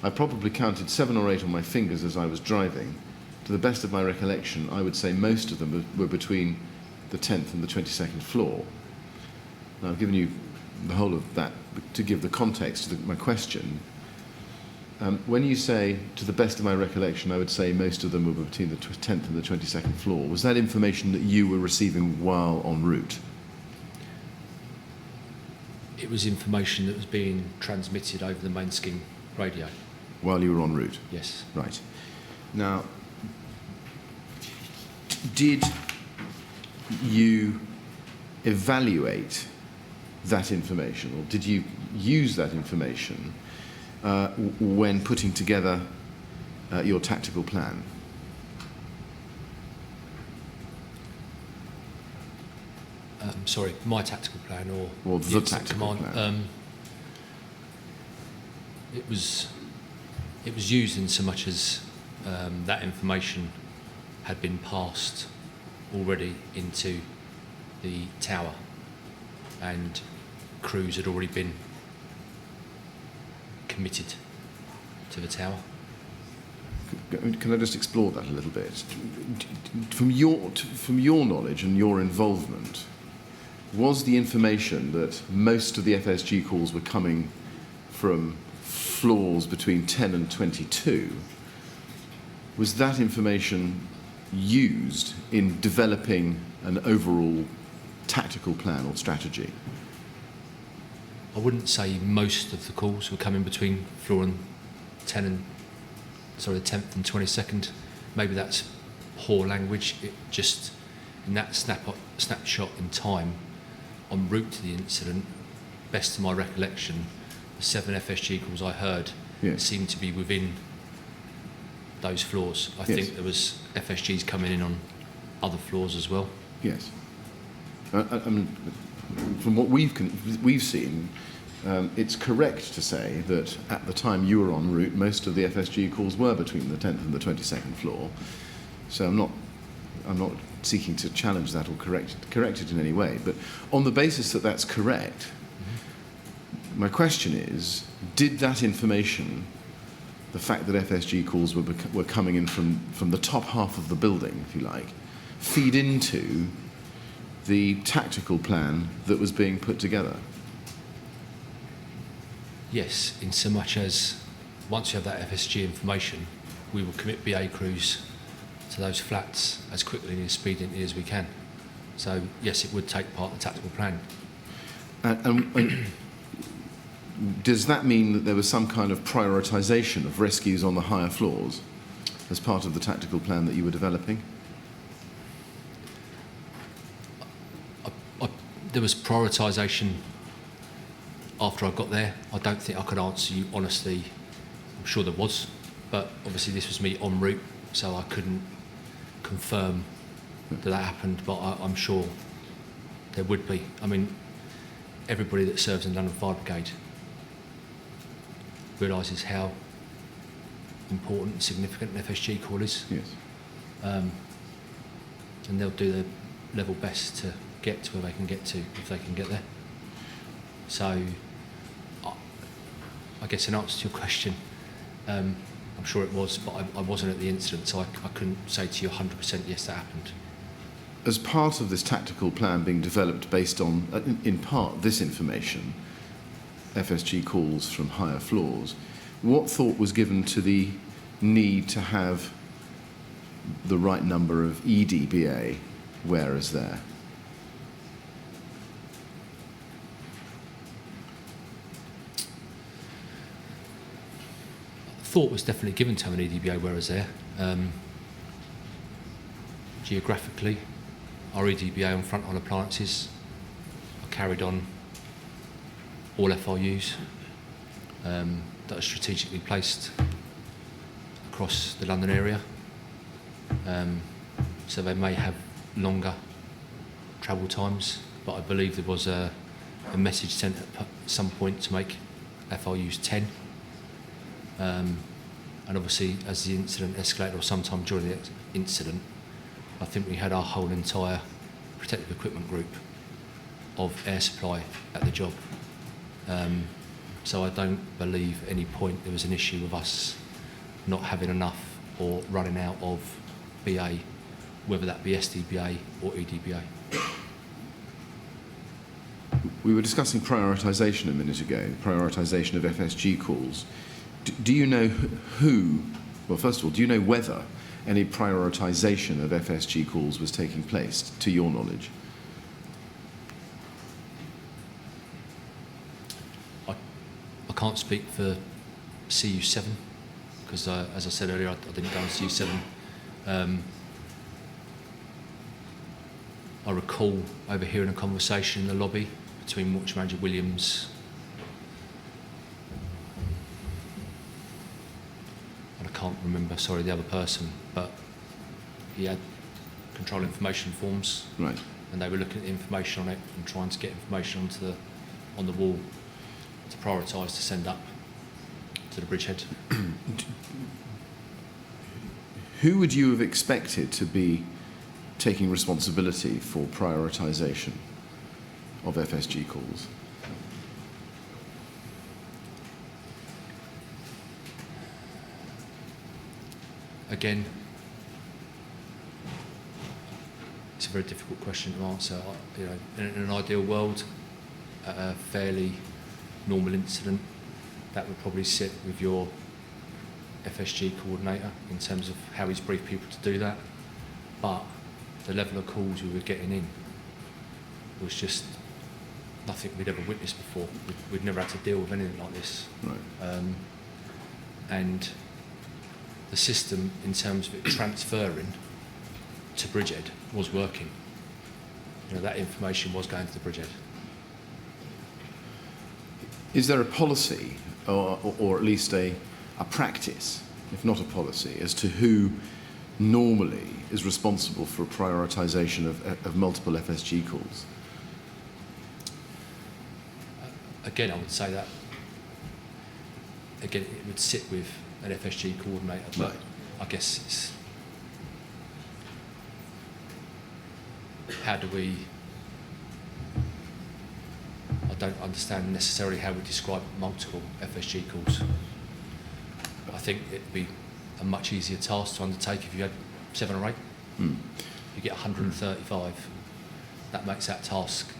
I probably counted 7 or 8 on my fingers as I was driving. To the best of my recollection, I would say most of them were between the 10th and the 22nd floor. Now, I've given you the whole of that to give the context to my question. When you say, to the best of my recollection, I would say most of them were between the 10th and the 22nd floor, was that information that you were receiving while en route? It was information that was being transmitted over the main scheme radio. While you were en route? Yes. Right. Now, did you evaluate that information, or did you use that information when putting together your tactical plan? Sorry, my tactical plan or the tactical plan? It was used in so much as that information had been passed already into the tower, and crews had already been committed to the tower. Can I just explore that a little bit? From your knowledge and your involvement, was the information that most of the FSG calls were coming from floors between 10 and 22, was that information used in developing an overall tactical plan or strategy? I wouldn't say most of the calls were coming between floor and the 10th and 22nd. Maybe that's poor language. It just, in that snapshot in time, en route to the incident, best of my recollection, the 7 FSG calls I heard seemed to be within those floors. I think there was FSGs coming in on other floors as well. Yes. I mean, from what we've seen, it's correct to say that at the time you were en route, most of the FSG calls were between the 10th and the 22nd floor. So I'm not seeking to challenge that or correct it in any way. But on the basis that that's correct, my question is, did that information, the fact that FSG calls were coming in from the top half of the building, if you like, feed into the tactical plan that was being put together? Yes, in so much as once you have that FSG information, we will commit BA crews to those flats as quickly and as expediently as we can. So yes, it would take part of the tactical plan. And does that mean that there was some kind of prioritisation of rescues on the higher floors as part of the tactical plan that you were developing? There was prioritisation after I got there. I don't think I could answer you honestly. I'm sure there was, but obviously this was me en route, so I couldn't confirm that happened, but I'm sure there would be. I mean, everybody that serves in London Fire Brigade realises how important and significant an FSG call is. Yes. And they'll do their level best to get to where they can get to, if they can get there. So, I guess in answer to your question, I'm sure it was, but I wasn't at the incident, so I couldn't say to you 100% yes, that happened. As part of this tactical plan being developed based on, in part, this information, FSG calls from higher floors, what thought was given to the need to have the right number of EDBA wearers there? Thought was definitely given to have an EDBA wearers there. Geographically, our EDBA on frontline appliances are carried on all FRUs that are strategically placed across the London area. So they may have longer travel times, but I believe there was a message sent at some point to make FRUs 10. And obviously, as the incident escalated, or sometime during the incident, I think we had our whole entire protective equipment group of air supply at the job. So I don't believe at any point there was an issue with us not having enough or running out of BA, whether that be SDBA or EDBA. We were discussing prioritisation a minute ago, prioritisation of FSG calls. Do you know who, well, first of all, do you know whether any prioritisation of FSG calls was taking place, to your knowledge? I can't speak for CU7 because, as I said earlier, I didn't go on CU7. I recall overhearing a conversation in the lobby between Watch Manager Williams and I can't remember, sorry, the other person, but he had control information forms, right, and they were looking at the information on it and trying to get information on the wall to prioritise to send up to the bridgehead. Who would you have expected to be taking responsibility for prioritisation of FSG calls? Again, it's a very difficult question to answer. You know, in an ideal world, at a fairly normal incident, that would probably sit with your FSG coordinator in terms of how he's briefed people to do that. But the level of calls we were getting in was just nothing we'd ever witnessed before. We'd never had to deal with anything like this. Right. And the system, in terms of it transferring to bridgehead, was working. You know, that information was going to the bridgehead. Is there a policy, or at least a practice, if not a policy, as to who normally is responsible for a prioritisation of multiple FSG calls? Again, I would say that, again, it would sit with an FSG coordinator, but Right. I guess it's how do we, I don't understand necessarily how we describe multiple FSG calls. I think it'd be a much easier task to undertake if you had 7 or 8. Mm. You get 135. That makes that task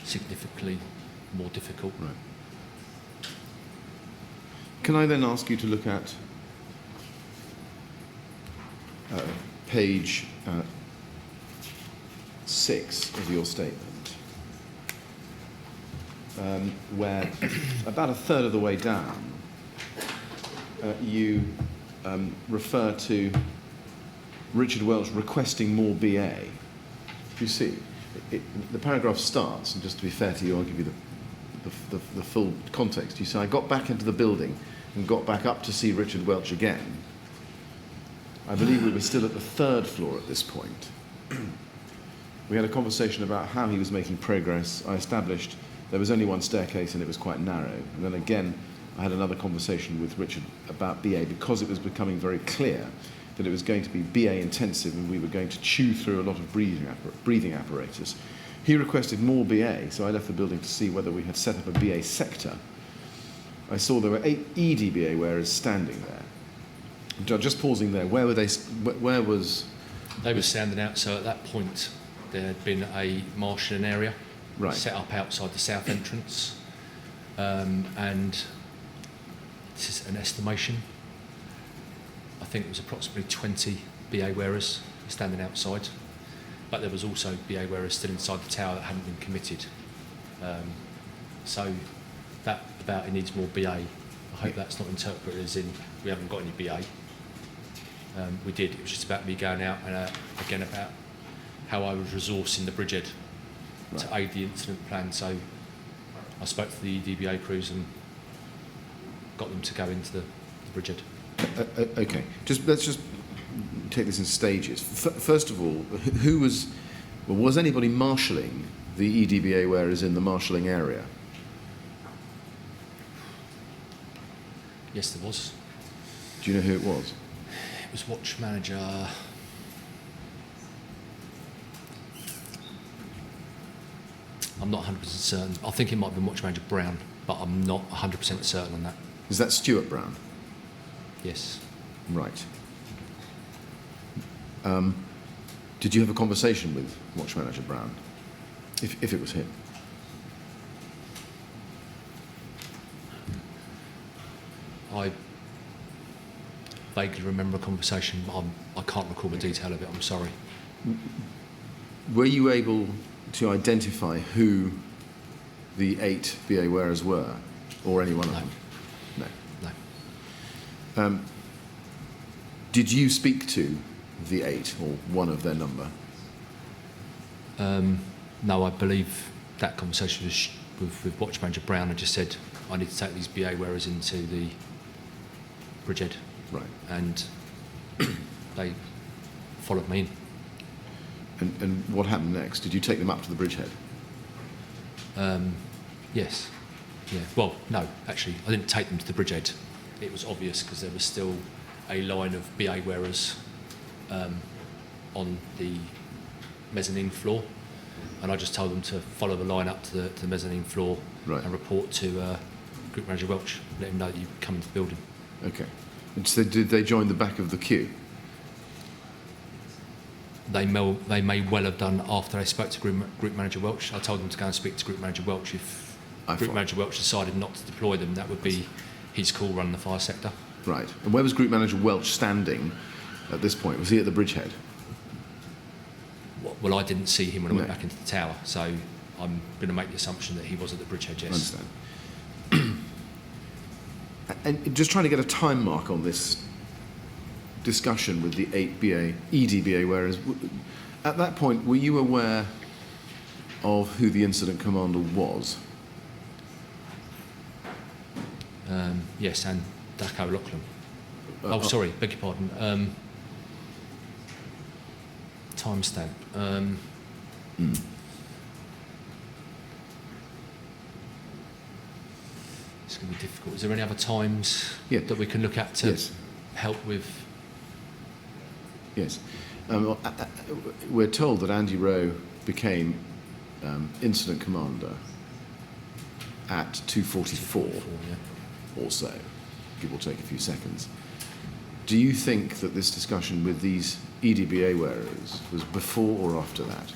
significantly more difficult. Right. Can I then ask you to look at page 6 of your statement, where about a third of the way down you refer to Richard Welch requesting more BA. You see, the paragraph starts, and just to be fair to you, I'll give you the full context. You say, I got back into the building and got back up to see Richard Welch again. I believe we were still at the 3rd floor at this point. We had a conversation about how he was making progress. I established there was only one staircase and it was quite narrow. And then again, I had another conversation with Richard about BA because it was becoming very clear that it was going to be BA intensive and we were going to chew through a lot of breathing apparatus. He requested more BA, so I left the building to see whether we had set up a BA sector. I saw there were 8 EDBA wearers standing there. Just pausing there, where were they? Where was? They were standing out, so at that point there had been a marshalling area set up outside the south entrance, and this is an estimation. I think it was approximately 20 BA wearers standing outside, but there was also BA wearers still inside the tower that hadn't been committed. So that about it needs more BA. I hope that's not interpreted as in we haven't got any BA. We did. It was just about me going out and again about how I was resourcing the bridgehead to aid the incident plan. So I spoke to the DBA crews and got them to go into the bridgehead. Okay. Let's just take this in stages. First of all, was anybody marshalling the EDBA wearers in the marshalling area? Yes, there was. Do you know who it was? It was watch manager. I'm not 100% certain. I think it might have been watch manager Brown, but I'm not 100% certain on that. Is that Stuart Brown? Yes. Right. Did you have a conversation with watch manager Brown, if it was him? I vaguely remember a conversation, but I can't recall the detail of it, I'm sorry. Were you able to identify who the 8 BA wearers were, or any one of them? No. No. Did you speak to the 8, or one of their number? No, I believe that conversation was with watch manager Brown. I just said, I need to take these BA wearers into the bridgehead. Right. And they followed me in. And what happened next? Did you take them up to the bridgehead? Yes. Yeah. Well, no, actually, I didn't take them to the bridgehead. It was obvious because there was still a line of BA wearers on the mezzanine floor, and I just told them to follow the line up to the mezzanine floor and report to Group Manager Welch, let him know that you come into the building. Okay. And so did they join the back of the queue? They may well have done after they spoke to Group Manager Welch. I told them to go and speak to Group Manager Welch. If Group Manager Welch decided not to deploy them, that would be his call running the fire sector. Right. And where was Group Manager Welch standing at this point? Was he at the bridgehead? Well, I didn't see him when I went back into the tower, so I'm going to make the assumption that he was at the bridgehead, yes. I understand. And just trying to get a time mark on this discussion with the 8 EDBA wearers. At that point, were you aware of who the incident commander was? Yes, and Daco Lachlan. Sorry, beg your pardon. timestamp. It's going to be difficult. Is there any other times that we can look at to help with? Yes. We're told that Andy Rowe became incident commander at 2:44 or so, give or take a few seconds. Do you think that this discussion with these EDBA wearers was before or after that?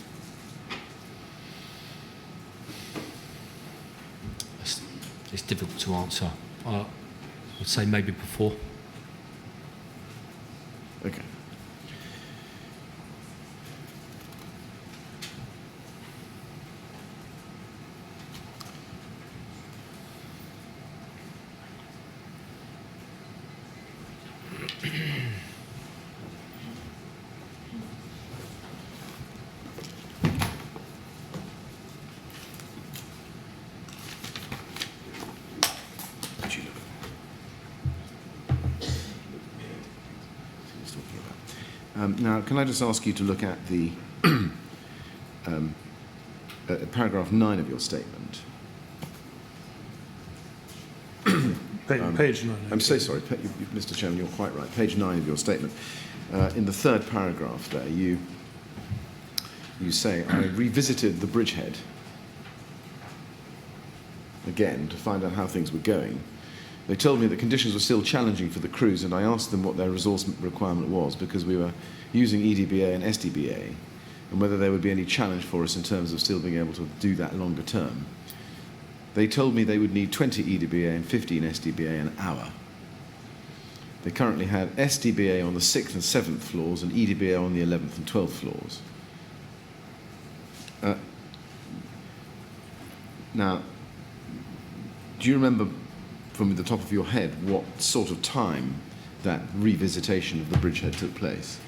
It's difficult to answer. I would say maybe before. Okay. Now, can I just ask you to look at the paragraph 9 of your statement? Page 9. I'm so sorry, Mr. Chairman, you're quite right. Page 9 of your statement. In the third paragraph there, you say, I revisited the bridgehead again to find out how things were going. They told me that conditions were still challenging for the crews, and I asked them what their resource requirement was, because we were using EDBA and SDBA, and whether there would be any challenge for us in terms of still being able to do that longer term. They told me they would need 20 EDBA and 15 SDBA an hour. They currently had SDBA on the 6th and 7th floors and EDBA on the 11th and 12th floors. Now, do you remember from the top of your head what sort of time that revisitation of the bridgehead took place?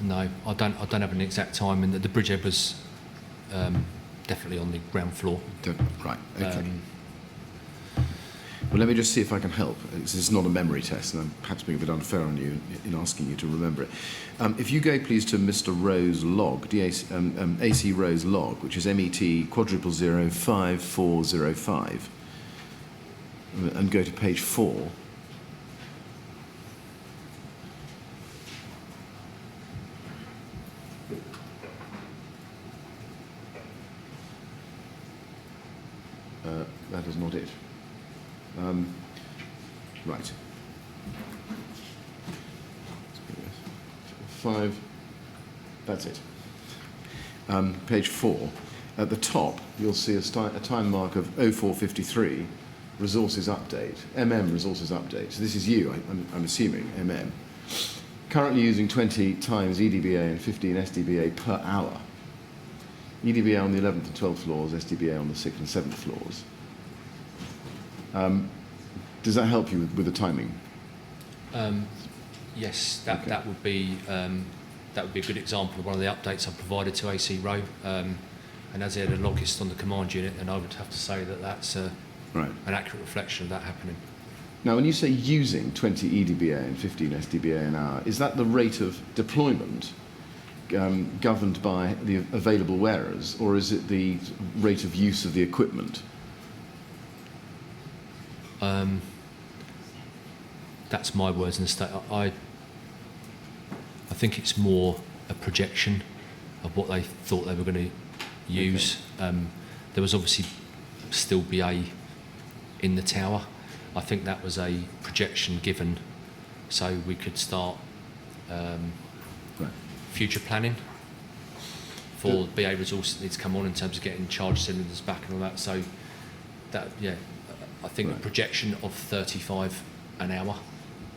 No, I don't have an exact time, and the bridgehead was definitely on the ground floor. Right, okay. Well, let me just see if I can help. This is not a memory test, and I'm perhaps being a bit unfair on you in asking you to remember it. If you go, please, to Mr. Rowe's log, AC Rowe's log, which is MET:005405, and go to page 4. That is not it. Right. 5. That's it. Page 4. At the top, you'll see a time mark of 0453, resources update, resources update. So this is you, I'm assuming, Currently using 20 times EDBA and 15 SDBA per hour. EDBA on the 11th and 12th floors, SDBA on the 6th and 7th floors. Does that help you with the timing? Yes, that would be a good example of one of the updates I provided to AC Rowe. And as he had a logist on the command unit, and I would have to say that that's an accurate reflection of that happening. Now, when you say using 20 EDBA and 15 SDBA an hour, is that the rate of deployment governed by the available wearers, or is it the rate of use of the equipment? That's my words in the state. I think it's more a projection of what they thought they were going to use. Okay. There was obviously still BA in the tower. I think that was a projection given so we could start future planning for BA resources that needs to come on in terms of getting charge cylinders back and all that. So that, I think a projection of 35 an hour.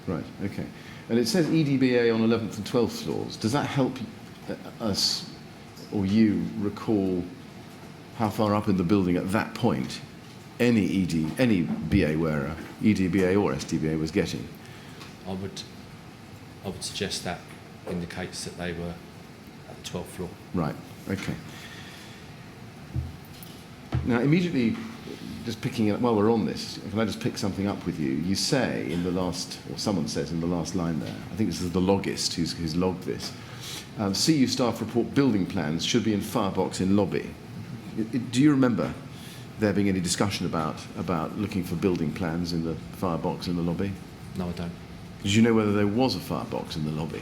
Right, okay. And it says EDBA on 11th and 12th floors. Does that help us or you recall how far up in the building at that point any BA wearer, EDBA or SDBA, was getting? I would suggest that indicates that they were at the 12th floor. Right, okay. Now, immediately, just picking up, while we're on this, can I just pick something up with you? You say in the last, or someone says in the last line there, I think this is the logist who's logged this, CU staff report building plans should be in firebox in lobby. Do you remember there being any discussion about looking for building plans in the firebox in the lobby? No, I don't. Did you know whether there was a firebox in the lobby?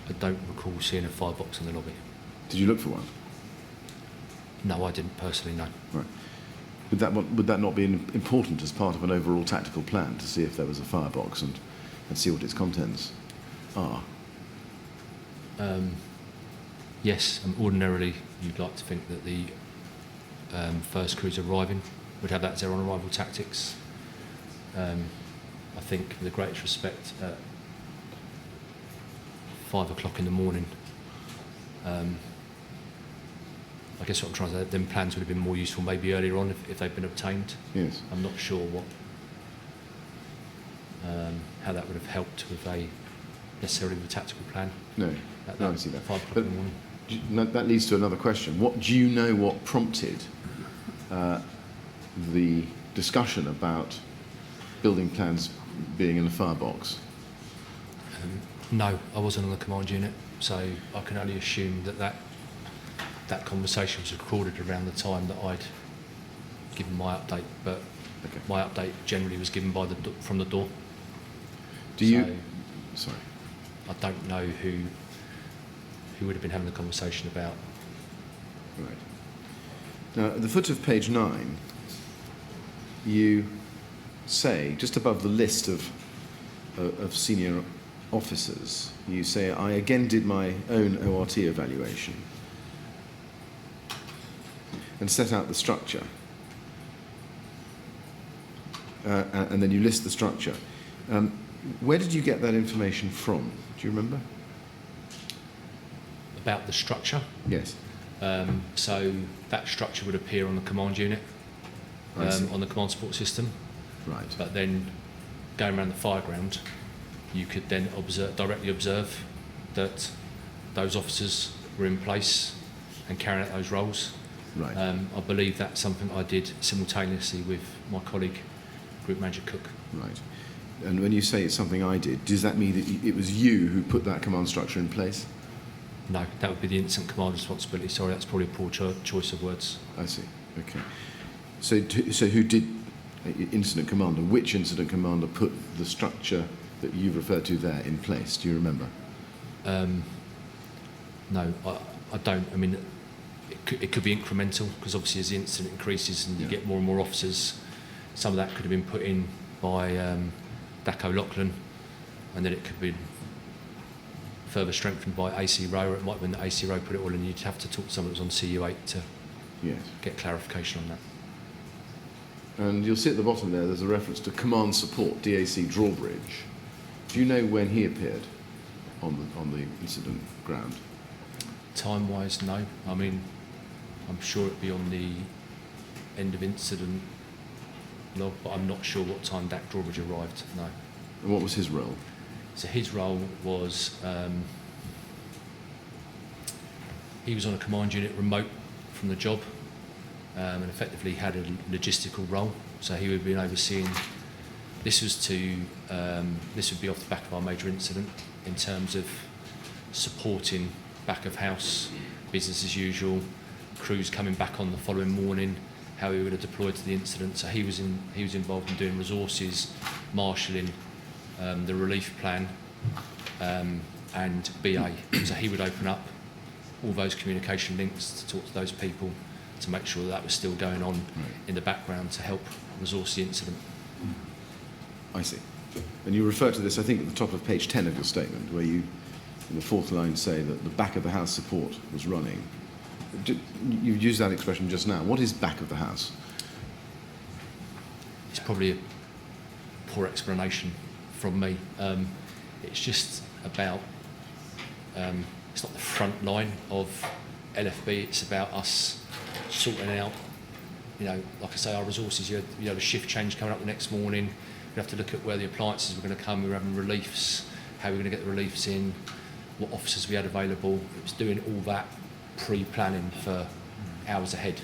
I don't recall seeing a firebox in the lobby. Did you look for one? No, I didn't personally, no. Right. Would that not be important as part of an overall tactical plan to see if there was a firebox and see what its contents are? Yes, ordinarily you'd like to think that the first crews arriving would have that as their on-arrival tactics. I think, with the greatest respect, at 5 o'clock in the morning, I guess what I'm trying to say, them plans would have been more useful maybe earlier on if they'd been obtained. Yes. I'm not sure what how that would have helped with necessarily with a tactical plan. No, At no, I see that. 5 o'clock But in the morning. that leads to another question. Do you know what prompted the discussion about building plans being in the firebox? No, I wasn't on the command unit, so I can only assume that conversation was recorded around the time that I'd given my update, but Okay. my update generally was given from the door. Do you? Sorry. I don't know who would have been having the conversation about. Right. Now, at the foot of page 9, you say, just above the list of senior officers, you say, I again did my own ORT evaluation and set out the structure. And then you list the structure. Where did you get that information from? Do you remember? About the structure. Yes. So that structure would appear on the command unit, on the command support system. Right. But then going around the fireground, you could then directly observe that those officers were in place and carrying out those roles. Right. I believe that's something I did simultaneously with my colleague, Group Manager Cook. Right. And when you say it's something I did, does that mean that it was you who put that command structure in place? No, that would be the incident command responsibility. Sorry, that's probably a poor choice of words. I see. Okay. So who did, incident commander, which incident commander put the structure that you've referred to there in place? Do you remember? No, I don't. I mean, it could be incremental, because obviously as the incident increases and you get more and more officers, some of that could have been put in by Daco Lachlan, and then it could be further strengthened by AC Row, or it might have been that AC Row put it all in. You'd have to talk to someone that was on CU8 to get clarification on that. And you'll see at the bottom there's a reference to command support, DAC Drawbridge. Do you know when he appeared on the incident ground? Time-wise, no. I mean, I'm sure it'd be on the end of incident log, but I'm not sure what time Dak Drawbridge arrived, no. And what was his role? So his role was, he was on a command unit remote from the job, and effectively had a logistical role. So he would have been overseeing, this would be off the back of our major incident, in terms of supporting back of house, business as usual, crews coming back on the following morning, how we would have deployed to the incident. So he was involved in doing resources, marshalling, the relief plan, and BA. So he would open up all those communication links to talk to those people to make sure that was still going on in the background to help resource the incident. I see. And you refer to this, I think, at the top of page 10 of your statement, where you, in the fourth line, say that the back of the house support was running. You've used that expression just now. What is back of the house? It's probably a poor explanation from me. It's just about, it's not the front line of LFB, it's about us sorting out, like I say, our resources. You had a shift change coming up the next morning. You have to look at where the appliances were going to come. We were having reliefs, how we were going to get the reliefs in, what officers we had available. It was doing all that pre-planning for hours ahead.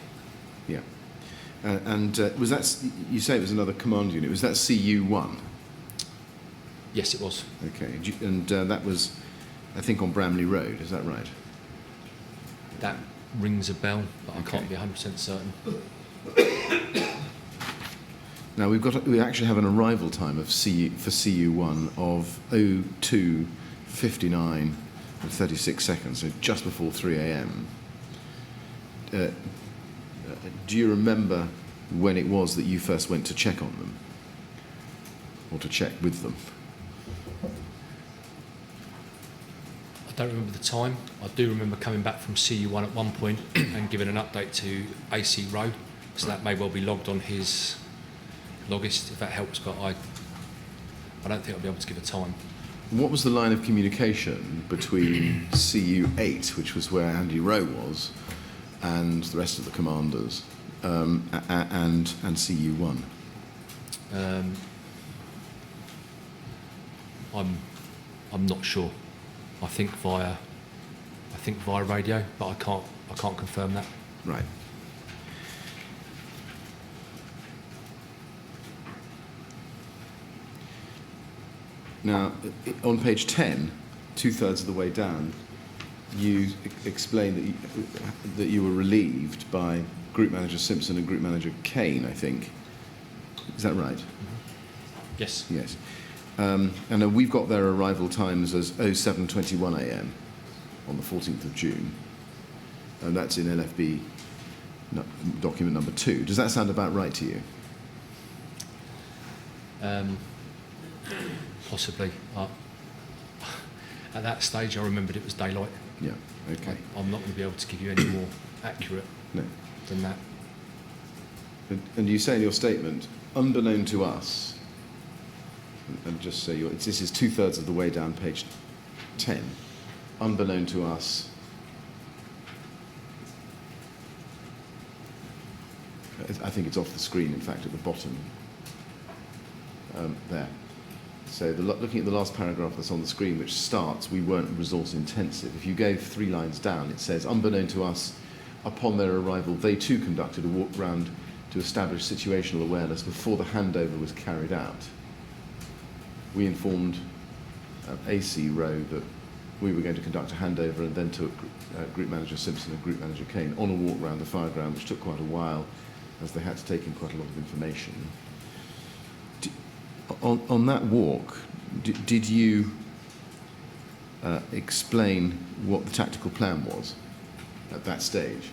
Yeah. And was that, you say it was another command unit, was that CU1? Yes, it was. Okay, and that was, I think, on Bramley Road, is that right? That rings a bell, but I Okay. can't be 100% certain. Now we actually have an arrival time of for CU1 of 02:59 and 36 seconds, so just before 3 a.m. Do you remember when it was that you first went to check on them, or to check with them? I don't remember the time. I do remember coming back from CU1 at one point and giving an update to AC Row, so that may well be logged on his logist if that helps, but I don't think I'll be able to give a time. What was the line of communication between CU8, which was where Andy Rowe was, and the rest of the commanders, and CU1? I'm not sure. I think via radio, but I can't confirm that. Right. Now, on page 10, 2/3 of the way down, you explain that you were relieved by Group Manager Simpson and Group Manager Kane, I think. Is that right? Yes. Yes. And we've got their arrival times as 07:21 a.m. on the 14th of June. And that's in LFB document number 2. Does that sound about right to you? Possibly. At that stage, I remembered it was daylight. Yeah, okay. I'm not going to be able to give you any more accurate No. than that. And you say in your statement, unbeknown to us, and just say this is 2/3 of the way down page 10, unbeknown to us, I think it's off the screen, in fact, at the bottom, there. So looking at the last paragraph that's on the screen, which starts, we weren't resource intensive. If you go 3 lines down, it says, unbeknown to us, upon their arrival, they too conducted a walk round to establish situational awareness before the handover was carried out. We informed AC Row that we were going to conduct a handover, and then took Group Manager Simpson and Group Manager Kane on a walk round the fireground, which took quite a while, as they had to take in quite a lot of information. On that walk, did you explain what the tactical plan was at that stage?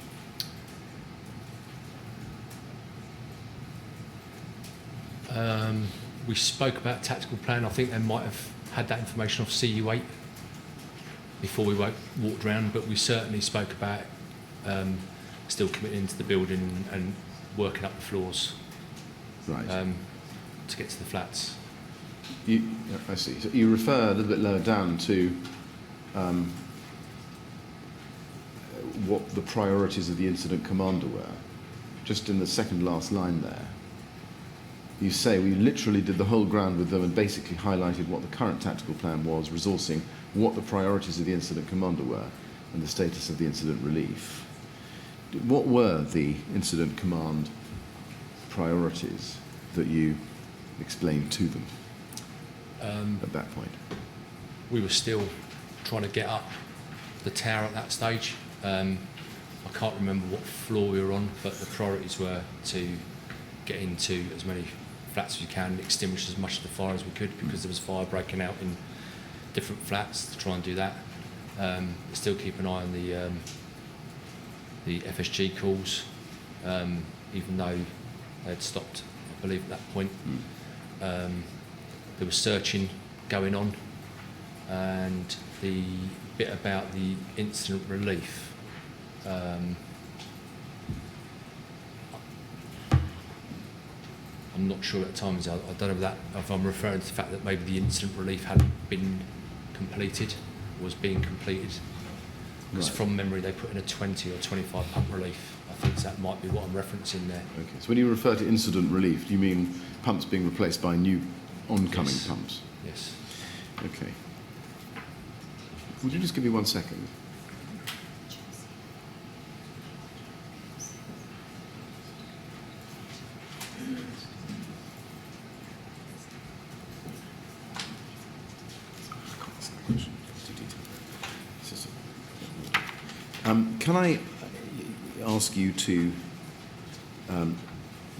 We spoke about tactical plan. I think they might have had that information off CU8 before we walked around, but we certainly spoke about still committing to the building and working up the floors. Right. To get to the flats. I see. So you refer a little bit lower down to what the priorities of the incident commander were. Just in the second last line there, you say we literally did the whole ground with them and basically highlighted what the current tactical plan was, resourcing, what the priorities of the incident commander were, and the status of the incident relief. What were the incident command priorities that you explained to them at that point? We were still trying to get up the tower at that stage. I can't remember what floor we were on, but the priorities were to get into as many flats as we can, extinguish as much of the fire as we could, because there was fire breaking out in different flats, to try and do that. Still keep an eye on the FSG calls, even though they had stopped, I believe, at that point. There was searching going on, and the bit about the incident relief, I'm not sure at times. I don't know if I'm referring to the fact that maybe the incident relief hadn't been completed, was being completed. Because from memory they put in a 20 or 25 pump relief. I think that might be what I'm referencing there. Okay. So when you refer to incident relief, do you mean pumps being replaced by new oncoming pumps? Yes. Okay. Would you just give me 1 second? Can I ask you to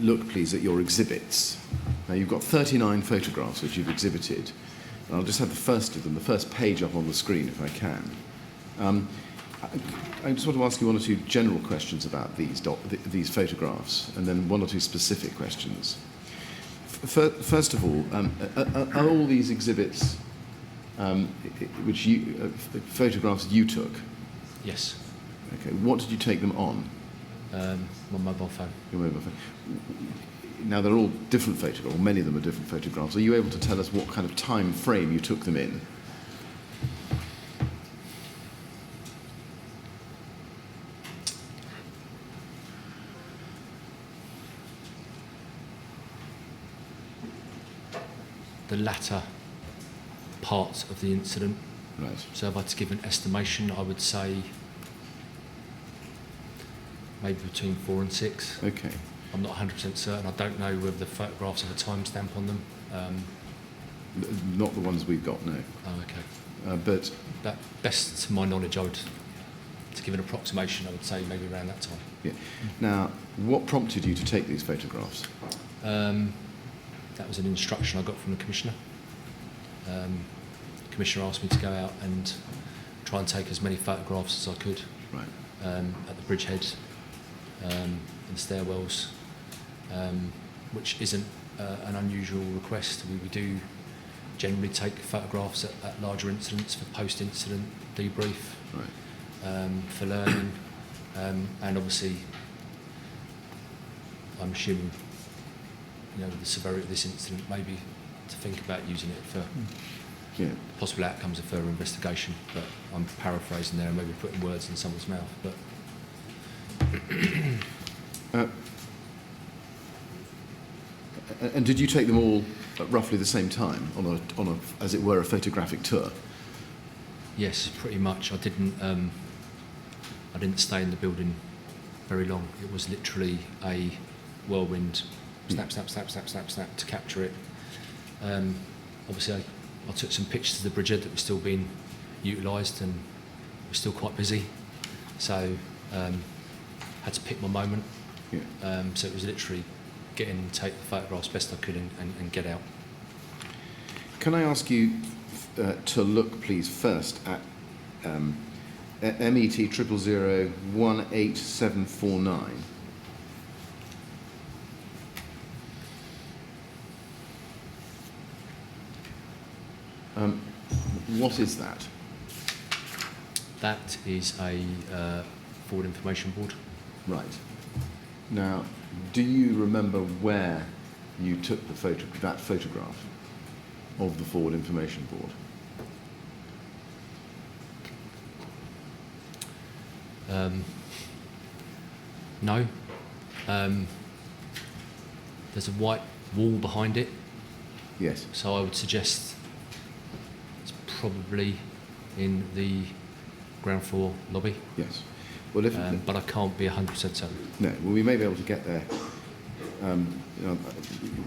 look, please, at your exhibits? Now, you've got 39 photographs which you've exhibited. And I'll just have the first of them, the first page up on the screen, if I can. I just want to ask you 1 or 2 general questions about these photographs, and then 1 or 2 specific questions. First of all, are all these exhibits photographs you took? Yes. Okay. What did you take them on? My mobile phone. Your mobile phone. Now, they're all different photographs, or many of them are different photographs. Are you able to tell us what kind of time frame you took them in? The latter part of the incident. Right. So if I had to give an estimation, I would say maybe between 4 and 6. Okay. I'm not 100% certain. I don't know whether the photographs have a timestamp on them. Not the ones we've got, no. Oh, okay. But That, best to my knowledge, to give an approximation, I would say maybe around that time. yeah. Now, what prompted you to take these photographs? That was an instruction I got from the Commissioner. The Commissioner asked me to go out and try and take as many photographs as I could. Right. At the bridgehead, in the stairwells, which isn't an unusual request. We do generally take photographs at larger incidents for post-incident debrief, Right. for learning, and obviously I'm assuming, with the severity of this incident, maybe to think about using it for Yeah. possible outcomes of further investigation, but I'm paraphrasing there and maybe putting words in someone's mouth. But And did you take them all at roughly the same time on a, as it were, a photographic tour? yes, pretty much. I didn't stay in the building very long. It was literally a whirlwind, snap, snap, snap, snap, snap, snap, to capture it. Obviously, I took some pictures of the bridgehead that was still being utilised and was still quite busy, so had to pick my moment. Yeah. So it was literally get in and take the photographs best I could and get out. Can I ask you to look, please, first at MET 000 18749. What is that? That is a forward information board. Right. Now, do you remember where you took that photograph of the forward information board? No. There's a white wall behind it, Yes. so I would suggest it's probably in the ground floor lobby. Yes. Well, if But I can't be 100% certain. no, well, we may be able to get there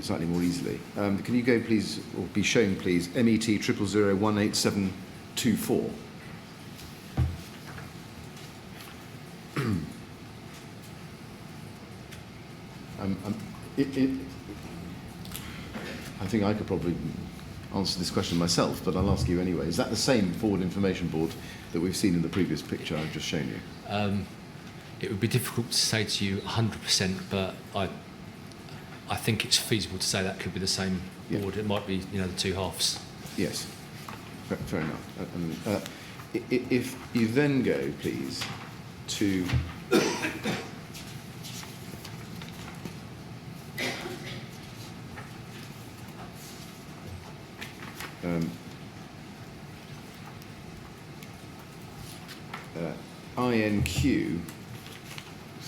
slightly more easily. Can you go, please, or be shown, please, MET 000 18724? I think I could probably answer this question myself, but I'll ask you anyway. Is that the same forward information board that we've seen in the previous picture I've just shown you? It would be difficult to say to you 100%, but I think it's feasible to say that could be the same board. It might be, the two halves. Yes, fair enough. If you then go, please, to INQ,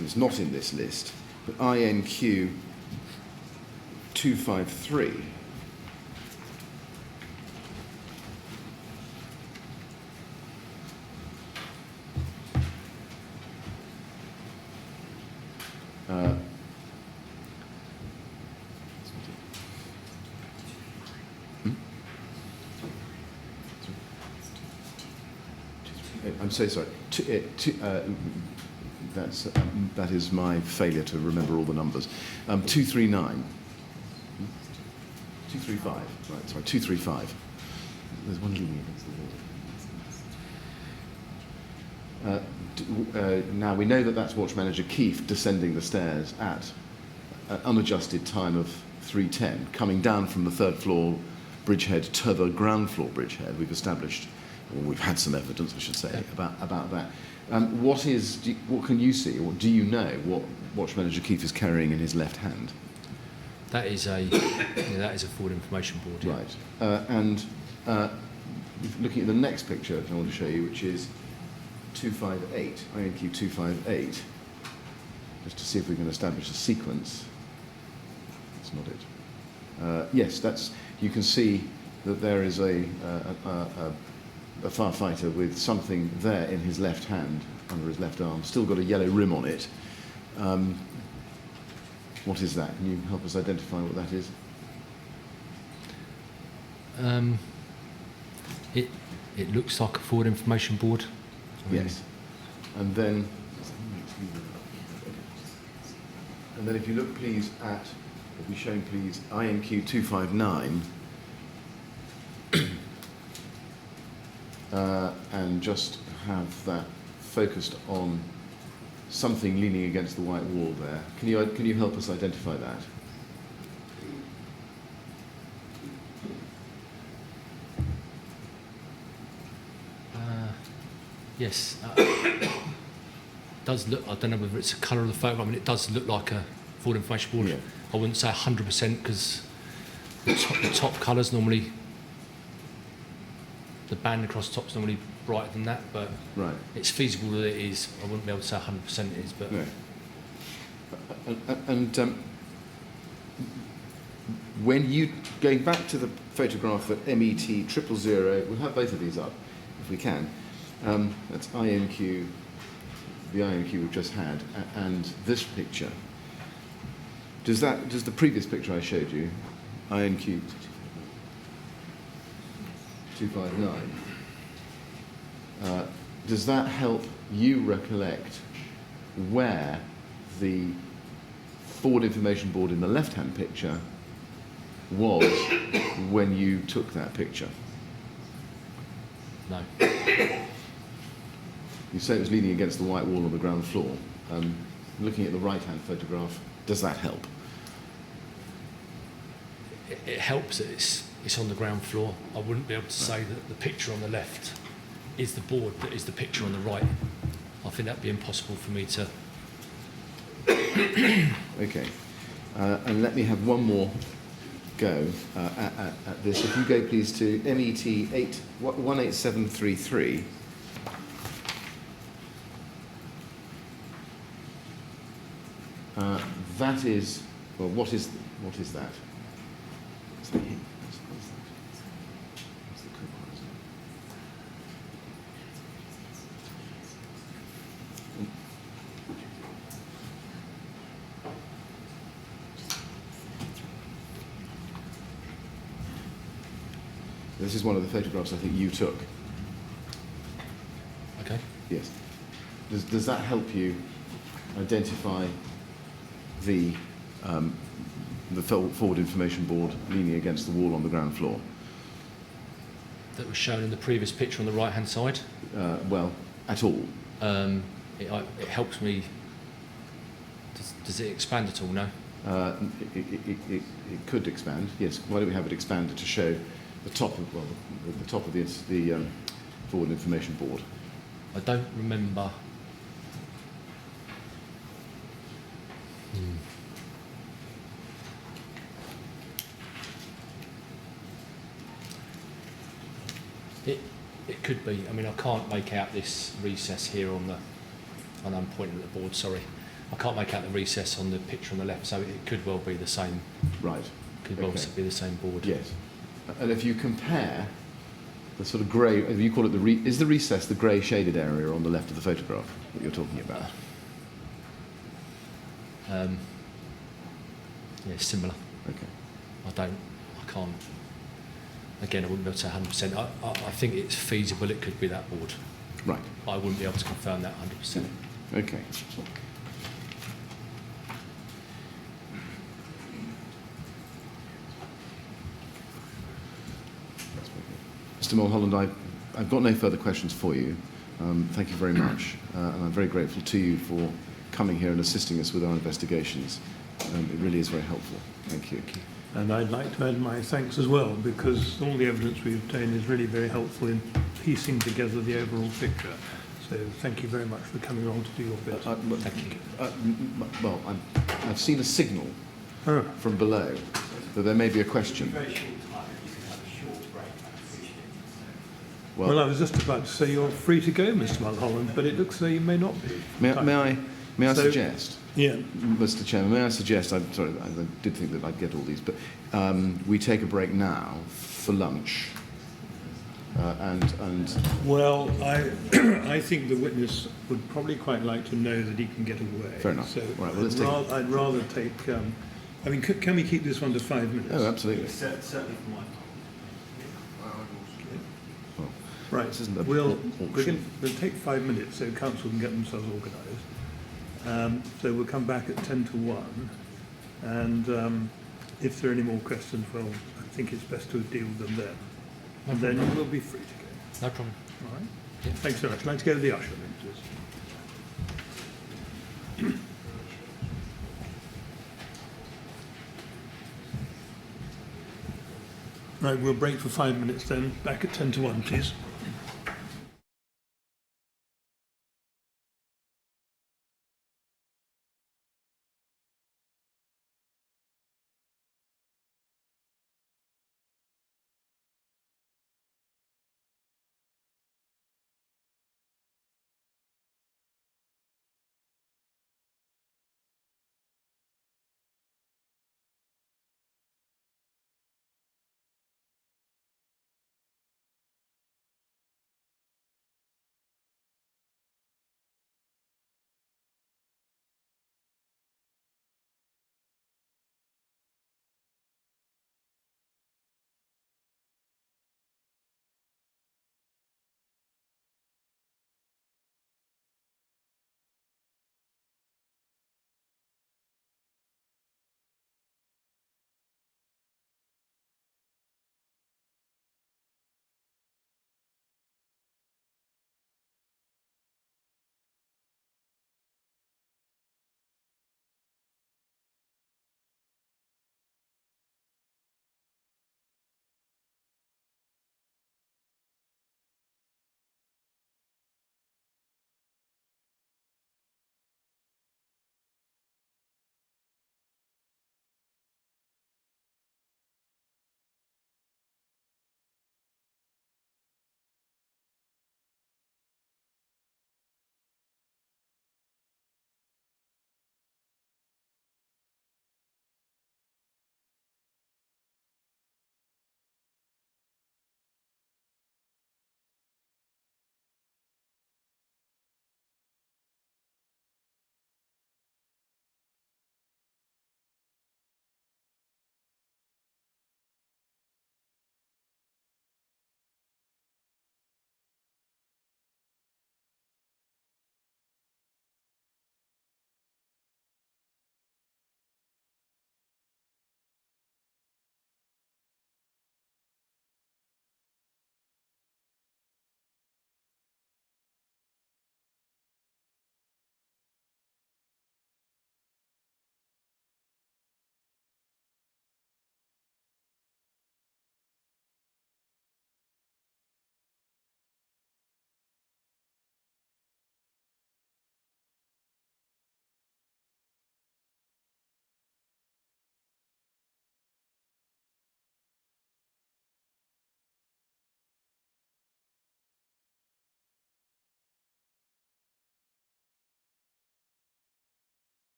it's not in this list, but INQ 253. I'm so sorry. That is my failure to remember all the numbers. 239. 235. Right, sorry, 235. There's one leaning against the wall. Now, we know that that's Watch Manager Keefe descending the stairs at an unadjusted time of 3:10, coming down from the third floor bridgehead to the ground floor bridgehead. We've established, or we've had some evidence, I should say, about that. What can you see, or do you know what Watch Manager Keefe is carrying in his left hand? That is a forward information board. Yeah. Right. And looking at the next picture I want to show you, which is 258, INQ 258, just to see if we can establish a sequence. That's not it. Yes, you can see that there is a firefighter with something there in his left hand, under his left arm, still got a yellow rim on it. What is that? Can you help us identify what that is? It looks like a forward information board. Yes. And then if you look, please, at, we'll be showing, please, INQ 259, and just have that focused on something leaning against the white wall there. Can you help us identify that? Yes. Does look, I don't know whether it's the colour of the photo, I mean it does look like a forward information board. Yeah. I wouldn't say 100% because the top colour's normally, the band across the top's normally brighter than that, but right. It's feasible that it is. I wouldn't be able to say 100% it is, but... No. And when you, going back to the photograph at MET 000, we'll have both of these up if we can. That's INQ, the INQ we've just had, and this picture. Does the previous picture I showed you, INQ 259, does that help you recollect where the forward information board in the left-hand picture was when you took that picture? No. You say it was leaning against the white wall on the ground floor. Looking at the right-hand photograph, does that help? It helps that it's on the ground floor. I wouldn't be able to say that the picture on the left is the board that is the picture on the right. I think that'd be impossible for me to... Okay. And let me have one more go at this. If you go, please, to MET 18733. That is, well, what is that? What's that here? What's that? What's the co-horizon? This is one of the photographs I think you took. Okay. Yes. Does that help you identify the forward information board leaning against the wall on the ground floor? That was shown in the previous picture on the right-hand side? Well, at all? It helps me... Does it expand at all, no? It could expand, yes. Why don't we have it expanded to show the top of, well, the top of the forward information board? I don't remember... It could be. I mean, I can't make out this recess here on the... And I'm pointing at the board, sorry. I can't make out the recess on the picture on the left, so it could well be the same. Right. Could well be the same board. Yes. And if you compare the sort of grey, if you call it is the recess the grey shaded area on the left of the photograph that you're talking about? Yeah, similar. Okay. I can't. Again, I wouldn't be able to say 100%. I think it's feasible it could be that board. Right. I wouldn't be able to confirm that 100%. Okay. Mr. Mulholland, I've got no further questions for you. Thank you very much, and I'm very grateful to you for coming here and assisting us with our investigations. It really is very helpful. Thank you. And I'd like to add my thanks as well, because all the evidence we've obtained is really very helpful in piecing together the overall picture. So thank you very much for coming along to do your bit. Thank you. Well, I've seen a signal Oh. from below that there may be a question. Well, I was just about to say you're free to go, Mr. Mulholland, but it looks as though you may not be. May I So- suggest, Yeah. Mr. Chairman, may I suggest, I'm sorry, I did think that I'd get all these, but we take a break now for lunch. And Well, I think the witness would probably quite like to know that he can get away. Fair enough. So Right, well, let's I'd rather take. I mean, can we keep this one to 5 minutes? oh, absolutely. Certainly from my Well, Right. this isn't a We'll auction. take 5 minutes so council can get themselves organised. So we'll come back at 10 to 1, and if there are any more questions, well, I think it's best to deal with them then. And then you will be free to go. No problem. All right? Thanks so much. Let's go to the usher then, please. Right, we'll break for 5 minutes then. Back at 10 to 1, please.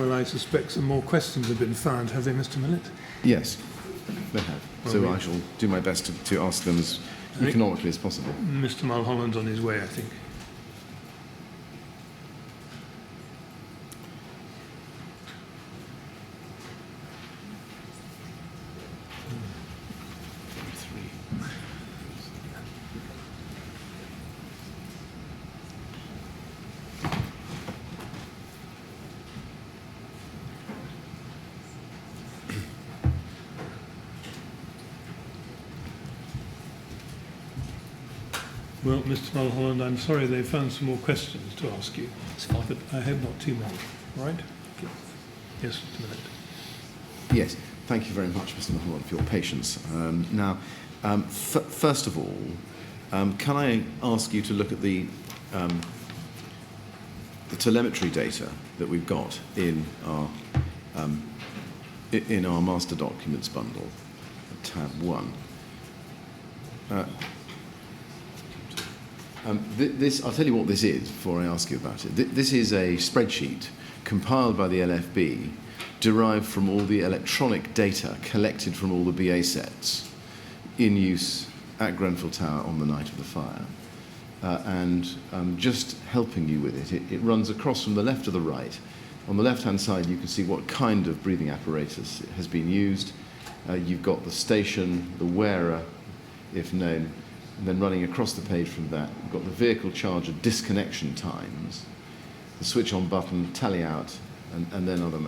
Well, I suspect some more questions have been found, have they, Mr. Millett? Yes, they have. So I shall do my best to ask them as economically as possible. Mr. Mulholland's on his way, I think. Well, Mr. Mulholland, I'm sorry they found some more questions to ask you. It's fine. But I hope not too many. All right? Okay. Yes, Mr. Millett. Yes, thank you very much, Mr. Mulholland, for your patience. First of all, can I ask you to look at the telemetry data that we've got in our master documents bundle, tab 1. I'll tell you what this is before I ask you about it. This is a spreadsheet compiled by the LFB, derived from all the electronic data collected from all the BA sets in use at Grenfell Tower on the night of the fire. And just helping you with it, it runs across from the left to the right. On the left-hand side, you can see what kind of breathing apparatus has been used. You've got the station, the wearer, if known, and then running across the page from that, you've got the vehicle charger disconnection times, the switch on button, tally out, and then other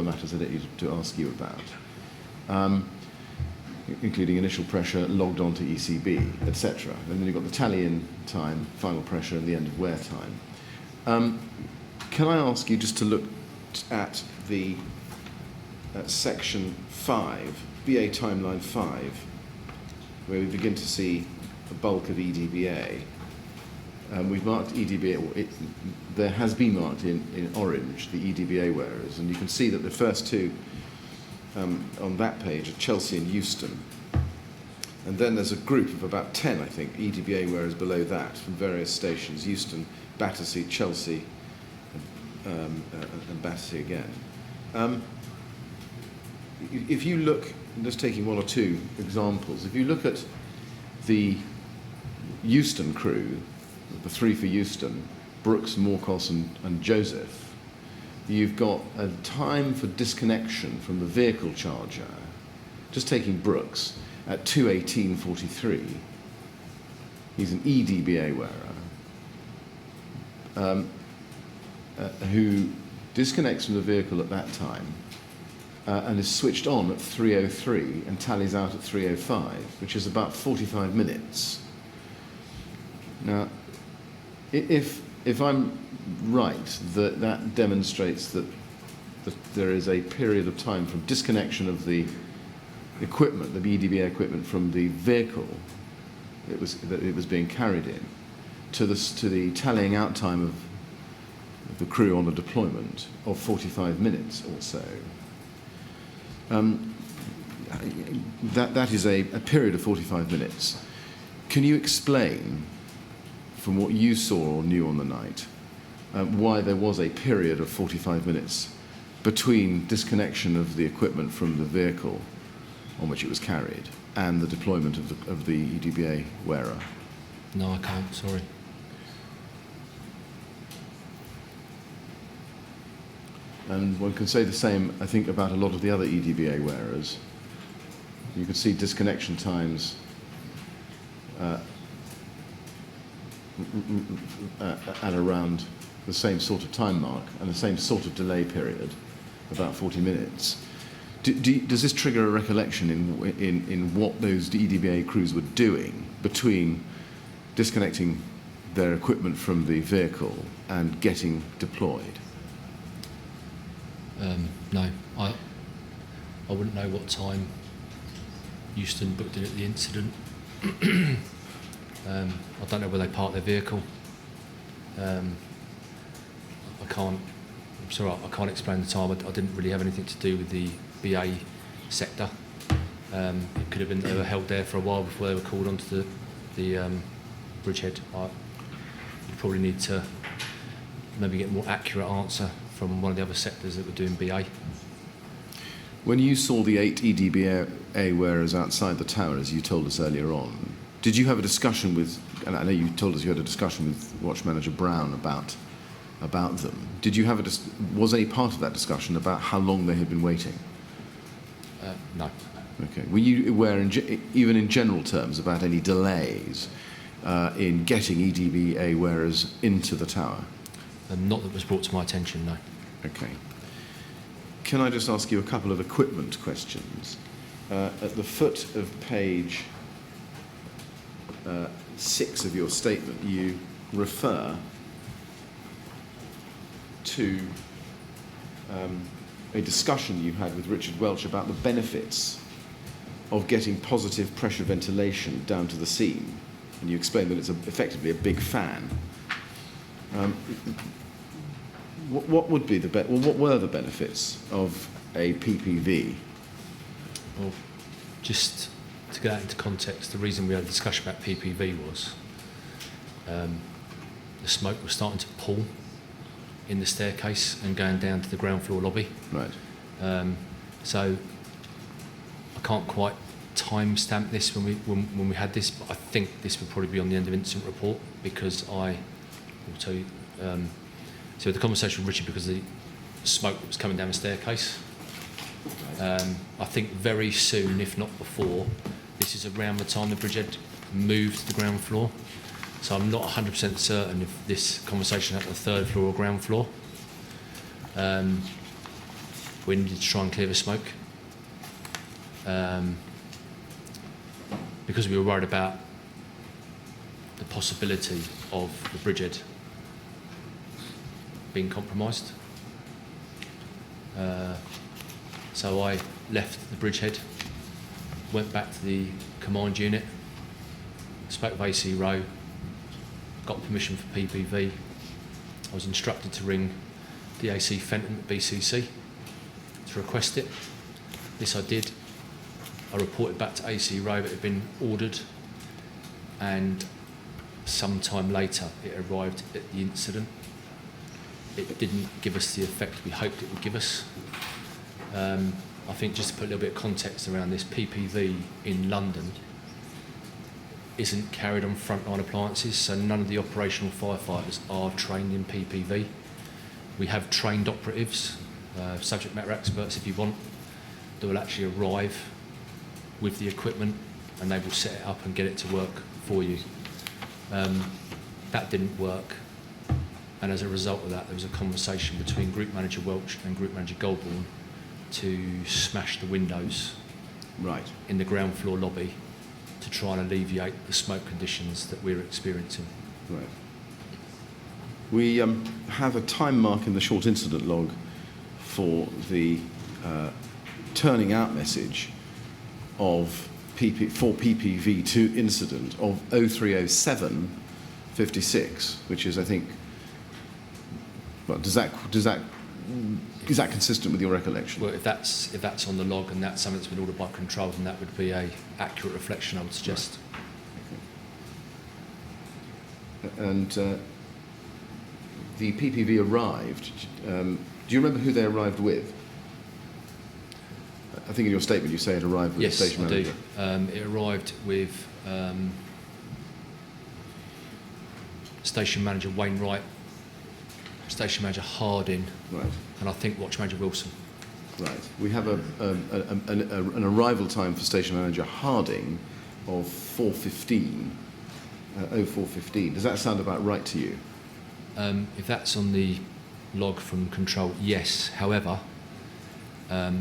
matters I'd like to ask you about, including initial pressure logged onto ECB, etc. And then you've got the tally in time, final pressure, and the end of wear time. Can I ask you just to look at the section 5, BA timeline 5, where we begin to see the bulk of EDBA. We've marked EDBA, there has been marked in orange, the EDBA wearers, and you can see that the first two on that page are Chelsea and Euston. And then there's a group of about 10, I think, EDBA wearers below that from various stations, Euston, Battersea, Chelsea, and Battersea again. If you look, just taking one or two examples, if you look at the Euston crew, the three for Euston, Brooks, Morcos and Joseph, you've got a time for disconnection from the vehicle charger, just taking Brooks, at 2:18:43. He's an EDBA wearer who disconnects from the vehicle at that time and is switched on at 3:03 and tallies out at 3:05, which is about 45 minutes. Now, if I'm right, that demonstrates that there is a period of time from disconnection of the equipment, the EDBA equipment, from the vehicle that it was being carried in, to the tallying out time of the crew on a deployment of 45 minutes or so. That is a period of 45 minutes. Can you explain, from what you saw or knew on the night, why there was a period of 45 minutes between disconnection of the equipment from the vehicle on which it was carried and the deployment of the EDBA wearer? No, I can't, sorry. And one can say the same, I think, about a lot of the other EDBA wearers. You can see disconnection times at around the same sort of time mark and the same sort of delay period, about 40 minutes. Does this trigger a recollection in what those EDBA crews were doing between disconnecting their equipment from the vehicle and getting deployed? No, I wouldn't know what time Euston booked in at the incident. I don't know where they parked their vehicle. I'm sorry, I can't explain the time. I didn't really have anything to do with the BA sector. It could have been they were held there for a while before they were called onto the bridgehead. You probably need to maybe get a more accurate answer from one of the other sectors that were doing BA. When you saw the 8 EDBA wearers outside the tower, as you told us earlier on, did you have a discussion with, and I know you told us you had a discussion with Watch Manager Brown about them. Did you have was any part of that discussion about how long they had been waiting? No. Okay. Were you aware, even in general terms, about any delays in getting EDBA wearers into the tower? Not that was brought to my attention, no. Okay. Can I just ask you a couple of equipment questions? At the foot of page 6 of your statement, you refer to a discussion you had with Richard Welch about the benefits of getting positive pressure ventilation down to the seam, and you explained that it's effectively a big fan. What would be what were the benefits of a PPV? Well, just to get that into context, the reason we had a discussion about PPV was the smoke was starting to pool in the staircase and going down to the ground floor lobby. Right. So I can't quite timestamp this when we had this, but I think this would probably be on the end of incident report, because I will tell you. So the conversation with Richard, because the smoke that was coming down the staircase. I think very soon, if not before, this is around the time the bridgehead moved to the ground floor. So I'm not 100% certain if this conversation happened on the third floor or ground floor. We needed to try and clear the smoke. Because we were worried about the possibility of the bridgehead being compromised. So I left the bridgehead, went back to the command unit, spoke with AC Row, got permission for PPV. I was instructed to ring DAC Fenton at BCC to request it. This I did. I reported back to AC Row that it had been ordered, and sometime later it arrived at the incident. It didn't give us the effect we hoped it would give us. I think just to put a little bit of context around this, PPV in London isn't carried on frontline appliances, so none of the operational firefighters are trained in PPV. We have trained operatives, subject matter experts if you want, that will actually arrive with the equipment and they will set it up and get it to work for you. That didn't work, and as a result of that there was a conversation between Group Manager Welch and Group Manager Goldborn to smash the windows in the ground floor lobby to try and alleviate the smoke conditions that we're experiencing. Right. We have a time mark in the short incident log for the turning out message of for PPV2 incident of 030756, which is, I think, well, is that consistent with your recollection? Well, if that's on the log and that's something that's been ordered by control, then that would be a accurate reflection, I would suggest. Right. Okay. And the PPV arrived. Do you remember who they arrived with? I think in your statement you say it arrived with the station manager. Yes, I do. It arrived with Station Manager Wainwright, Station Manager Harding, and I think Watch Manager Wilson. Right. We have an arrival time for Station Manager Harding of 04:15. Does that sound about right to you? If that's on the log from control, yes. However,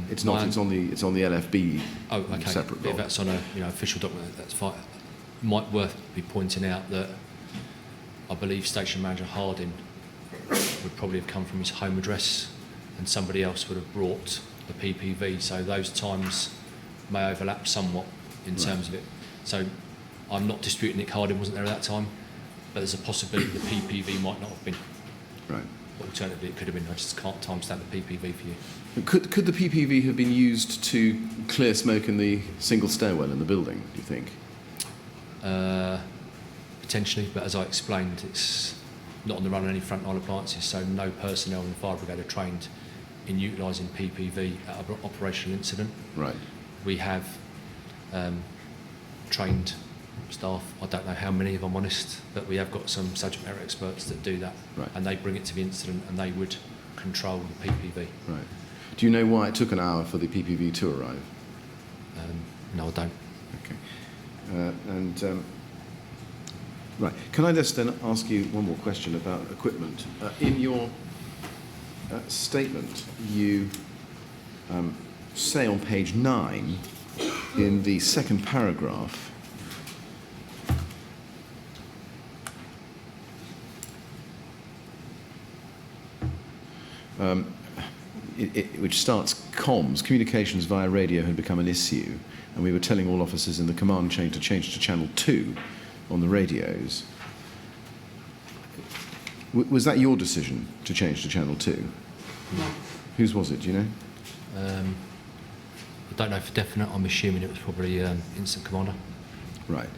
it's not. It's on the LFB. Oh, okay. Separate log. If that's on a official document, that's fine. Might worth be pointing out that I believe Station Manager Harding would probably have come from his home address, and somebody else would have brought the PPV. So those times may overlap somewhat in terms of it. So I'm not disputing Nick Harding wasn't there at that time, but there's a possibility the PPV might not have been. Right. Alternatively, it could have been. I just can't timestamp the PPV for you. Could the PPV have been used to clear smoke in the single stairwell in the building, do you think? Potentially, but as I explained, it's not on the run on any frontline appliances, so no personnel in the fire brigade are trained in utilising PPV at an operational incident. Right. We have trained staff, I don't know how many if I'm honest, but we have got some subject matter experts that do that. Right. And they bring it to the incident and they would control the PPV. Right. Do you know why it took an hour for the PPV to arrive? No, I don't. Okay. Right. Can I just then ask you one more question about equipment? In your statement, you say on page 9, in the second paragraph, which starts comms, communications via radio had become an issue, and we were telling all officers in the command chain to change to channel 2 on the radios. Was that your decision to change to channel 2? No. Whose was it, do you know? I don't know for definite. I'm assuming it was probably Instant Commander. Right.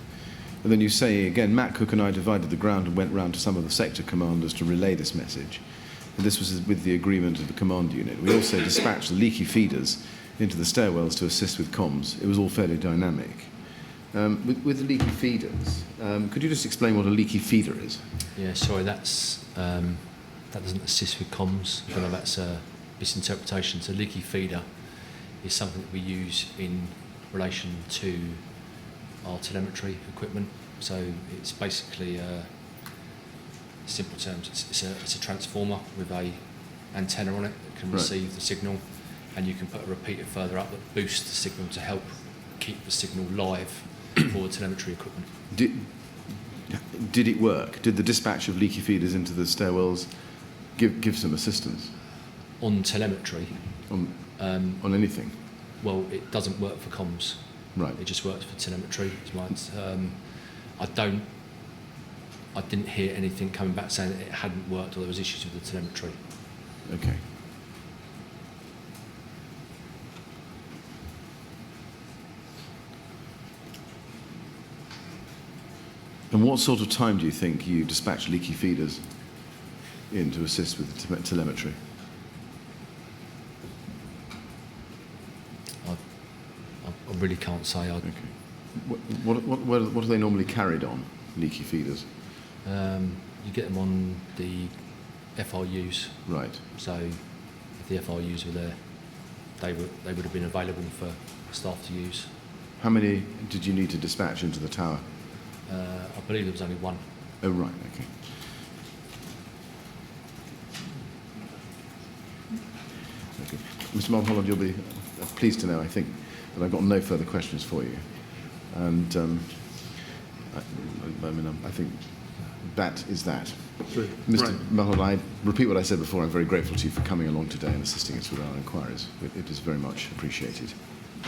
And then you say again, Matt Cook and I divided the ground and went round to some of the sector commanders to relay this message. And this was with the agreement of the command unit. We also dispatched the leaky feeders into the stairwells to assist with comms. It was all fairly dynamic. With the leaky feeders, could you just explain what a leaky feeder is? Yeah, sorry, that doesn't assist with comms. I don't know if that's a misinterpretation. So leaky feeder is something that we use in relation to our telemetry equipment. So it's basically, simple terms, it's a transformer with a antenna on it that can receive the signal, and you can put a repeater further up that boosts the signal to help keep the signal live for the telemetry equipment. Did it work? Did the dispatch of leaky feeders into the stairwells give some assistance? On telemetry? On anything? Well, it doesn't work for comms. Right. It just works for telemetry. I didn't hear anything coming back saying that it hadn't worked or there was issues with the telemetry. Okay. And what sort of time do you think you dispatch leaky feeders in to assist with the telemetry? I really can't say. Okay. What are they normally carried on, leaky feeders? You get them on the FRUs. Right. So if the FRUs were there, they would have been available for staff to use. How many did you need to dispatch into the tower? I believe there was only one. Oh, right, okay. Okay. Mr. Mulholland, you'll be pleased to know, I think, that I've got no further questions for you. And I think that is that. Mr. Mulholland, I repeat what I said before. I'm very grateful to you for coming along today and assisting us with our inquiries. It is very much appreciated.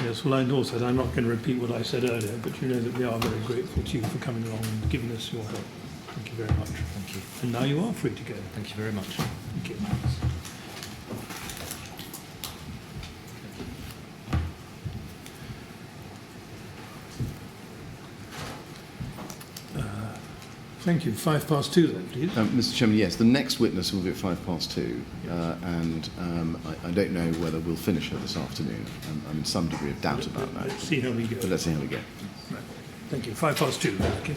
Yes, well, I also said I'm not going to repeat what I said earlier, but you know that we are very grateful to you for coming along and giving us your help. Thank you very much. Thank you. And now you are free to go. Thank you very much. Thank you. Thank you. 2:05 then, please. Mr. Chairman, yes, the next witness will be at 2:05, and I don't know whether we'll finish her this afternoon. I'm in some degree of doubt about that. Let's see how we go. But let's see how we go. Right. Thank you. 2:05. Thank you.